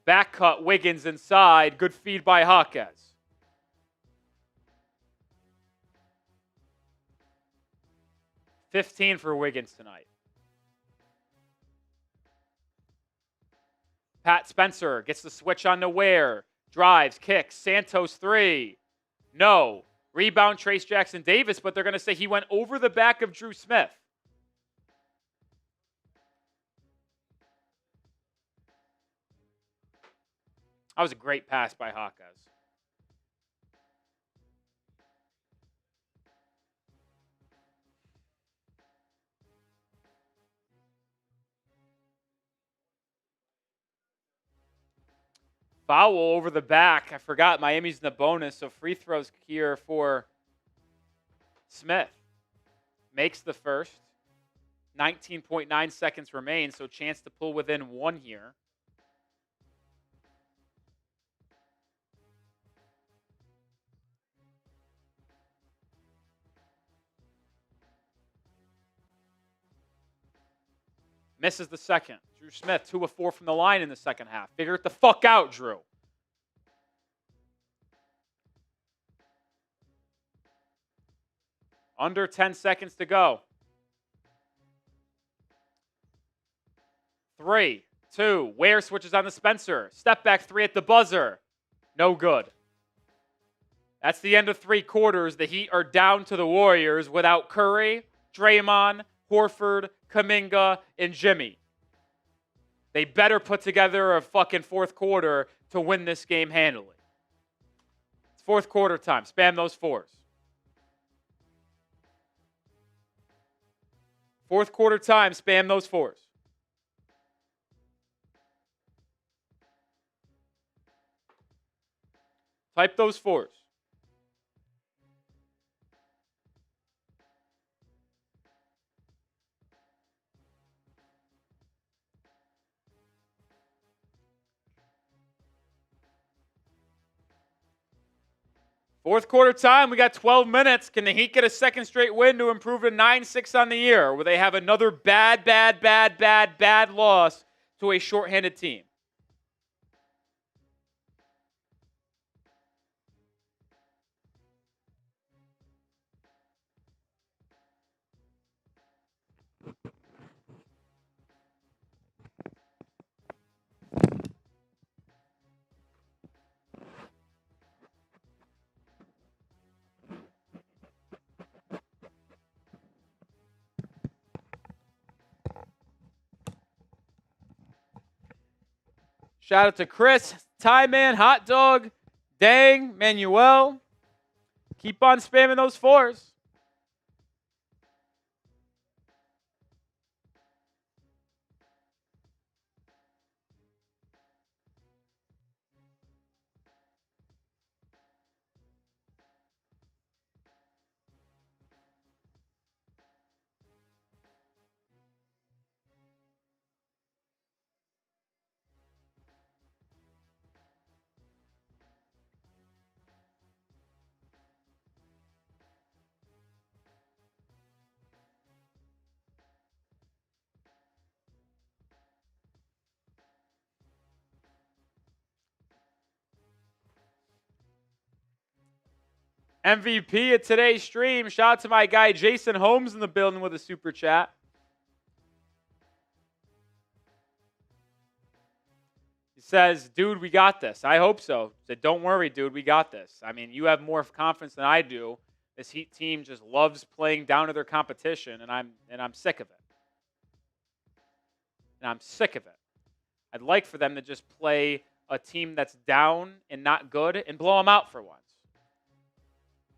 Back cut, Wiggins inside. Good feed by Jaquez. $15 for Wiggins tonight. Pat Spencer gets the switch on to Ware. Drives, kicks. Santos 3. No. Rebound, Trace Jackson Davis, but they're going to say he went over the back of Dru Smith. That was a great pass by Jaquez. Foul over the back. I forgot Miami's in the bonus, so free throws here for Smith. Makes the first. 19.9 seconds remain, so chance to pull within 1 here. Misses the second. Dru Smith, 2 of 4 from the line in the second half. Figure it the fuck out, Dru. Under 10 seconds to go. 3, 2. Ware switches on to Spencer. Step back 3 at the buzzer. No good. That's the end of 3 quarters. The Heat are down to the Warriors without Curry, Draymond, Horford, Kuminga, and Jimmy. They better put together a fucking fourth quarter to win this game handily. It's fourth quarter time. Spam those 4s. Fourth quarter time. Spam those 4s. Type those 4s. Fourth quarter time, we got 12 minutes. Can the Heat get a second straight win to improve to 9-6 on the year? Or will they have another bad loss to a shorthanded team? Shout out to Chris, Ty Man, Hot Dog, Dang, Manuel. Keep on spamming those 4s. MVP of today's stream. Shout out to my guy Jason Holmes in the building with a super chat. He says, dude, we got this. I hope so. He said, don't worry, dude, we got this. I mean, you have more confidence than I do. This Heat team just loves playing down to their competition, and I'm sick of it. And I'm sick of it. I'd like for them to just play a team that's down and not good and blow them out for once.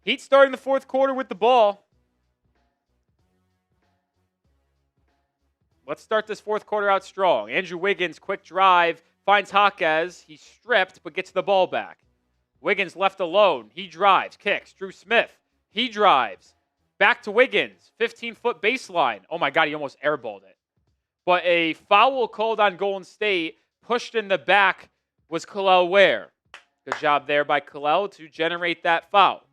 Heat starting the fourth quarter with the ball. Let's start this fourth quarter out strong. Andrew Wiggins, quick drive, finds Jaquez. He's stripped, but gets the ball back. Wiggins left alone. He drives, kicks. Dru Smith. He drives. Back to Wiggins. 15-foot baseline. Oh my God, he almost airballed it. But a foul called on Golden State, pushed in the back, was Kel'el Ware. Good job there by Kel'el to generate that foul.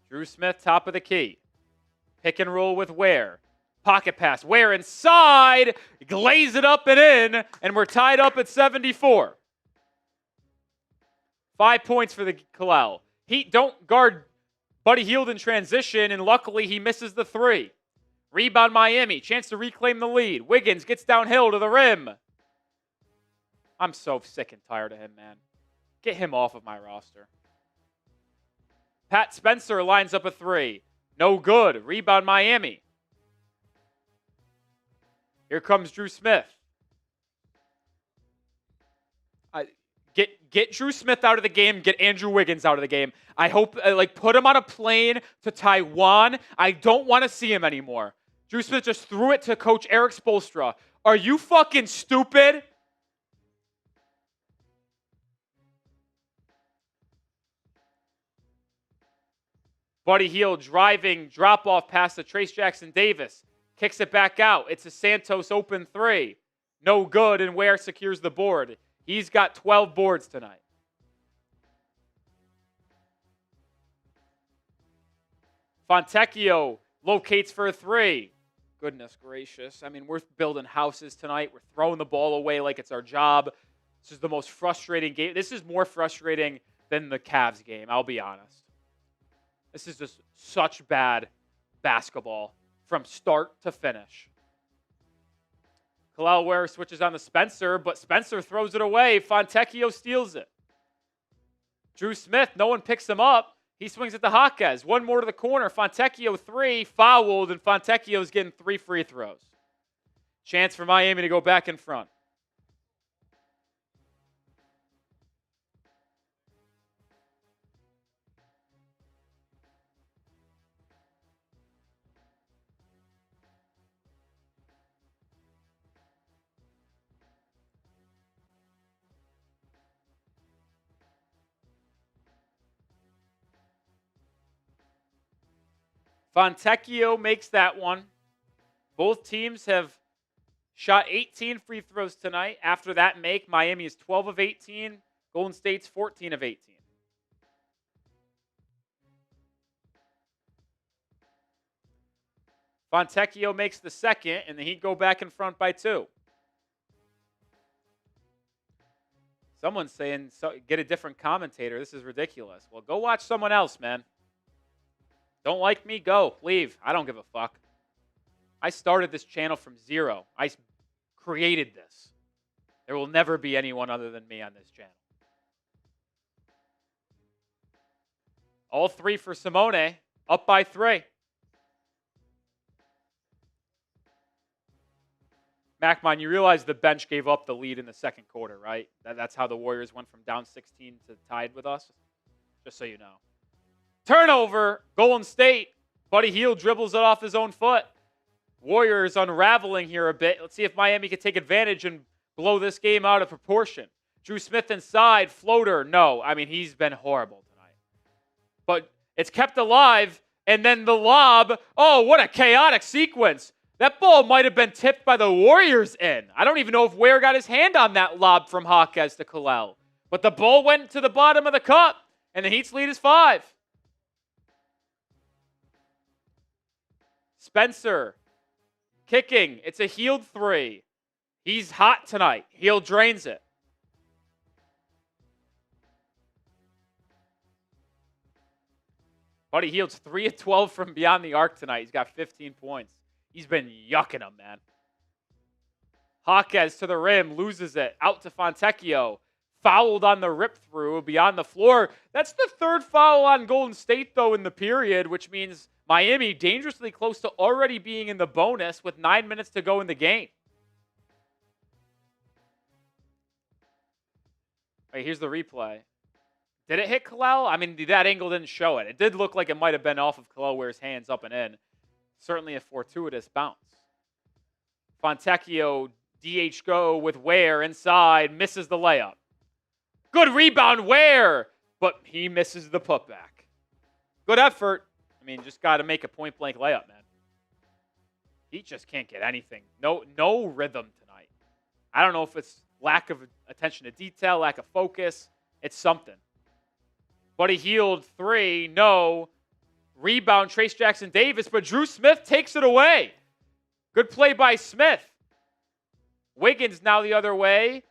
Dru Smith, top of the key. Pick and roll with Ware. Pocket pass. Ware inside. Glaze it up and in. And we're tied up at 74. 5 points for the Kel'el. Heat don't guard Buddy Hield in transition, and luckily he misses the three. Rebound Miami. Chance to reclaim the lead. Wiggins gets downhill to the rim. I'm so sick and tired of him, man. Get him off of my roster. Pat Spencer lines up a three. No good. Rebound Miami. Here comes Dru Smith. Get Dru Smith out of the game. Get Andrew Wiggins out of the game. I hope, put him on a plane to Taiwan. I don't want to see him anymore. Dru Smith just threw it to Coach Eric Spoelstra. Are you fucking stupid? Buddy Hield driving, drop-off pass to Trace Jackson Davis. Kicks it back out. It's a Santos open three. No good, and Ware secures the board. He's got 12 boards tonight. Fontecchio locates for a three. Goodness gracious. I mean, we're building houses tonight. We're throwing the ball away like it's our job. This is the most frustrating game. This is more frustrating than the Cavs game, I'll be honest. This is just such bad basketball from start to finish. Kel'el Ware switches on to Spencer, but Spencer throws it away. Fontecchio steals it. Dru Smith, no one picks him up. He swings it to Jaquez. One more to the corner. Fontecchio three, fouled, and Fontecchio's getting 3 free throws. Chance for Miami to go back in front. Fontecchio makes that one. Both teams have shot 18 free throws tonight. After that make, Miami is 12 of 18. Golden State's 14 of 18. Fontecchio makes the second, and the Heat go back in front by 2. Someone's saying, get a different commentator. This is ridiculous. Well, go watch someone else, man. Don't like me? Go. Leave. I don't give a fuck. I started this channel from zero. I created this. There will never be anyone other than me on this channel. All 3 for Simone. Up by 3. MacMon, you realize the bench gave up the lead in the second quarter, right? That's how the Warriors went from down 16 to tied with us. Just so you know. Turnover, Golden State. Buddy Hield dribbles it off his own foot. Warriors unraveling here a bit. Let's see if Miami can take advantage and blow this game out of proportion. Dru Smith inside, floater. No, I mean, he's been horrible tonight. But it's kept alive, and then the lob. Oh, what a chaotic sequence. That ball might have been tipped by the Warriors in. I don't even know if Ware got his hand on that lob from Jaquez to Kel'el. But the ball went to the bottom of the cup, and the Heat's lead is 5. Spencer, kicking. It's a Hield 3. He's hot tonight. Hield drains it. Buddy Hield's 3 of 12 from beyond the arc tonight. He's got 15 points. He's been yucking them, man. Jaquez to the rim, loses it. Out to Fontecchio. Fouled on the rip-through beyond the floor. That's the 3rd foul on Golden State, though, in the period, which means Miami dangerously close to already being in the bonus with 9 minutes to go in the game. All right, here's the replay. Did it hit Kel'el? I mean, that angle didn't show it. It did look like it might have been off of Kel'el Ware's hands up and in. Certainly a fortuitous bounce. Fontecchio, DH go with Ware inside, misses the layup. Good rebound, Ware, but he misses the putback. Good effort. I mean, just got to make a point-blank layup, man. He just can't get anything. No rhythm tonight. I don't know if it's lack of attention to detail, lack of focus. It's something. Buddy Hield, 3, no. Rebound, Trace Jackson Davis, but Dru Smith takes it away. Good play by Smith. Wiggins now the other way.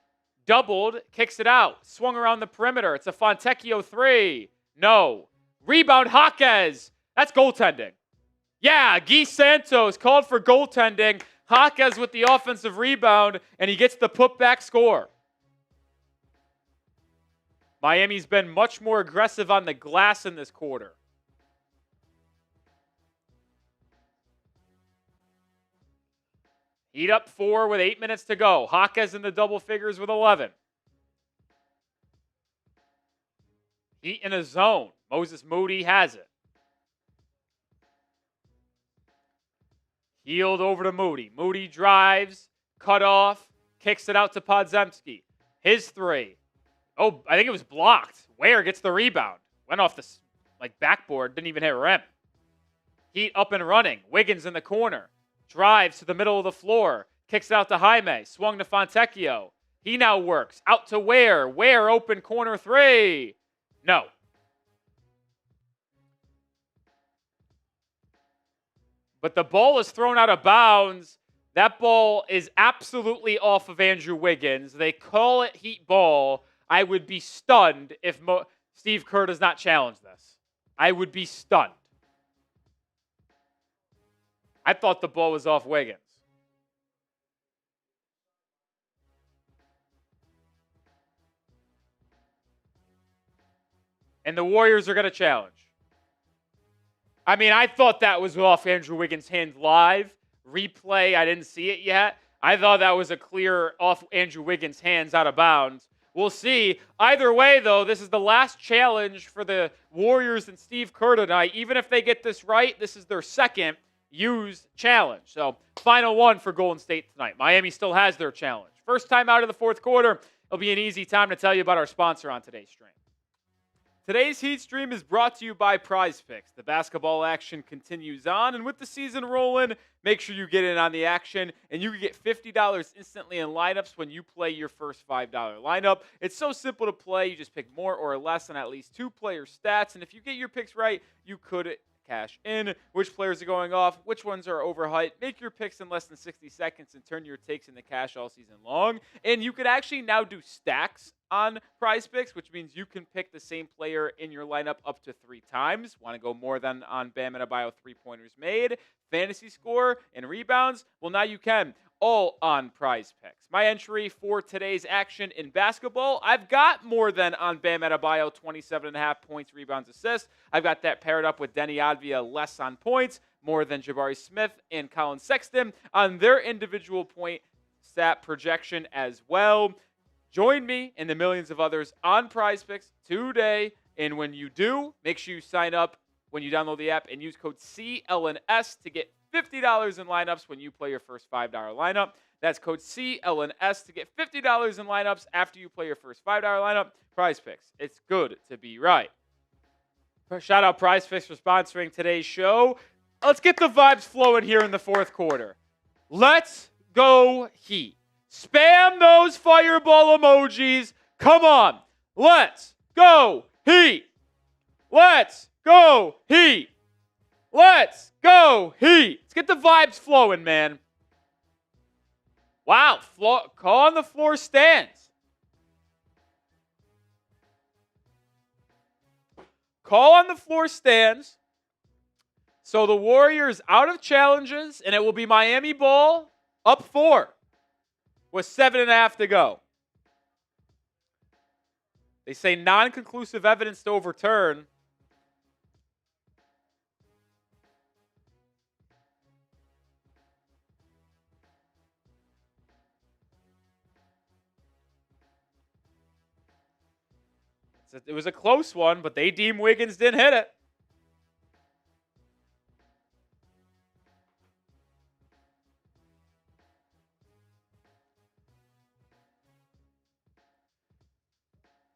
Doubled, kicks it out. Swung around the perimeter. It's a Fontecchio 3. No. Rebound, Jaquez. That's goaltending. Yeah, Guy Santos called for goaltending. Jaquez with the offensive rebound, and he gets the putback score. Miami's been much more aggressive on the glass in this quarter. Heat up 4 with 8 minutes to go. Jaquez in the double figures with 11. Heat in a zone. Moses Moody has it. Hield over to Moody. Moody drives, cut off, kicks it out to Podziemski. His 3. Oh, I think it was blocked. Ware gets the rebound. Went off the backboard, didn't even hit rim. Heat up and running. Wiggins in the corner. Drives to the middle of the floor. Kicks it out to Jaime. Swung to Fontecchio. He now works. Out to Ware. Ware open corner 3. No. But the ball is thrown out of bounds. That ball is absolutely off of Andrew Wiggins. They call it Heat ball. I would be stunned if Steve Kerr does not challenge this. I would be stunned. I thought the ball was off Wiggins. And the Warriors are going to challenge. I mean, I thought that was off Andrew Wiggins' hand live. Replay, I didn't see it yet. I thought that was a clear off Andrew Wiggins' hands out of bounds. We'll see. Either way, though, this is the last challenge for the Warriors and Steve Kerr tonight. Even if they get this right, this is their second used challenge. So, final one for Golden State tonight. Miami still has their challenge. First time out of the fourth quarter. It'll be an easy time to tell you about our sponsor on today's stream. Today's Heat stream is brought to you by PrizePicks. The basketball action continues on, and with the season rolling, make sure you get in on the action, and you can get $50 instantly in lineups when you play your first $5 lineup. It's so simple to play. You just pick more or less on at least 2 player stats, and if you get your picks right, you could cash in. Which players are going off, which ones are overhyped. Make your picks in less than 60 seconds and turn your takes into cash all season long. And you could actually now do stacks on PrizePicks, which means you can pick the same player in your lineup up to 3 times. Want to go more than on Bam Adebayo 3-pointers made, fantasy score, and rebounds? Well, now you can. All on PrizePicks. My entry for today's action in basketball, I've got more than on Bam Adebayo, 27.5 points, rebounds, assists. I've got that paired up with Denny Advia, less on points, more than Jabari Smith and Colin Sexton on their individual point stat projection as well. Join me and the millions of others on PrizePicks today. And when you do, make sure you sign up when you download the app and use code CLNS to get $50 in lineups when you play your first $5 lineup. That's code CLNS to get $50 in lineups after you play your first $5 lineup. PrizePicks. It's good to be right. Shout out PrizePicks for sponsoring today's show. Let's get the vibes flowing here in the fourth quarter. Let's go Heat. Spam those fireball emojis. Come on. Let's go Heat. Let's go Heat. Let's go Heat. Let's get the vibes flowing, man. Wow. Call on the floor stands. Call on the floor stands. So the Warriors out of challenges, and it will be Miami ball up 4 with 7.5 to go. They say non-conclusive evidence to overturn. It was a close one, but they deem Wiggins didn't hit it.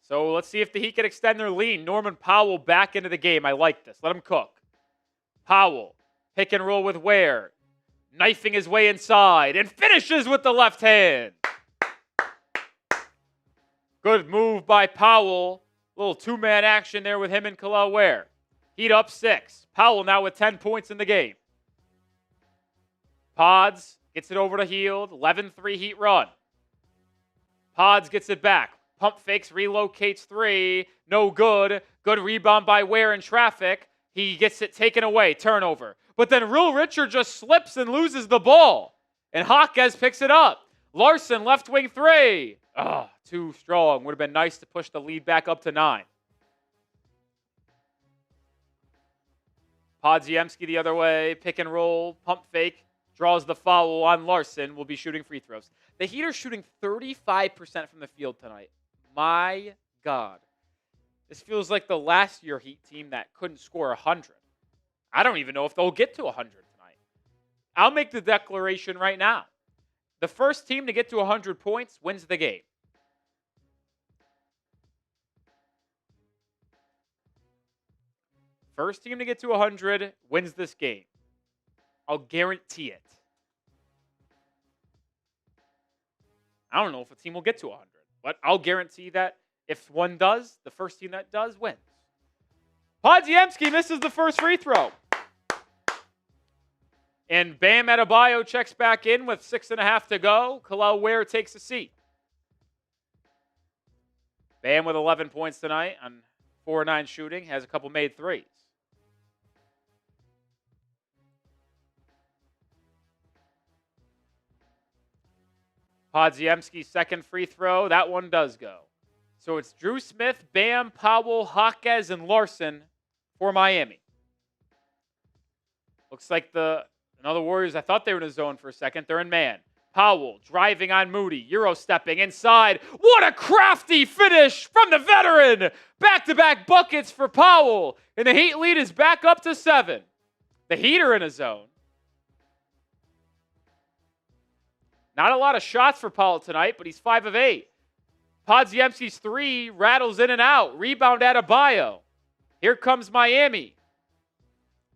So let's see if the Heat can extend their lead. Norman Powell back into the game. I like this. Let him cook. Powell, pick and roll with Ware. Knifing his way inside and finishes with the left hand. Good move by Powell. Little two-man action there with him and Kel'el Ware. Heat up 6. Powell now with 10 points in the game. Pods gets it over to Hield. 11-3 Heat run. Pods gets it back. Pump fakes, relocates 3. No good. Good rebound by Ware in traffic. He gets it taken away. Turnover. But then Real Richard just slips and loses the ball. And Jaquez picks it up. Larsson, left wing 3. Too strong. Would have been nice to push the lead back up to 9. Podziemski the other way. Pick and roll. Pump fake. Draws the foul on Larsson. Will be shooting free throws. The Heat are shooting 35% from the field tonight. My God. This feels like the last year Heat team that couldn't score 100. I don't even know if they'll get to 100 tonight. I'll make the declaration right now. The first team to get to 100 points wins the game. First team to get to 100 wins this game. I'll guarantee it. I don't know if a team will get to 100, but I'll guarantee that if one does, the first team that does wins. Podziemski misses the first free throw. And Bam Adebayo checks back in with 6.5 to go. Kel'el Ware takes a seat. Bam with 11 points tonight on 4-9 shooting. Has a couple made threes. Podziemski's second free throw. That one does go. So it's Dru Smith, Bam, Powell, Jaquez, and Larsson for Miami. Looks like another Warriors, I thought they were in a zone for a second. They're in man. Powell driving on Moody. Euro stepping inside. What a crafty finish from the veteran. Back-to-back buckets for Powell. And the Heat lead is back up to 7. The Heat are in a zone. Not a lot of shots for Powell tonight, but he's 5 of 8. Podziemski's 3 rattles in and out. Rebound Adebayo. Here comes Miami.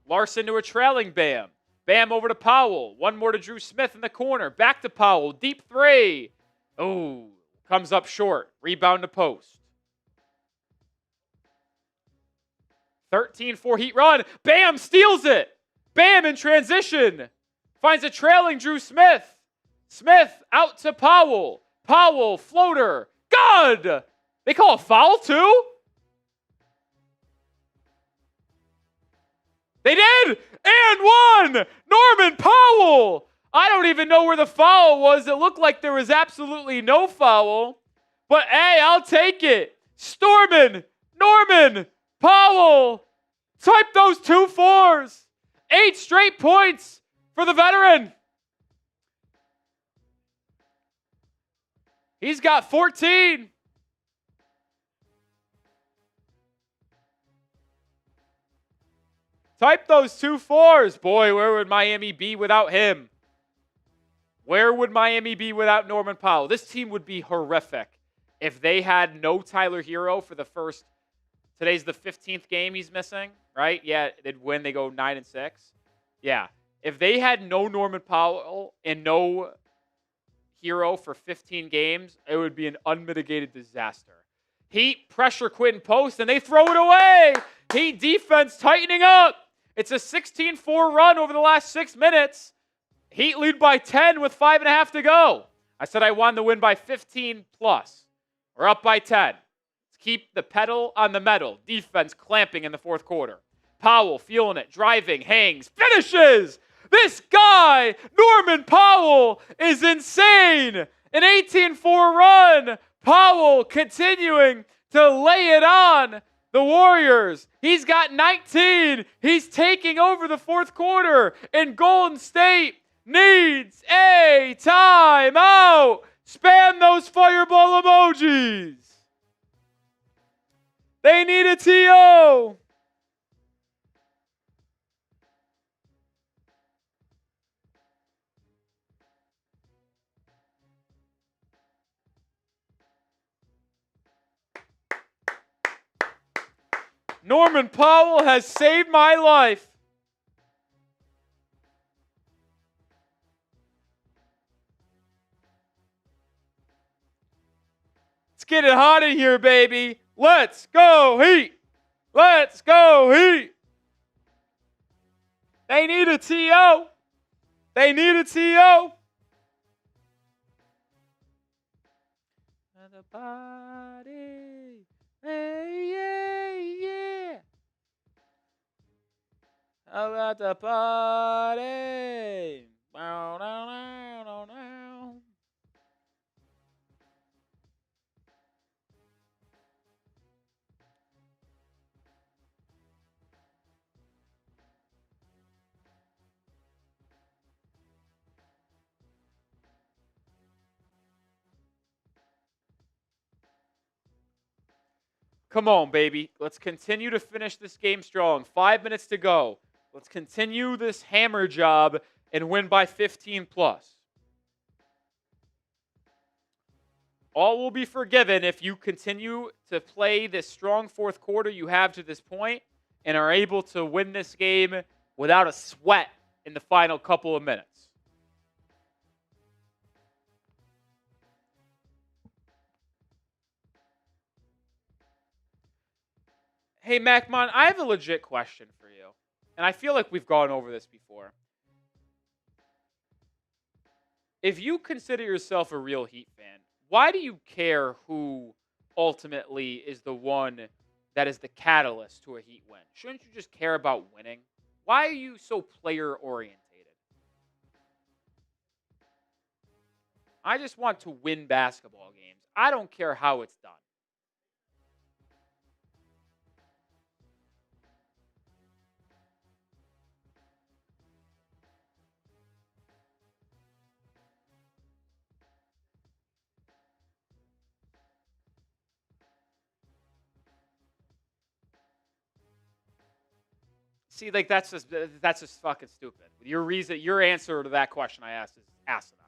Larsson to a trailing Bam. Bam over to Powell. One more to Dru Smith in the corner. Back to Powell. Deep 3. Oh, comes up short. Rebound to Post. 13-4 Heat run. Bam steals it. Bam in transition. Finds a trailing Dru Smith. Smith out to Powell. Powell, floater. Good! They call a foul too? They did! And one! Norman Powell! I don't even know where the foul was. It looked like there was absolutely no foul. But hey, I'll take it. Stormin, Norman, Powell. Type those 2 4s. 8 straight points for the veteran. He's got 14. Type those 2 4s. Boy, where would Miami be without him? Where would Miami be without Norman Powell? This team would be horrific if they had no Tyler Herro for the first. Today's the 15th game he's missing, right? Yeah, they'd win. They go 9-6. Yeah. If they had no Norman Powell and no Herro for 15 games, it would be an unmitigated disaster. Heat pressure Quinten Post, and they throw it away. Heat defense tightening up. It's a 16-4 run over the last 6 minutes. Heat lead by 10 with 5.5 to go. I said I wanted to win by 15 plus. We're up by 10. Let's keep the pedal on the metal. Defense clamping in the fourth quarter. Powell feeling it, driving, hangs, finishes. This guy, Norman Powell, is insane. An 18-4 run. Powell continuing to lay it on the Warriors. He's got 19. He's taking over the fourth quarter. And Golden State needs a timeout. Spam those fireball emojis. They need a TO. Norman Powell has saved my life. Let's get it hot in here, baby. Let's go Heat. Let's go Heat. They need a TO. They need a TO. The party. Hey, yeah, yeah. How about the party? Bow, down, down, down, down. Come on, baby. Let's continue to finish this game strong. 5 minutes to go. Let's continue this hammer job and win by 15 plus. All will be forgiven if you continue to play this strong fourth quarter you have to this point and are able to win this game without a sweat in the final couple of minutes. Hey, MacMon, I have a legit question for you. And I feel like we've gone over this before. If you consider yourself a real Heat fan, why do you care who ultimately is the one that is the catalyst to a Heat win? Shouldn't you just care about winning? Why are you so player-orientated? I just want to win basketball games. I don't care how it's done. See, like that's just fucking stupid. Your answer to that question I asked is asinine.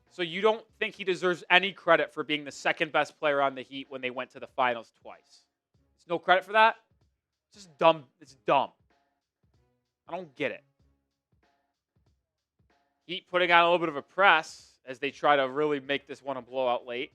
So you don't think he deserves any credit for being the second best player on the Heat when they went to the finals twice? There's no credit for that? It's just dumb. It's dumb. I don't get it. Heat putting on a little bit of a press as they try to really make this one a blowout late.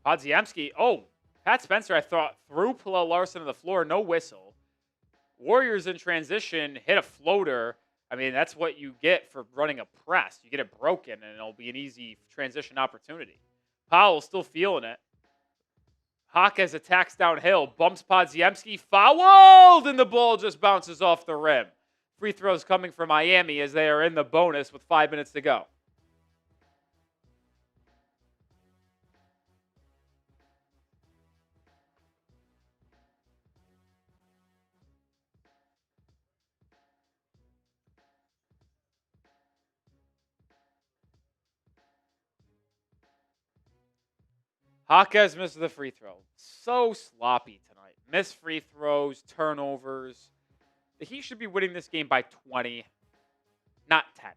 Podziemski. Oh, Pat Spencer, I thought, threw Pelle Larsson to the floor. No whistle. Warriors in transition hit a floater. I mean, that's what you get for running a press. You get it broken, and it'll be an easy transition opportunity. Powell still feeling it. Jaquez attacks downhill. Bumps Podziemski. Fouled, and the ball just bounces off the rim. Free throws coming from Miami as they are in the bonus with 5 minutes to go. Jaquez misses the free throw. So sloppy tonight. Missed free throws, turnovers. The Heat should be winning this game by 20, not 10.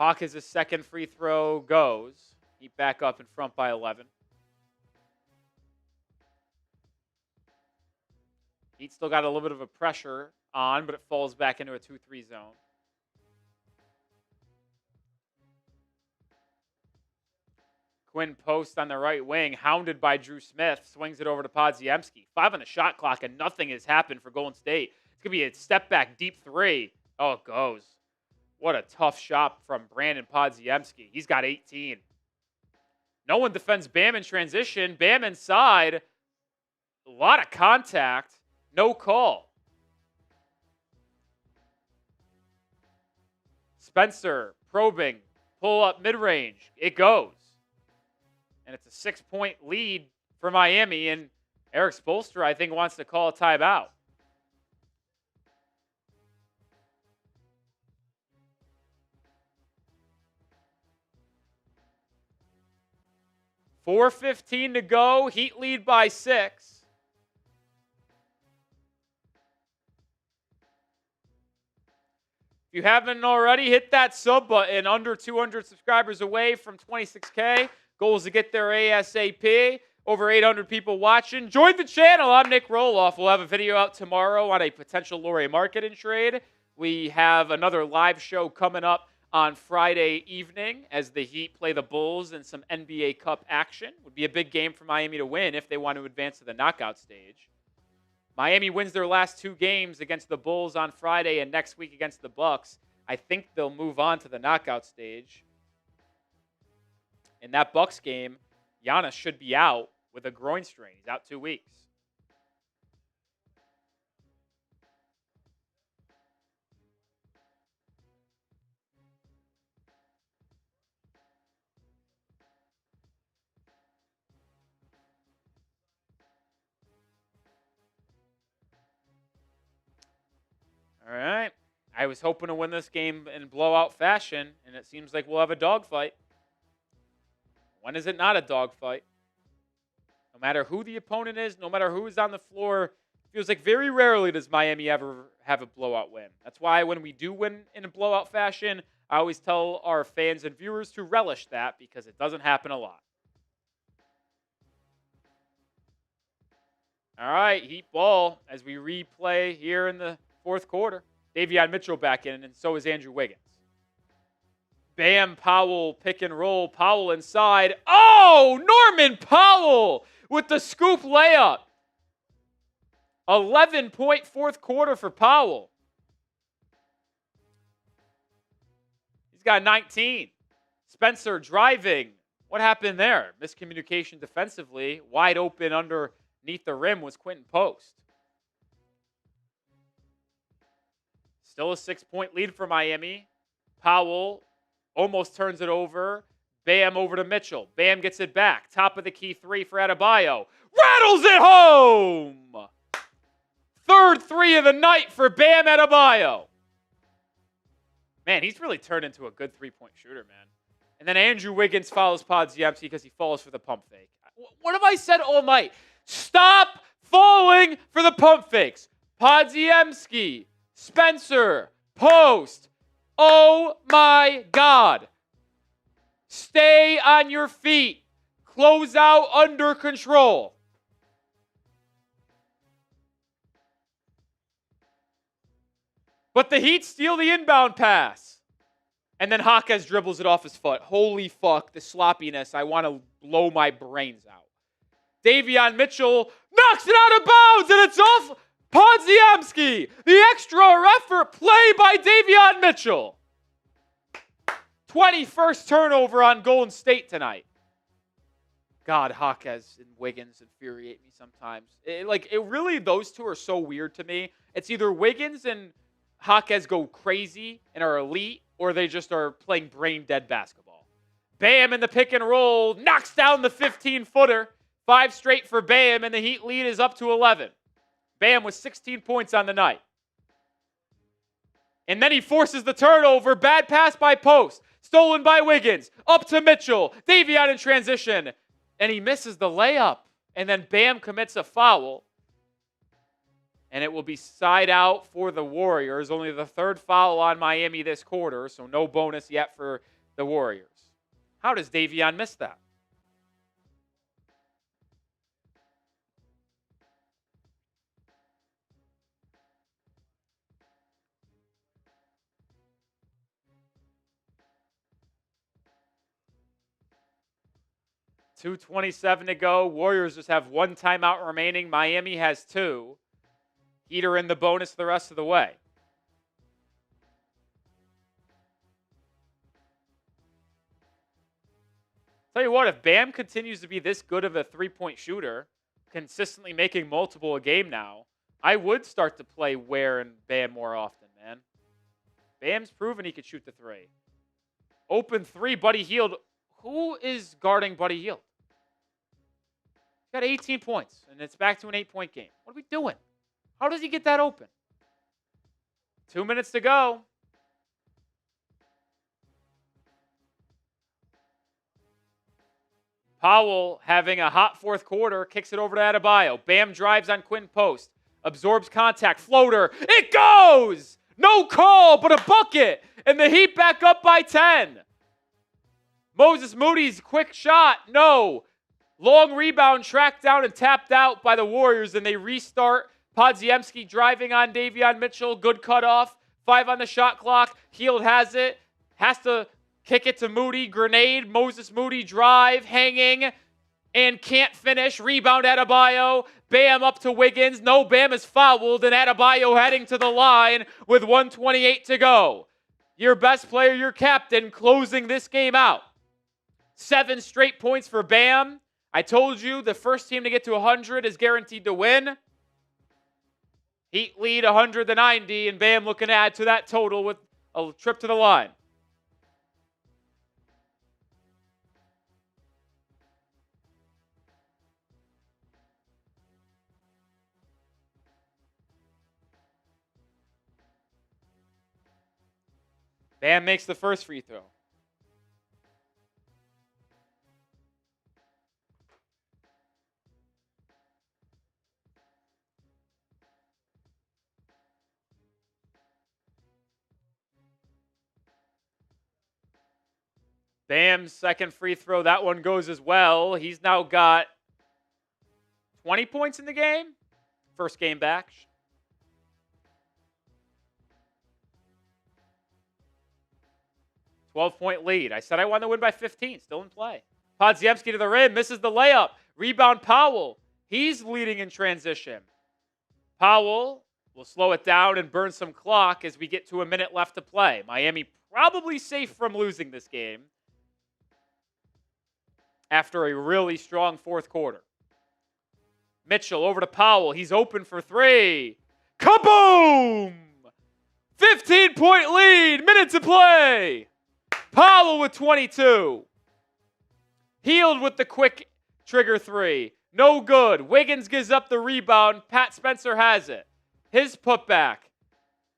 Jaquez's second free throw goes. Heat back up in front by 11. Heat still got a little bit of a pressure on, but it falls back into a 2-3 zone. Quinten Post on the right wing, hounded by Dru Smith, swings it over to Podziemski. 5 on the shot clock, and nothing has happened for Golden State. It's going to be a step back, deep three. Oh, it goes. What a tough shot from Brandin Podziemski. He's got 18. No one defends Bam in transition. Bam inside. A lot of contact. No call. Spencer probing, pull up mid-range. It goes. And it's a 6-point lead for Miami, and Eric Spoelstra, I think, wants to call a timeout. .4:15 to go. Heat lead by 6. If you haven't already, hit that sub button. Under 200 subscribers away from 26K. Goal is to get there ASAP. Over 800 people watching. Join the channel. I'm Nick Roloff. We'll have a video out tomorrow on a potential Lauri Markkanen trade. We have another live show coming up on Friday evening as the Heat play the Bulls in some NBA Cup action. Would be a big game for Miami to win if they want to advance to the knockout stage. Miami wins their last 2 games against the Bulls on Friday and next week against the Bucks. I think they'll move on to the knockout stage. In that Bucks game, Giannis should be out with a groin strain. He's out 2 weeks. All right. I was hoping to win this game in blowout fashion, and it seems like we'll have a dogfight. When is it not a dogfight? No matter who the opponent is, no matter who is on the floor, it feels like very rarely does Miami ever have a blowout win. That's why when we do win in a blowout fashion, I always tell our fans and viewers to relish that because it doesn't happen a lot. All right, Heat ball as we replay here in the fourth quarter. Davion Mitchell back in, and so is Andrew Wiggins. Bam, Powell, pick and roll. Powell inside. Oh, Norman Powell with the scoop layup. 11-point fourth quarter for Powell. He's got 19. Spencer driving. What happened there? Miscommunication defensively. Wide open underneath the rim was Quinten Post. Still a 6-point lead for Miami. Powell almost turns it over. Bam over to Mitchell. Bam gets it back. Top of the key 3 for Adebayo. Rattles it home! Third 3 of the night for Bam Adebayo. Man, he's really turned into a good 3-point shooter, man. And then Andrew Wiggins follows Podziemski because he falls for the pump fake. What have I said all night? Stop falling for the pump fakes. Podziemski, Spencer, Post. Oh my God. Stay on your feet. Close out under control. But the Heat steal the inbound pass. And then Jaquez dribbles it off his foot. Holy fuck, the sloppiness. I want to blow my brains out. Davion Mitchell knocks it out of bounds, and it's off Podziemski. The extra effort play by Davion Mitchell. 21st turnover on Golden State tonight. God, Jaquez and Wiggins infuriate me sometimes. Really, those two are so weird to me. It's either Wiggins and Jaquez go crazy and are elite, or they just are playing brain-dead basketball. Bam in the pick and roll, knocks down the 15-footer. 5 straight for Bam, and the Heat lead is up to 11. Bam with 16 points on the night. And then he forces the turnover. Bad pass by Post. Stolen by Wiggins. Up to Mitchell. Davion in transition. And he misses the layup. And then Bam commits a foul. And it will be side out for the Warriors. Only the 3rd foul on Miami this quarter, so no bonus yet for the Warriors. How does Davion miss that? .227 to go. Warriors just have 1 timeout remaining. Miami has 2. Heat are in the bonus the rest of the way. Tell you what, if Bam continues to be this good of a 3-point shooter, consistently making multiple a game now, I would start to play Ware and Bam more often, man. Bam's proven he could shoot the three. Open three, Buddy Hield. Who is guarding Buddy Hield? He's got 18 points, and it's back to an 8-point game. What are we doing? How does he get that open? 2 minutes to go. Powell having a hot fourth quarter, kicks it over to Adebayo. Bam drives on Quinten Post, absorbs contact, floater. It goes! No call, but a bucket. And the Heat back up by 10. Moses Moody's quick shot, no. Long rebound tracked down and tapped out by the Warriors, and they restart. Podziemski driving on Davion Mitchell, good cutoff. 5 on the shot clock. Hield has it, has to kick it to Moody, grenade, Moses Moody drive, hanging, and can't finish. Rebound Adebayo, Bam up to Wiggins. No, Bam is fouled, and Adebayo heading to the line with 1:28 to go. Your best player, your captain, closing this game out. 7 straight points for Bam. I told you the first team to get to 100 is guaranteed to win. Heat lead 100-90, and Bam looking to add to that total with a trip to the line. Bam makes the first free throw. Bam's second free throw, that one goes as well. He's now got 20 points in the game. First game back. .12-point lead. I said I wanted to win by 15. Still in play. Podziemski to the rim. Misses the layup. Rebound Powell. He's leading in transition. Powell will slow it down and burn some clock as we get to a minute left to play. Miami probably safe from losing this game after a really strong fourth quarter. Mitchell over to Powell. He's open for three. Kaboom! 15-point lead. Minute to play. Powell with 22. Hield with the quick trigger three. No good. Wiggins gives up the rebound. Pat Spencer has it. His putback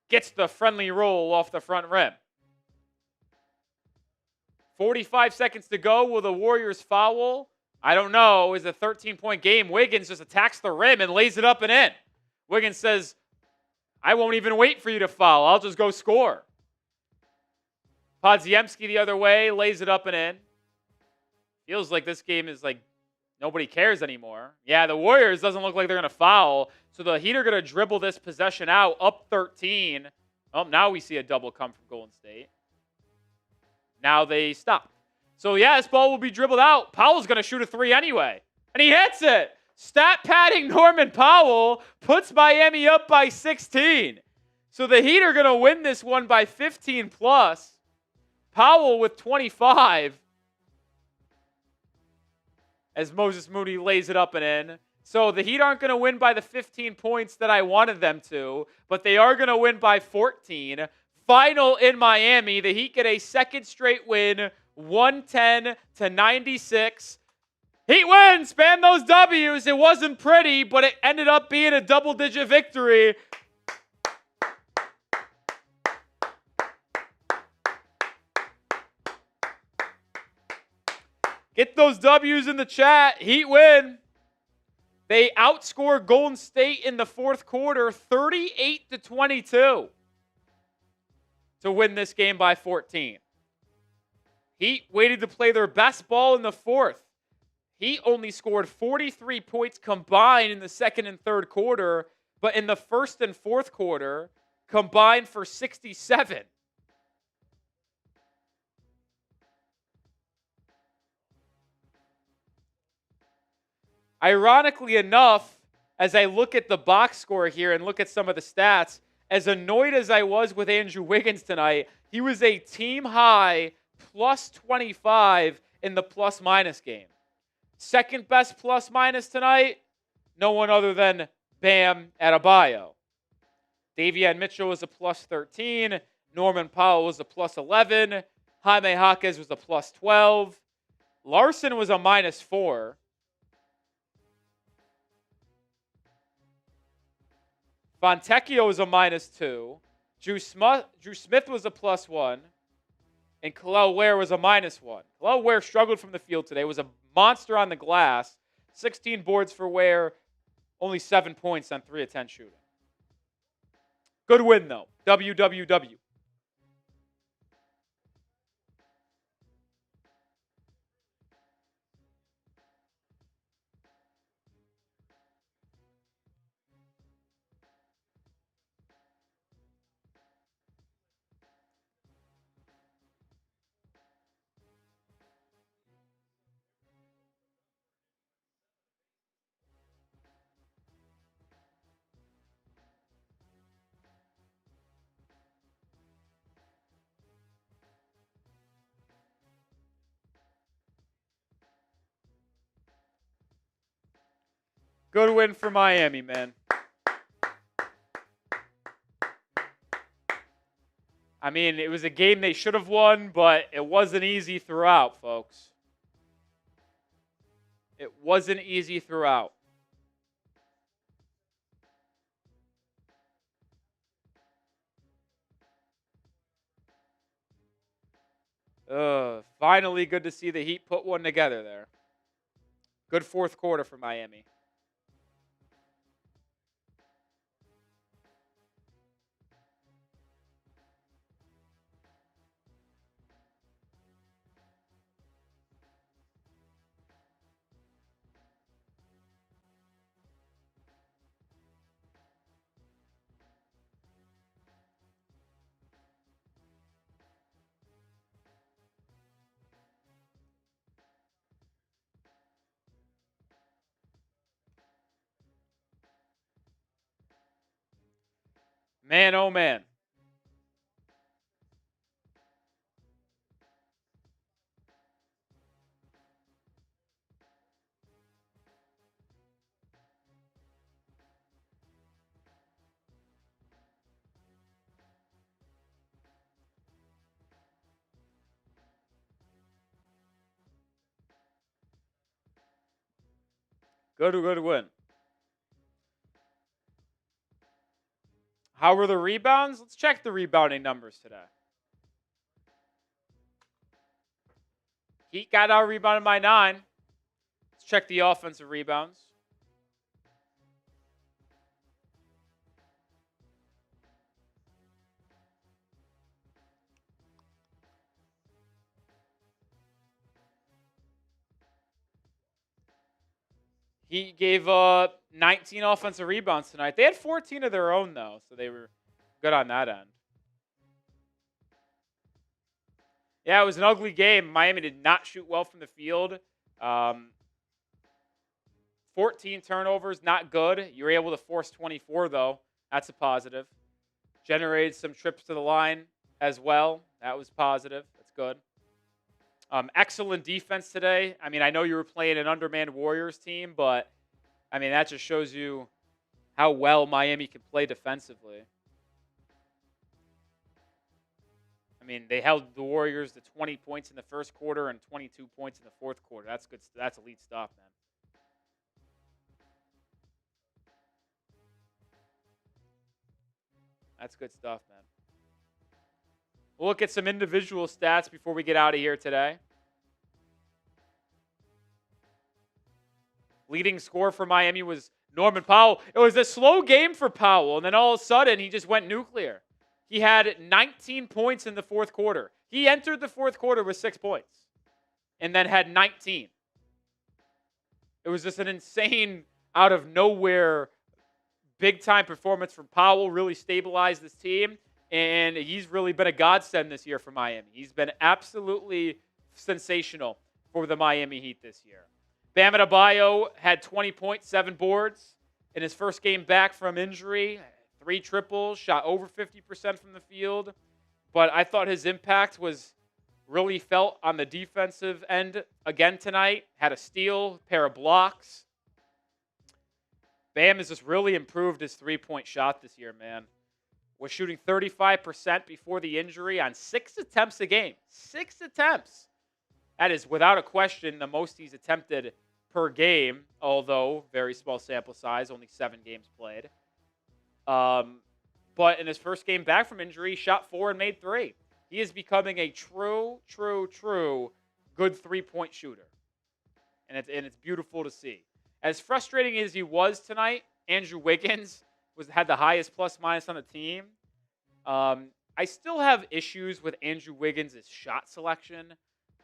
gets the friendly roll off the front rim. 45 seconds to go. Will the Warriors foul? I don't know. It's a 13-point game. Wiggins just attacks the rim and lays it up and in. Wiggins says, I won't even wait for you to foul. I'll just go score. Podziemski the other way, lays it up and in. Feels like this game is like nobody cares anymore. Yeah, the Warriors doesn't look like they're going to foul. So the Heat are going to dribble this possession out, up 13. Oh, now we see a double come from Golden State. Now they stop. So yeah, this ball will be dribbled out. Powell's going to shoot a three anyway. And he hits it. Stat padding Norman Powell puts Miami up by 16. So the Heat are going to win this one by 15 plus. Powell with 25 as Moses Moody lays it up and in. So the Heat aren't going to win by the 15 points that I wanted them to, but they are going to win by 14. Final in Miami. The Heat get a second straight win, 110-96. Heat wins, spam those W's. It wasn't pretty, but it ended up being a double-digit victory. Get those W's in the chat. Heat win. They outscore Golden State in the fourth quarter 38-22 to win this game by 14. Heat waited to play their best ball in the fourth. Heat only scored 43 points combined in the second and third quarter, but in the first and fourth quarter, combined for 67. Ironically enough, as I look at the box score here and look at some of the stats, as annoyed as I was with Andrew Wiggins tonight, he was a team high plus 25 in the plus-minus game. Second best plus-minus tonight, no one other than Bam Adebayo. Davion Mitchell was a plus 13, Norman Powell was a plus 11. Jaime Jaquez was a plus 12. Larsson was a minus 4. Fontecchio was a minus 2. Dru Smith was a plus 1. And Kel'el Ware was a minus 1. Kel'el Ware struggled from the field today. Was a monster on the glass. 16 boards for Ware. Only 7 points on 3 of 10 shooting. Good win, though. WWW. Good win for Miami, man. I mean, it was a game they should have won, but it wasn't easy throughout, folks. It wasn't easy throughout. Finally, good to see the Heat put one together there. Good fourth quarter for Miami. Man, oh man. Good win. How were the rebounds? Let's check the rebounding numbers today. Heat got out rebounded by 9. Let's check the offensive rebounds. Heat gave 19 offensive rebounds tonight. They had 14 of their own, though, so they were good on that end. Yeah, it was an ugly game. Miami did not shoot well from the field. 14 turnovers, not good. You were able to force 24, though. That's a positive. Generated some trips to the line as well. That was positive. That's good. Excellent defense today. I mean, I know you were playing an undermanned Warriors team, but, I mean, that just shows you how well Miami can play defensively. I mean, they held the Warriors to 20 points in the first quarter and 22 points in the fourth quarter. That's good. That's elite stuff, man. That's good stuff, man. We'll look at some individual stats before we get out of here today. Leading scorer for Miami was Norman Powell. It was a slow game for Powell, and then all of a sudden, he just went nuclear. He had 19 points in the fourth quarter. He entered the fourth quarter with 6 points and then had 19. It was just an insane, out of nowhere, big-time performance from Powell. Really stabilized this team, and he's really been a godsend this year for Miami. He's been absolutely sensational for the Miami Heat this year. Bam Adebayo had 20 points, 7 boards in his first game back from injury. 3 triples, shot over 50% from the field. But I thought his impact was really felt on the defensive end again tonight. Had a steal, pair of blocks. Bam has just really improved his 3-point shot this year, man. Was shooting 35% before the injury on 6 attempts a game. 6 attempts. That is, without a question, the most he's attempted per game, although very small sample size, only 7 games played. But in his first game back from injury, he shot 4 and made 3. He is becoming a true good three-point shooter. And it's beautiful to see. As frustrating as he was tonight, Andrew Wiggins had the highest plus-minus on the team. I still have issues with Andrew Wiggins' shot selection.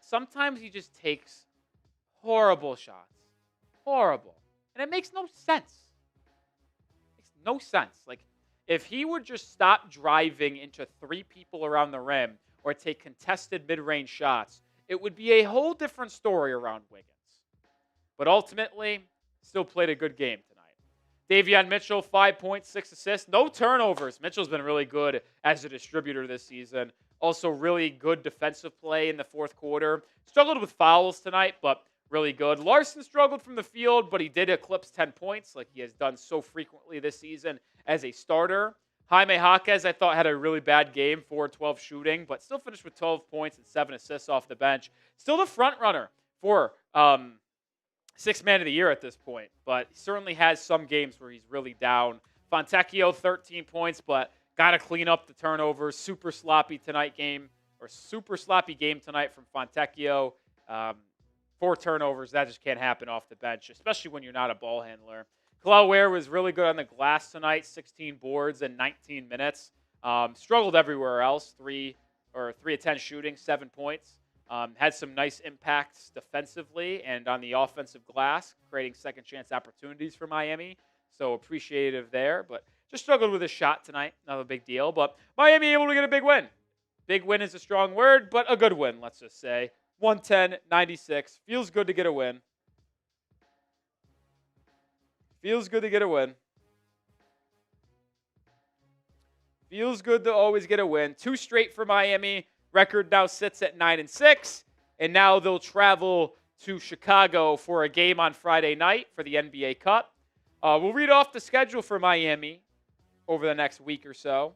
Sometimes he just takes horrible shots. Horrible. And it makes no sense. It makes no sense. Like, if he would just stop driving into 3 people around the rim or take contested mid-range shots, it would be a whole different story around Wiggins. But ultimately, still played a good game tonight. Davion Mitchell, 5 points, 6 assists. No turnovers. Mitchell's been really good as a distributor this season. Also really good defensive play in the fourth quarter. Struggled with fouls tonight, but really good. Larsson struggled from the field, but he did eclipse 10 points like he has done so frequently this season as a starter. Jaime Jaquez, I thought, had a really bad game, 4-12 shooting, but still finished with 12 points and 7 assists off the bench. Still the front runner for Sixth Man of the Year at this point, but he certainly has some games where he's really down. Fontecchio, 13 points, but got to clean up the turnovers. Super sloppy game tonight from Fontecchio. 4 turnovers, that just can't happen off the bench, especially when you're not a ball handler. Kel'el Ware was really good on the glass tonight, 16 boards in 19 minutes. Struggled everywhere else, 3 of 10 shooting, 7 points. Had some nice impacts defensively and on the offensive glass, creating second chance opportunities for Miami. So appreciative there, but just struggled with his shot tonight. Not a big deal, but Miami able to get a big win. Big win is a strong word, but a good win, let's just say. 110-96. Feels good to get a win. Feels good to get a win. Feels good to always get a win. 2 straight for Miami. Record now sits at 9-6. And now they'll travel to Chicago for a game on Friday night for the NBA Cup. We'll read off the schedule for Miami over the next week or so.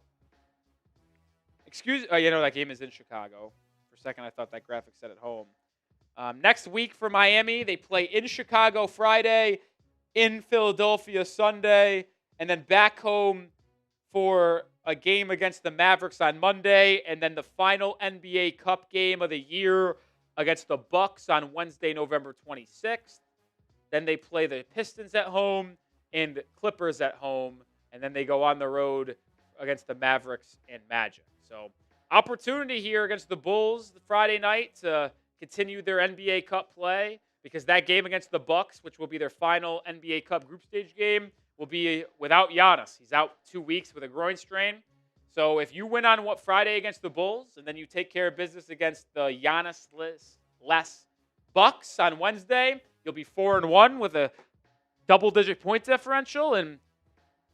That game is in Chicago. For a second, I thought that graphic said at home. Next week for Miami, they play in Chicago Friday, in Philadelphia Sunday, and then back home for a game against the Mavericks on Monday, and then the final NBA Cup game of the year against the Bucks on Wednesday, November 26th. Then they play the Pistons at home and Clippers at home, and then they go on the road against the Mavericks and Magic. So opportunity here against the Bulls Friday night to continue their NBA Cup play, because that game against the Bucks, which will be their final NBA Cup group stage game, will be without Giannis. He's out 2 weeks with a groin strain. So if you win on Friday against the Bulls, and then you take care of business against the Giannis-less Bucks on Wednesday, you'll be 4-1 with a double-digit point differential and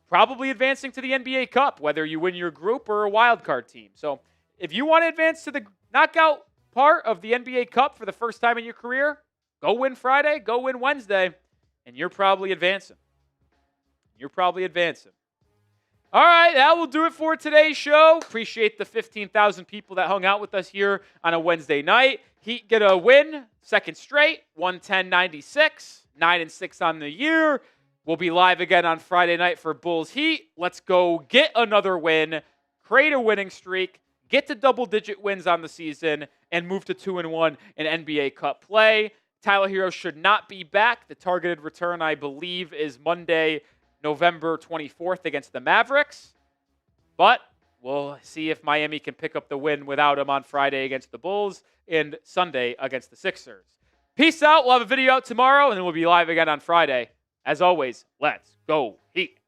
probably advancing to the NBA Cup, whether you win your group or a wild card team. So if you want to advance to the knockout part of the NBA Cup for the first time in your career, go win Friday, go win Wednesday, and you're probably advancing. All right, that will do it for today's show. Appreciate the 15,000 people that hung out with us here on a Wednesday night. Heat get a win, second straight, 110-96, 9-6 on the year. We'll be live again on Friday night for Bulls Heat. Let's go get another win, create a winning streak, get to double-digit wins on the season, and move to 2-1 in NBA Cup play. Tyler Herro should not be back. The targeted return, I believe, is Monday, November 24th against the Mavericks. But we'll see if Miami can pick up the win without him on Friday against the Bulls and Sunday against the Sixers. Peace out. We'll have a video out tomorrow, and then we'll be live again on Friday. As always, let's go Heat.